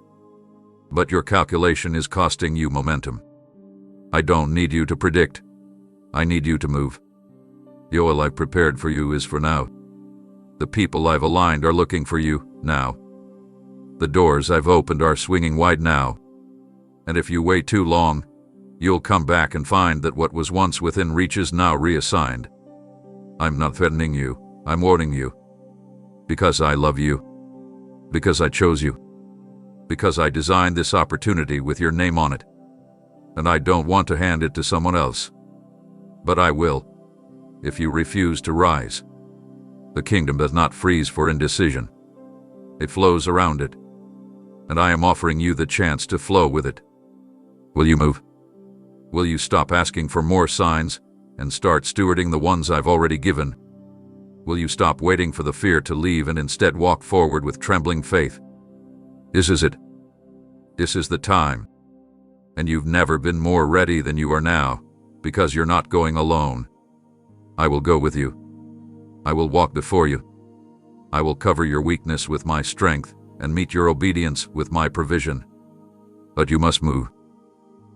Speaker 1: But your calculation is costing you momentum. I don't need you to predict. I need you to move. The oil I've prepared for you is for now. The people I've aligned are looking for you now. The doors I've opened are swinging wide now. And if you wait too long, you'll come back and find that what was once within reach is now reassigned. I'm not threatening you, I'm warning you. Because I love you. Because I chose you. Because I designed this opportunity with your name on it. And I don't want to hand it to someone else. But I will, if you refuse to rise. The kingdom does not freeze for indecision. It flows around it. And I am offering you the chance to flow with it. Will you move? Will you stop asking for more signs and start stewarding the ones I've already given? Will you stop waiting for the fear to leave and instead walk forward with trembling faith? This is it. This is the time. And you've never been more ready than you are now, because you're not going alone. I will go with you. I will walk before you. I will cover your weakness with my strength and meet your obedience with my provision. But you must move.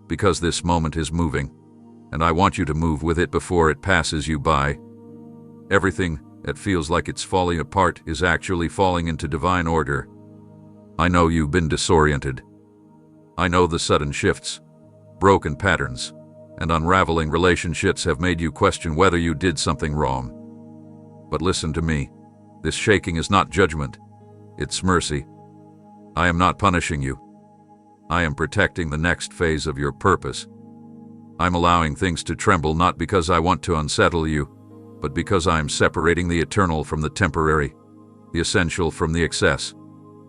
Speaker 1: Because this moment is moving, and I want you to move with it before it passes you by. Everything that feels like it's falling apart is actually falling into divine order. I know you've been disoriented. I know the sudden shifts, broken patterns, and unraveling relationships have made you question whether you did something wrong. But listen to me. This shaking is not judgment. It's mercy. I am not punishing you. I am protecting the next phase of your purpose. I'm allowing things to tremble not because I want to unsettle you, but because I am separating the eternal from the temporary, the essential from the excess,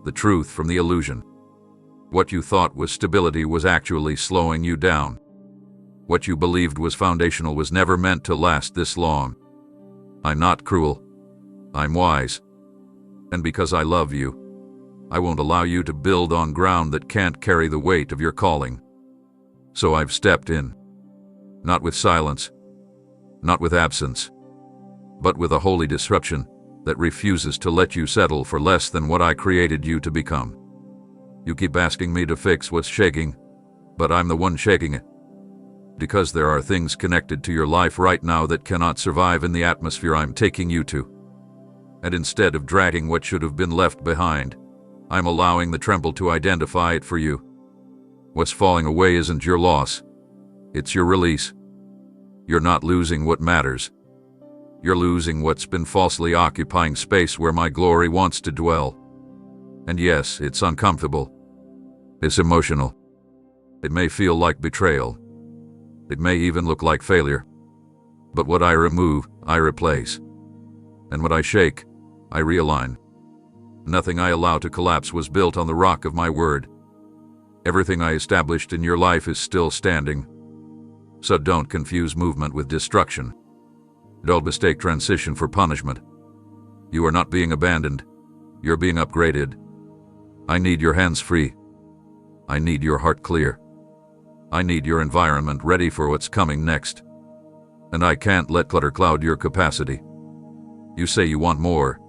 Speaker 1: the truth from the illusion. What you thought was stability was actually slowing you down. What you believed was foundational was never meant to last this long. I'm not cruel. I'm wise. And because I love you, I won't allow you to build on ground that can't carry the weight of your calling. So I've stepped in. Not with silence, not with absence, but with a holy disruption that refuses to let you settle for less than what I created you to become. You keep asking me to fix what's shaking, but I'm the one shaking it. Because there are things connected to your life right now that cannot survive in the atmosphere I'm taking you to. And instead of dragging what should have been left behind, I'm allowing the tremble to identify it for you. What's falling away isn't your loss. It's your release. You're not losing what matters. You're losing what's been falsely occupying space where my glory wants to dwell. And yes, it's uncomfortable. It's emotional. It may feel like betrayal. It may even look like failure. But what I remove, I replace. And what I shake, I realign. Nothing I allow to collapse was built on the rock of my word. Everything I established in your life is still standing. So don't confuse movement with destruction. Don't mistake transition for punishment. You are not being abandoned. You're being upgraded. I need your hands free. I need your heart clear. I need your environment ready for what's coming next. And I can't let clutter cloud your capacity. You say you want more,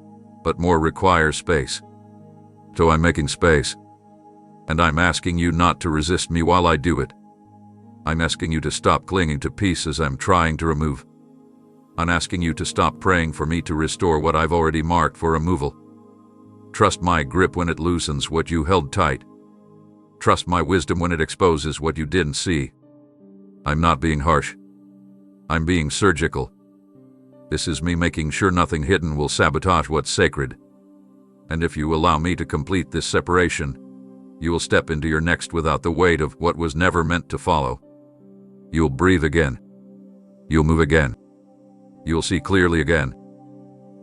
Speaker 1: but more requires space. So I'm making space. And I'm asking you not to resist me while I do it. I'm asking you to stop clinging to pieces I'm trying to remove. I'm asking you to stop praying for me to restore what I've already marked for removal. Trust my grip when it loosens what you held tight. Trust my wisdom when it exposes what you didn't see. I'm not being harsh. I'm being surgical. This is me making sure nothing hidden will sabotage what's sacred. And if you allow me to complete this separation, you will step into your next without the weight of what was never meant to follow. You'll breathe again. You'll move again. You'll see clearly again.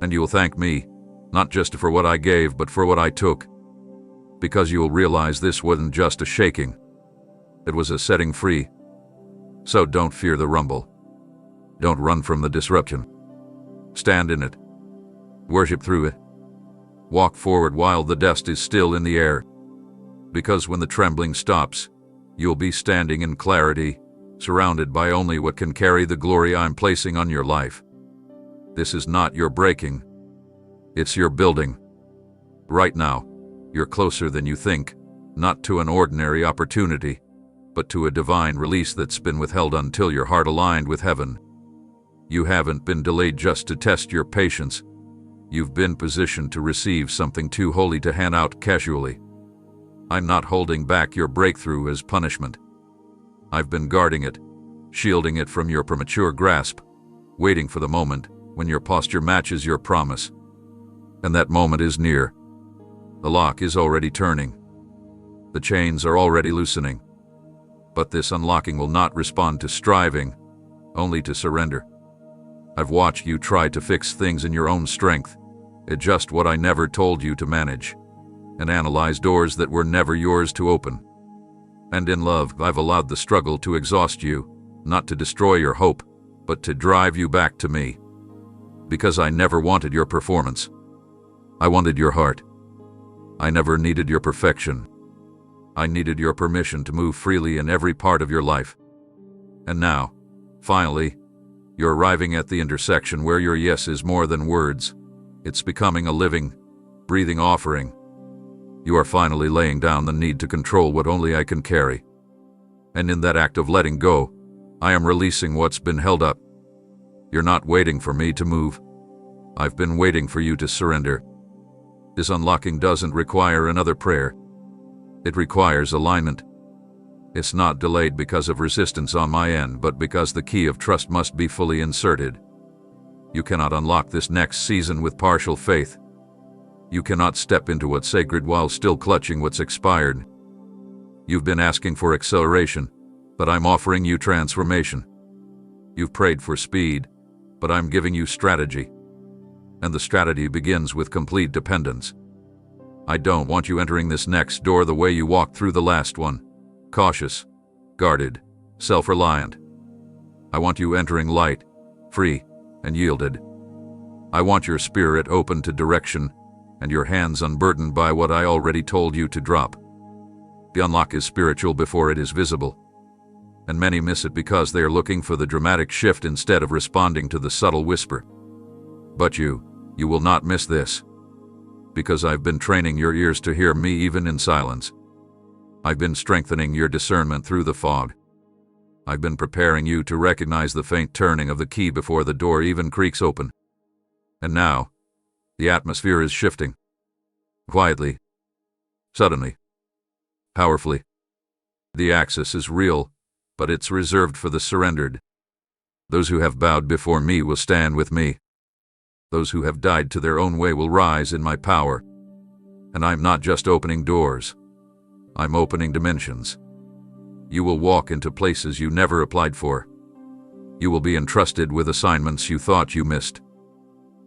Speaker 1: And you'll thank me, not just for what I gave, but for what I took. Because you'll realize this wasn't just a shaking. It was a setting free. So don't fear the rumble. Don't run from the disruption. Stand in it. Worship through it. Walk forward while the dust is still in the air. Because when the trembling stops, you'll be standing in clarity, surrounded by only what can carry the glory I'm placing on your life. This is not your breaking. It's your building. Right now, you're closer than you think, not to an ordinary opportunity, but to a divine release that's been withheld until your heart aligned with heaven. You haven't been delayed just to test your patience. You've been positioned to receive something too holy to hand out casually. I'm not holding back your breakthrough as punishment. I've been guarding it, shielding it from your premature grasp, waiting for the moment when your posture matches your promise. And that moment is near. The lock is already turning. The chains are already loosening. But this unlocking will not respond to striving, only to surrender. I've watched you try to fix things in your own strength, adjust what I never told you to manage, and analyze doors that were never yours to open. And in love, I've allowed the struggle to exhaust you, not to destroy your hope, but to drive you back to me. Because I never wanted your performance. I wanted your heart. I never needed your perfection. I needed your permission to move freely in every part of your life. And now, finally, you're arriving at the intersection where your yes is more than words. It's becoming a living, breathing offering. You are finally laying down the need to control what only I can carry. And in that act of letting go, I am releasing what's been held up. You're not waiting for me to move. I've been waiting for you to surrender. This unlocking doesn't require another prayer. It requires alignment. It's not delayed because of resistance on my end, but because the key of trust must be fully inserted. You cannot unlock this next season with partial faith. You cannot step into what's sacred while still clutching what's expired. You've been asking for acceleration, but I'm offering you transformation. You've prayed for speed, but I'm giving you strategy. And the strategy begins with complete dependence. I don't want you entering this next door the way you walked through the last one, cautious, guarded, self-reliant. I want you entering light, free, and yielded. I want your spirit open to direction and your hands unburdened by what I already told you to drop. The unlock is spiritual before it is visible, and many miss it because they are looking for the dramatic shift instead of responding to the subtle whisper. But you will not miss this, because I've been training your ears to hear me even in silence. I've been strengthening your discernment through the fog. I've been preparing you to recognize the faint turning of the key before the door even creaks open. And now, the atmosphere is shifting. Quietly, suddenly, powerfully. The access is real, but it's reserved for the surrendered. Those who have bowed before me will stand with me. Those who have died to their own way will rise in my power. And I'm not just opening doors. I'm opening dimensions. You will walk into places you never applied for. You will be entrusted with assignments you thought you missed.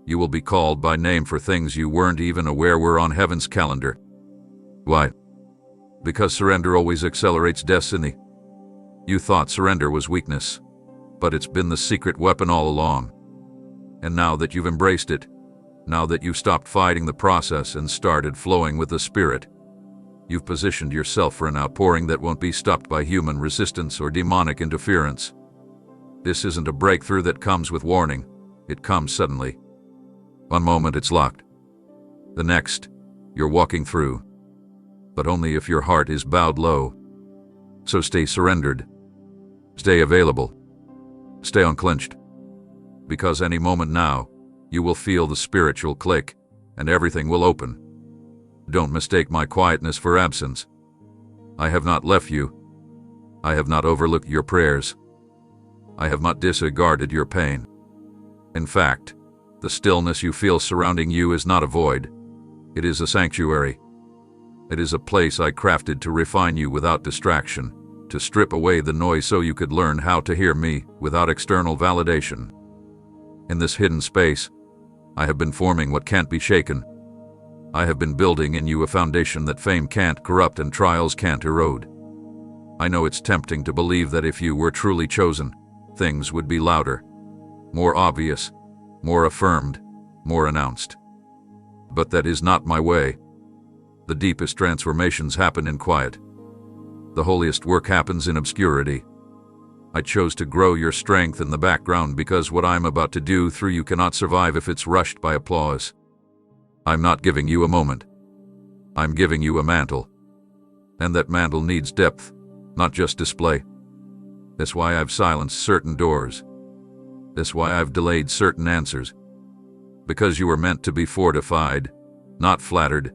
Speaker 1: You will be called by name for things you weren't even aware were on heaven's calendar. Why? Because surrender always accelerates destiny. You thought surrender was weakness, but it's been the secret weapon all along. And now that you've embraced it, now that you've stopped fighting the process and started flowing with the Spirit, you've positioned yourself for an outpouring that won't be stopped by human resistance or demonic interference. This isn't a breakthrough that comes with warning. It comes suddenly. One moment it's locked. The next, you're walking through. But only if your heart is bowed low. So stay surrendered. Stay available. Stay unclenched. Because any moment now, you will feel the spiritual click, and everything will open. Don't mistake my quietness for absence. I have not left you. I have not overlooked your prayers. I have not disregarded your pain. In fact, the stillness you feel surrounding you is not a void. It is a sanctuary. It is a place I crafted to refine you without distraction, to strip away the noise so you could learn how to hear me without external validation. In this hidden space, I have been forming what can't be shaken. I have been building in you a foundation that fame can't corrupt and trials can't erode. I know it's tempting to believe that if you were truly chosen, things would be louder, more obvious, more affirmed, more announced. But that is not my way. The deepest transformations happen in quiet. The holiest work happens in obscurity. I chose to grow your strength in the background because what I'm about to do through you cannot survive if it's rushed by applause. I'm not giving you a moment. I'm giving you a mantle. And that mantle needs depth, not just display. That's why I've silenced certain doors. That's why I've delayed certain answers. Because you were meant to be fortified, not flattered.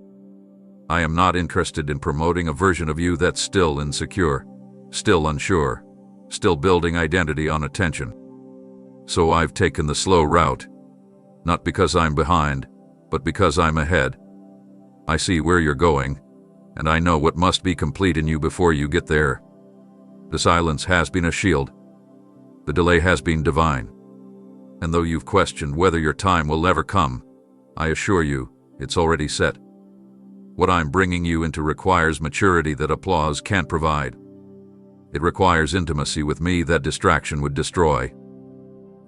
Speaker 1: I am not interested in promoting a version of you that's still insecure, still unsure, still building identity on attention. So I've taken the slow route. Not because I'm behind, but because I'm ahead. I see where you're going, and I know what must be complete in you before you get there. The silence has been a shield. The delay has been divine. And though you've questioned whether your time will ever come, I assure you, it's already set. What I'm bringing you into requires maturity that applause can't provide. It requires intimacy with me that distraction would destroy.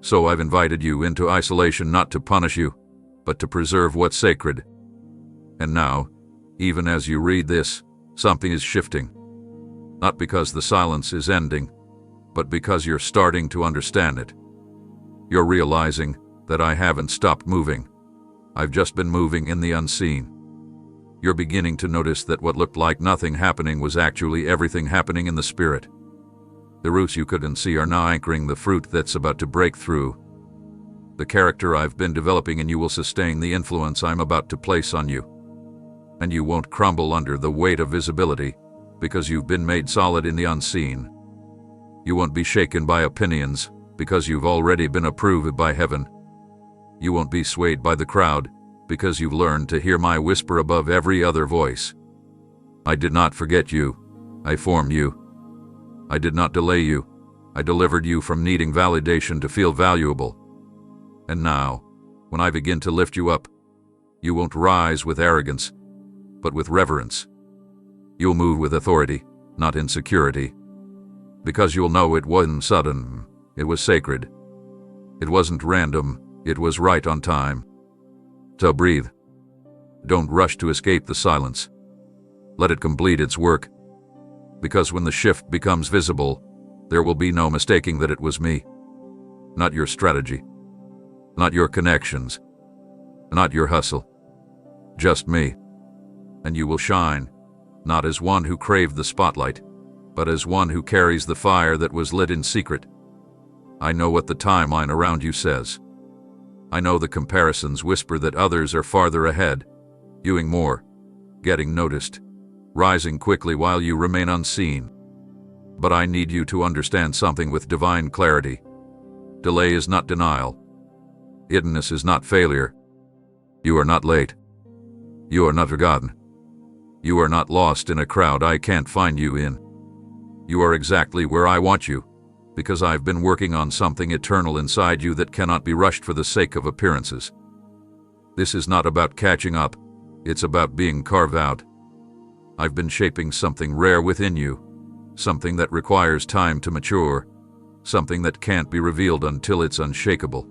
Speaker 1: So I've invited you into isolation not to punish you, but to preserve what's sacred. And now, even as you read this, something is shifting. Not because the silence is ending, but because you're starting to understand it. You're realizing that I haven't stopped moving. I've just been moving in the unseen. You're beginning to notice that what looked like nothing happening was actually everything happening in the spirit. The roots you couldn't see are now anchoring the fruit that's about to break through. The character I've been developing in you will sustain the influence I'm about to place on you. And you won't crumble under the weight of visibility, because you've been made solid in the unseen. You won't be shaken by opinions, because you've already been approved by heaven. You won't be swayed by the crowd, because you've learned to hear my whisper above every other voice. I did not forget you. I formed you. I did not delay you. I delivered you from needing validation to feel valuable. And now, when I begin to lift you up, you won't rise with arrogance, but with reverence. You'll move with authority, not insecurity. Because you'll know it wasn't sudden, it was sacred. It wasn't random, it was right on time. So breathe. Don't rush to escape the silence. Let it complete its work. Because when the shift becomes visible, there will be no mistaking that it was me. Not your strategy. Not your connections. Not your hustle. Just me. And you will shine, not as one who craved the spotlight, but as one who carries the fire that was lit in secret. I know what the timeline around you says. I know the comparisons whisper that others are farther ahead, doing more, getting noticed, rising quickly while you remain unseen. But I need you to understand something with divine clarity. Delay is not denial. Hiddenness is not failure. You are not late. You are not forgotten. You are not lost in a crowd I can't find you in. You are exactly where I want you, because I've been working on something eternal inside you that cannot be rushed for the sake of appearances. This is not about catching up, it's about being carved out. I've been shaping something rare within you, something that requires time to mature, something that can't be revealed until it's unshakable.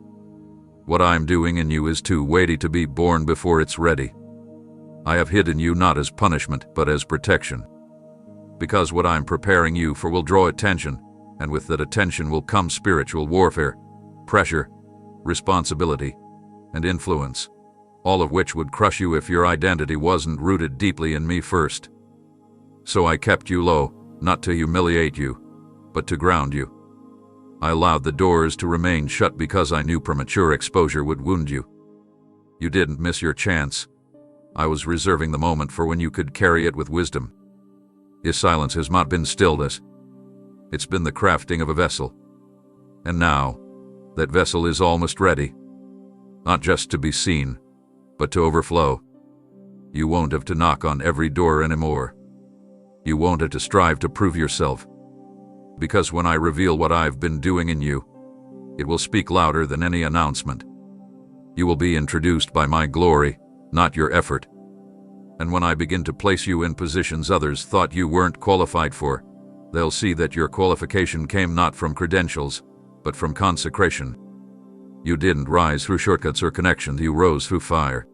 Speaker 1: What I'm doing in you is too weighty to be born before it's ready. I have hidden you not as punishment, but as protection. Because what I'm preparing you for will draw attention, and with that attention will come spiritual warfare, pressure, responsibility, and influence, all of which would crush you if your identity wasn't rooted deeply in me first. So I kept you low, not to humiliate you, but to ground you. I allowed the doors to remain shut because I knew premature exposure would wound you. You didn't miss your chance. I was reserving the moment for when you could carry it with wisdom. This silence has not been stillness. It's been the crafting of a vessel. And now, that vessel is almost ready. Not just to be seen, but to overflow. You won't have to knock on every door anymore. You won't have to strive to prove yourself. Because when I reveal what I've been doing in you, it will speak louder than any announcement. You will be introduced by my glory, not your effort. And when I begin to place you in positions others thought you weren't qualified for, they'll see that your qualification came not from credentials, but from consecration. You didn't rise through shortcuts or connections, you rose through fire.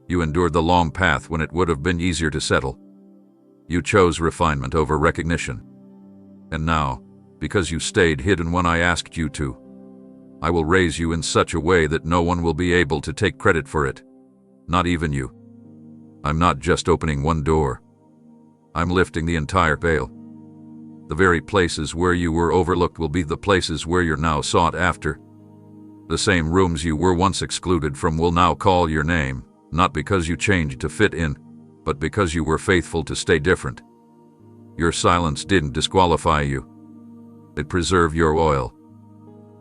Speaker 1: You endured the long path when it would have been easier to settle. You chose refinement over recognition. And now, because you stayed hidden when I asked you to, I will raise you in such a way that no one will be able to take credit for it. Not even you. I'm not just opening one door. I'm lifting the entire veil. The very places where you were overlooked will be the places where you're now sought after. The same rooms you were once excluded from will now call your name, not because you changed to fit in, but because you were faithful to stay different. Your silence didn't disqualify you. It preserved your oil.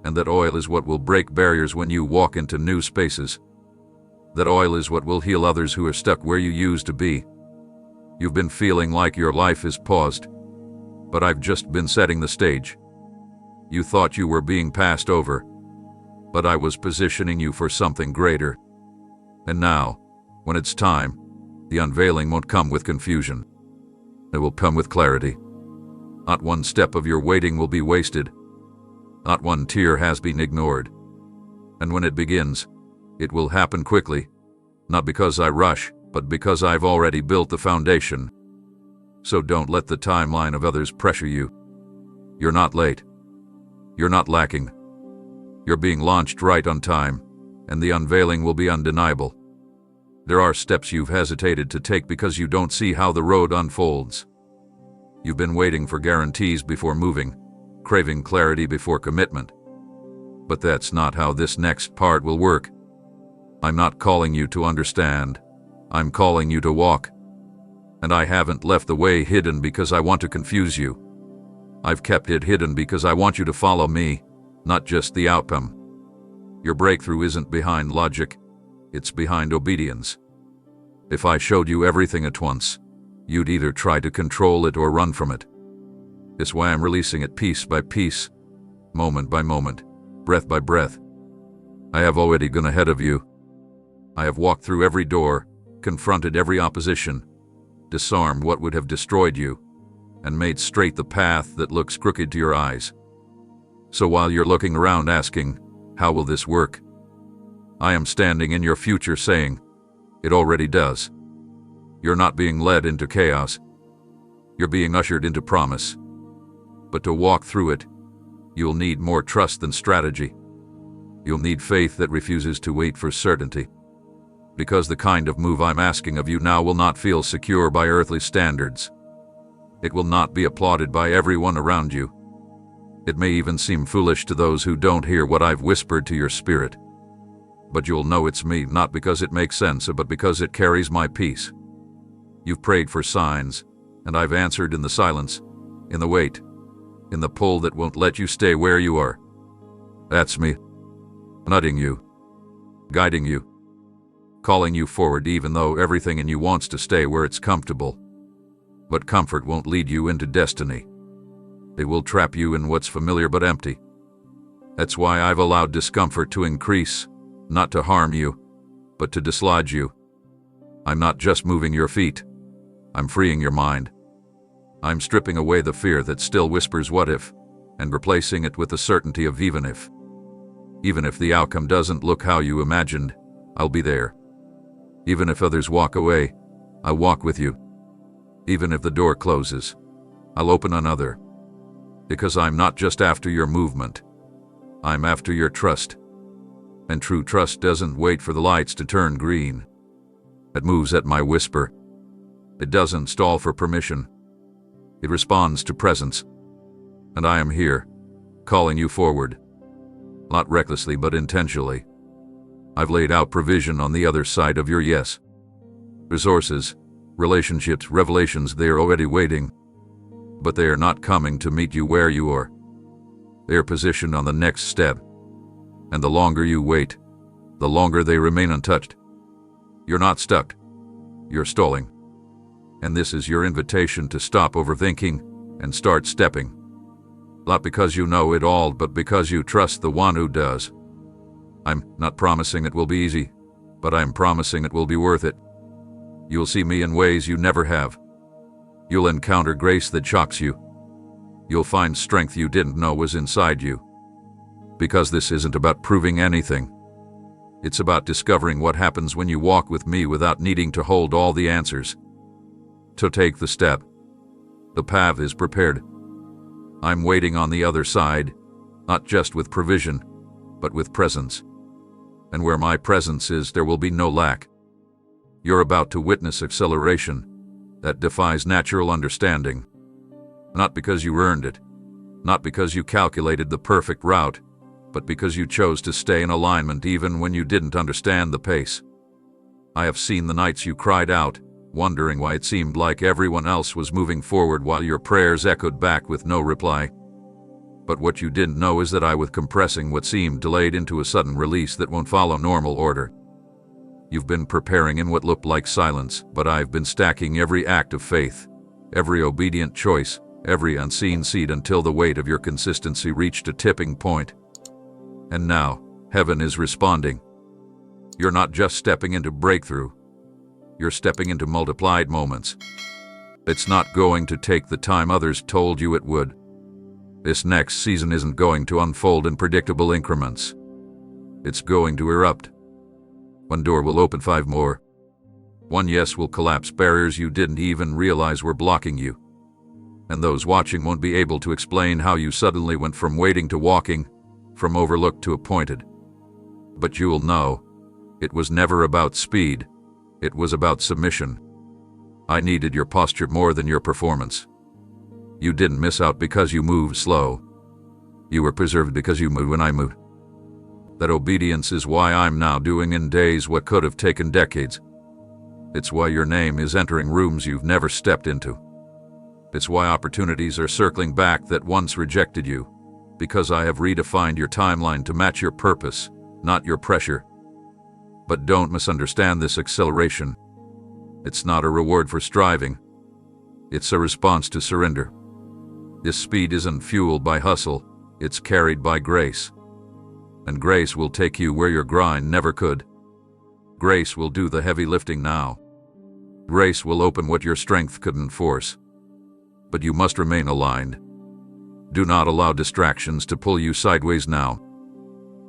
Speaker 1: And that oil is what will break barriers when you walk into new spaces. That oil is what will heal others who are stuck where you used to be. You've been feeling like your life is paused, but I've just been setting the stage. You thought you were being passed over, but I was positioning you for something greater. And now, when it's time, the unveiling won't come with confusion. It will come with clarity. Not one step of your waiting will be wasted. Not one tear has been ignored. And when it begins, it will happen quickly, not because I rush, but because I've already built the foundation. So don't let the timeline of others pressure you. You're not late. You're not lacking. You're being launched right on time, and the unveiling will be undeniable. There are steps you've hesitated to take because you don't see how the road unfolds. You've been waiting for guarantees before moving, craving clarity before commitment. But that's not how this next part will work. I'm not calling you to understand. I'm calling you to walk. And I haven't left the way hidden because I want to confuse you. I've kept it hidden because I want you to follow me, not just the outcome. Your breakthrough isn't behind logic, it's behind obedience. If I showed you everything at once, you'd either try to control it or run from it. It's why I'm releasing it piece by piece, moment by moment, breath by breath. I have already gone ahead of you. I have walked through every door, confronted every opposition, disarmed what would have destroyed you, and made straight the path that looks crooked to your eyes. So while you're looking around asking, how will this work? I am standing in your future saying, it already does. You're not being led into chaos. You're being ushered into promise. But to walk through it, you'll need more trust than strategy. You'll need faith that refuses to wait for certainty. Because the kind of move I'm asking of you now will not feel secure by earthly standards. It will not be applauded by everyone around you. It may even seem foolish to those who don't hear what I've whispered to your spirit. But you'll know it's me, not because it makes sense, but because it carries my peace. You've prayed for signs, and I've answered in the silence, in the wait, in the pull that won't let you stay where you are. That's me, nudging you, guiding you, calling you forward even though everything in you wants to stay where it's comfortable. But comfort won't lead you into destiny. It will trap you in what's familiar but empty. That's why I've allowed discomfort to increase, not to harm you, but to dislodge you. I'm not just moving your feet. I'm freeing your mind. I'm stripping away the fear that still whispers what if, and replacing it with the certainty of even if. Even if the outcome doesn't look how you imagined, I'll be there. Even if others walk away, I'll walk with you. Even if the door closes, I'll open another. Because I'm not just after your movement. I'm after your trust. And true trust doesn't wait for the lights to turn green. It moves at my whisper. It doesn't stall for permission. It responds to presence. And I am here, calling you forward. Not recklessly but intentionally. I've laid out provision on the other side of your yes. Resources, relationships, revelations, they're already waiting. But they are not coming to meet you where you are. They are positioned on the next step. And the longer you wait, the longer they remain untouched. You're not stuck. You're stalling. And this is your invitation to stop overthinking and start stepping. Not because you know it all, but because you trust the one who does. I'm not promising it will be easy, but I'm promising it will be worth it. You'll see me in ways you never have. You'll encounter grace that shocks you. You'll find strength you didn't know was inside you. Because this isn't about proving anything. It's about discovering what happens when you walk with me without needing to hold all the answers. To take the step. The path is prepared. I'm waiting on the other side, not just with provision, but with presence. And where my presence is, there will be no lack. You're about to witness acceleration that defies natural understanding. Not because you earned it, not because you calculated the perfect route, but because you chose to stay in alignment even when you didn't understand the pace. I have seen the nights you cried out, wondering why it seemed like everyone else was moving forward while your prayers echoed back with no reply. But what you didn't know is that I was compressing what seemed delayed into a sudden release that won't follow normal order. You've been preparing in what looked like silence, but I've been stacking every act of faith, every obedient choice, every unseen seed until the weight of your consistency reached a tipping point. And now, heaven is responding. You're not just stepping into breakthrough. You're stepping into multiplied moments. It's not going to take the time others told you it would. This next season isn't going to unfold in predictable increments. It's going to erupt. One door will open 5 more. One yes will collapse barriers you didn't even realize were blocking you. And those watching won't be able to explain how you suddenly went from waiting to walking, from overlooked to appointed. But you'll know, it was never about speed. It was about submission. I needed your posture more than your performance. You didn't miss out because you moved slow. You were preserved because you moved when I moved. That obedience is why I'm now doing in days what could have taken decades. It's why your name is entering rooms you've never stepped into. It's why opportunities are circling back that once rejected you, because I have redefined your timeline to match your purpose, not your pressure. But don't misunderstand this acceleration. It's not a reward for striving. It's a response to surrender. This speed isn't fueled by hustle, it's carried by grace. And grace will take you where your grind never could. Grace will do the heavy lifting now. Grace will open what your strength couldn't force. But you must remain aligned. Do not allow distractions to pull you sideways now.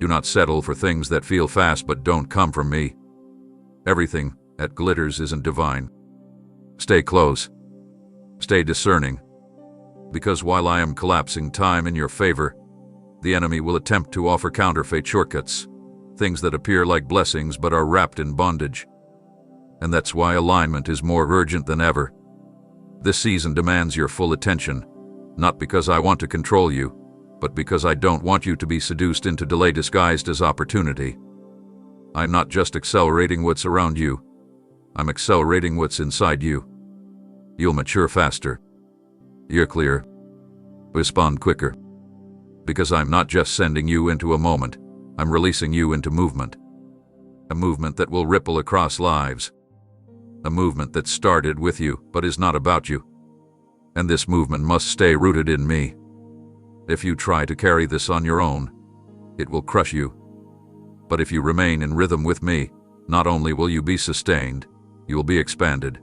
Speaker 1: Do not settle for things that feel fast but don't come from me. Everything that glitters isn't divine. Stay close. Stay discerning. Because while I am collapsing time in your favor, the enemy will attempt to offer counterfeit shortcuts, things that appear like blessings but are wrapped in bondage. And that's why alignment is more urgent than ever. This season demands your full attention, not because I want to control you, but because I don't want you to be seduced into delay disguised as opportunity. I'm not just accelerating what's around you, I'm accelerating what's inside you. You'll mature faster. You're clear. Respond quicker. Because I'm not just sending you into a moment, I'm releasing you into movement. A movement that will ripple across lives. A movement that started with you, but is not about you. And this movement must stay rooted in me. If you try to carry this on your own, it will crush you. But if you remain in rhythm with me, not only will you be sustained, you will be expanded.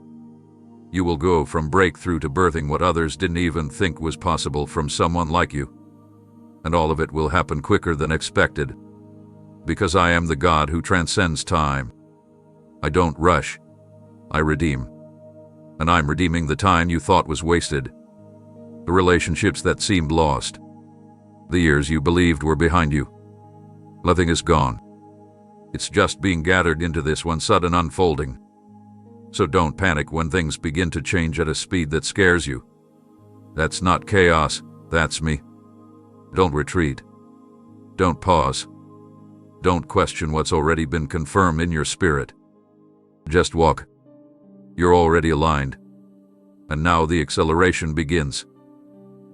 Speaker 1: You will go from breakthrough to birthing what others didn't even think was possible from someone like you. And all of it will happen quicker than expected. Because I am the God who transcends time. I don't rush. I redeem. And I'm redeeming the time you thought was wasted. The relationships that seemed lost. The years you believed were behind you. Nothing is gone. It's just being gathered into this one sudden unfolding. So don't panic when things begin to change at a speed that scares you. That's not chaos, that's me. Don't retreat. Don't pause. Don't question what's already been confirmed in your spirit. Just walk. You're already aligned. And now the acceleration begins.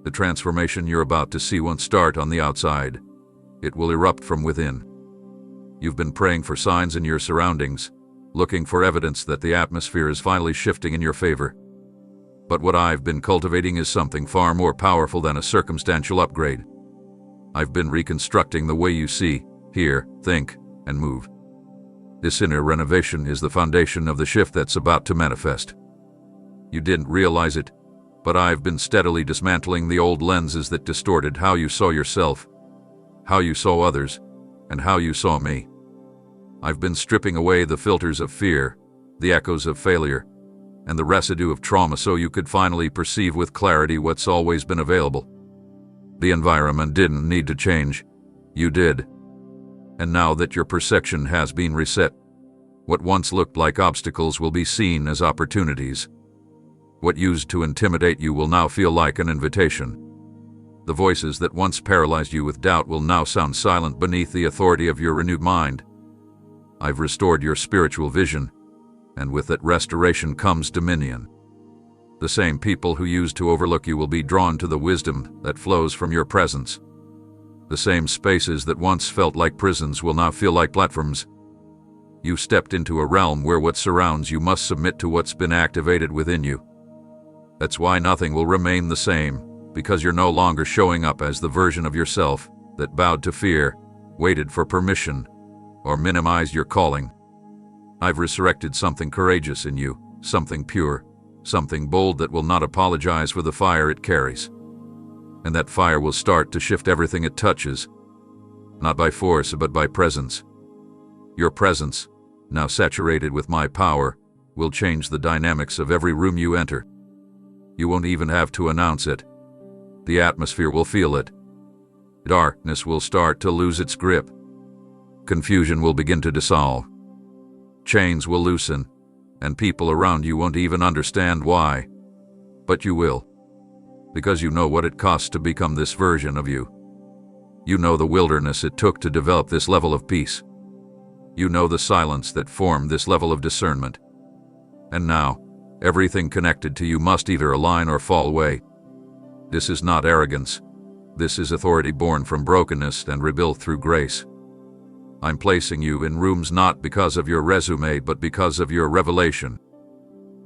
Speaker 1: The transformation you're about to see won't start on the outside. It will erupt from within. You've been praying for signs in your surroundings, looking for evidence that the atmosphere is finally shifting in your favor. But what I've been cultivating is something far more powerful than a circumstantial upgrade. I've been reconstructing the way you see, hear, think, and move. This inner renovation is the foundation of the shift that's about to manifest. You didn't realize it, but I've been steadily dismantling the old lenses that distorted how you saw yourself, how you saw others, and how you saw me. I've been stripping away the filters of fear, the echoes of failure, and the residue of trauma so you could finally perceive with clarity what's always been available. The environment didn't need to change. You did. And now that your perception has been reset, what once looked like obstacles will be seen as opportunities. What used to intimidate you will now feel like an invitation. The voices that once paralyzed you with doubt will now sound silent beneath the authority of your renewed mind. I've restored your spiritual vision, and with that restoration comes dominion. The same people who used to overlook you will be drawn to the wisdom that flows from your presence. The same spaces that once felt like prisons will now feel like platforms. You stepped into a realm where what surrounds you must submit to what's been activated within you. That's why nothing will remain the same, because you're no longer showing up as the version of yourself that bowed to fear, waited for permission, or minimized your calling. I've resurrected something courageous in you, something pure, something bold that will not apologize for the fire it carries. And that fire will start to shift everything it touches, not by force but by presence. Your presence, now saturated with my power, will change the dynamics of every room you enter. You won't even have to announce it. The atmosphere will feel it. Darkness will start to lose its grip. Confusion will begin to dissolve. Chains will loosen, and people around you won't even understand why. But you will. Because you know what it costs to become this version of you. You know the wilderness it took to develop this level of peace. You know the silence that formed this level of discernment. And now, everything connected to you must either align or fall away. This is not arrogance. This is authority born from brokenness and rebuilt through grace. I'm placing you in rooms not because of your resume, but because of your revelation.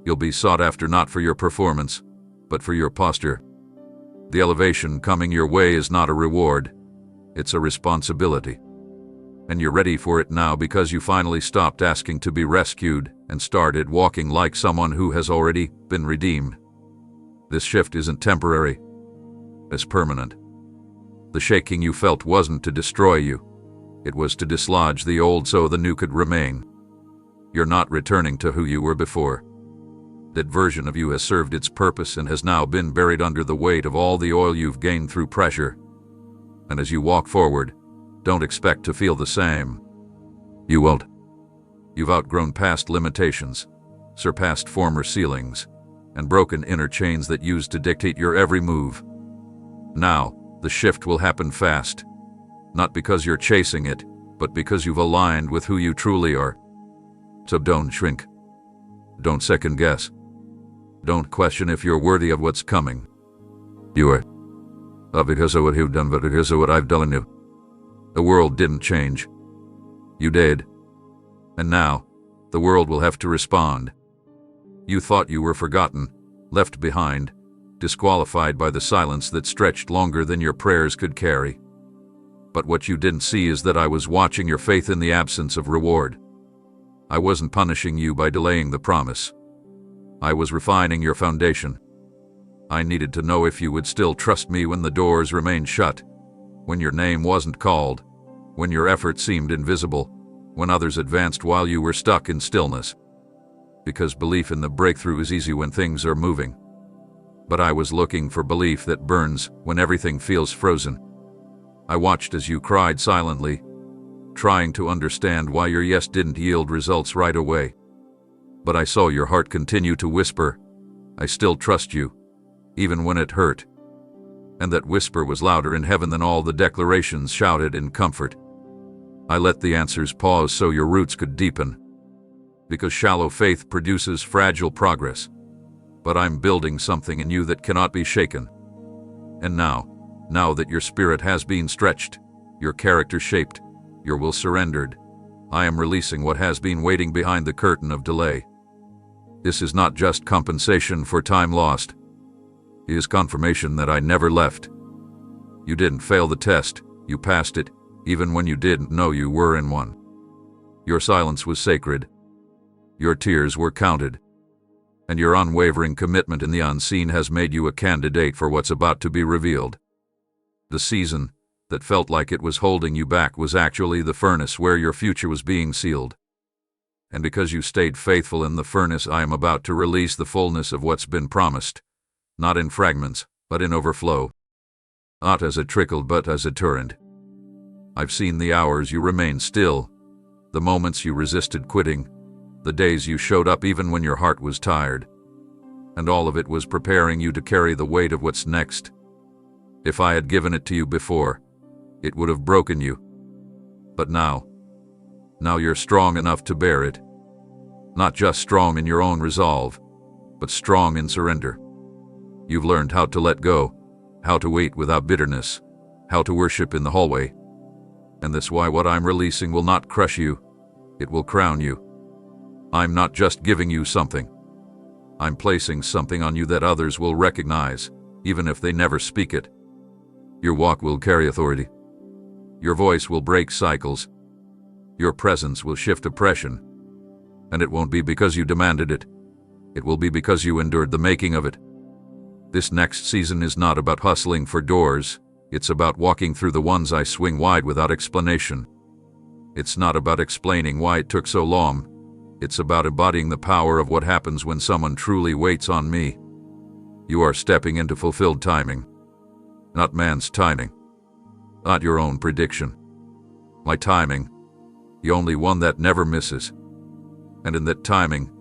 Speaker 1: You'll be sought after not for your performance, but for your posture. The elevation coming your way is not a reward, it's a responsibility. And you're ready for it now because you finally stopped asking to be rescued and started walking like someone who has already been redeemed. This shift isn't temporary, it's permanent. The shaking you felt wasn't to destroy you, it was to dislodge the old so the new could remain. You're not returning to who you were before. That version of you has served its purpose and has now been buried under the weight of all the oil you've gained through pressure. And as you walk forward, don't expect to feel the same. You won't. You've outgrown past limitations, surpassed former ceilings, and broken inner chains that used to dictate your every move. Now, the shift will happen fast, not because you're chasing it, but because you've aligned with who you truly are. So don't shrink. Don't second guess. Don't question if you're worthy of what's coming. You are. Because of what you've done, but because of what I've done you. The world didn't change. You did. And now, the world will have to respond. You thought you were forgotten, left behind, disqualified by the silence that stretched longer than your prayers could carry. But what you didn't see is that I was watching your faith in the absence of reward. I wasn't punishing you by delaying the promise. I was refining your foundation. I needed to know if you would still trust me when the doors remained shut, when your name wasn't called, when your effort seemed invisible, when others advanced while you were stuck in stillness. Because belief in the breakthrough is easy when things are moving. But I was looking for belief that burns when everything feels frozen. I watched as you cried silently, trying to understand why your yes didn't yield results right away. But I saw your heart continue to whisper, I still trust you, even when it hurt. And that whisper was louder in heaven than all the declarations shouted in comfort. I let the answers pause so your roots could deepen. Because shallow faith produces fragile progress. But I'm building something in you that cannot be shaken. And now that your spirit has been stretched, your character shaped, your will surrendered, I am releasing what has been waiting behind the curtain of delay. This is not just compensation for time lost. It is confirmation that I never left. You didn't fail the test, you passed it, even when you didn't know you were in one. Your silence was sacred. Your tears were counted. And your unwavering commitment in the unseen has made you a candidate for what's about to be revealed. The season that felt like it was holding you back was actually the furnace where your future was being sealed. And because you stayed faithful in the furnace, I am about to release the fullness of what's been promised, not in fragments, but in overflow. Not as a trickle, but as a torrent. I've seen the hours you remained still, the moments you resisted quitting, the days you showed up even when your heart was tired. And all of it was preparing you to carry the weight of what's next. If I had given it to you before, it would have broken you. But now you're strong enough to bear it. Not just strong in your own resolve, but strong in surrender. You've learned how to let go, how to wait without bitterness, how to worship in the hallway. And that's why what I'm releasing will not crush you, it will crown you. I'm not just giving you something. I'm placing something on you that others will recognize, even if they never speak it. Your walk will carry authority. Your voice will break cycles. Your presence will shift oppression. And it won't be because you demanded it. It will be because you endured the making of it. This next season is not about hustling for doors. It's about walking through the ones I swing wide without explanation. It's not about explaining why it took so long. It's about embodying the power of what happens when someone truly waits on me. You are stepping into fulfilled timing. Not man's timing. Not your own prediction. My timing. The only one that never misses. And in that timing,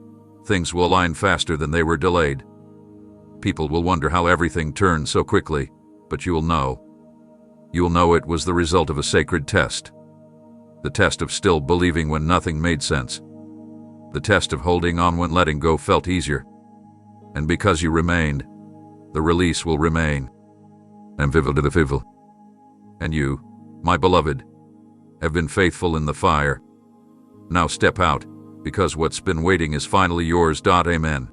Speaker 1: things will align faster than they were delayed. People will wonder how everything turned so quickly, but you'll know. You'll know it was the result of a sacred test. The test of still believing when nothing made sense. The test of holding on when letting go felt easier. And because you remained, the release will remain. And vivel to the vivel. And you, my beloved, have been faithful in the fire. Now step out, because what's been waiting is finally yours. Amen.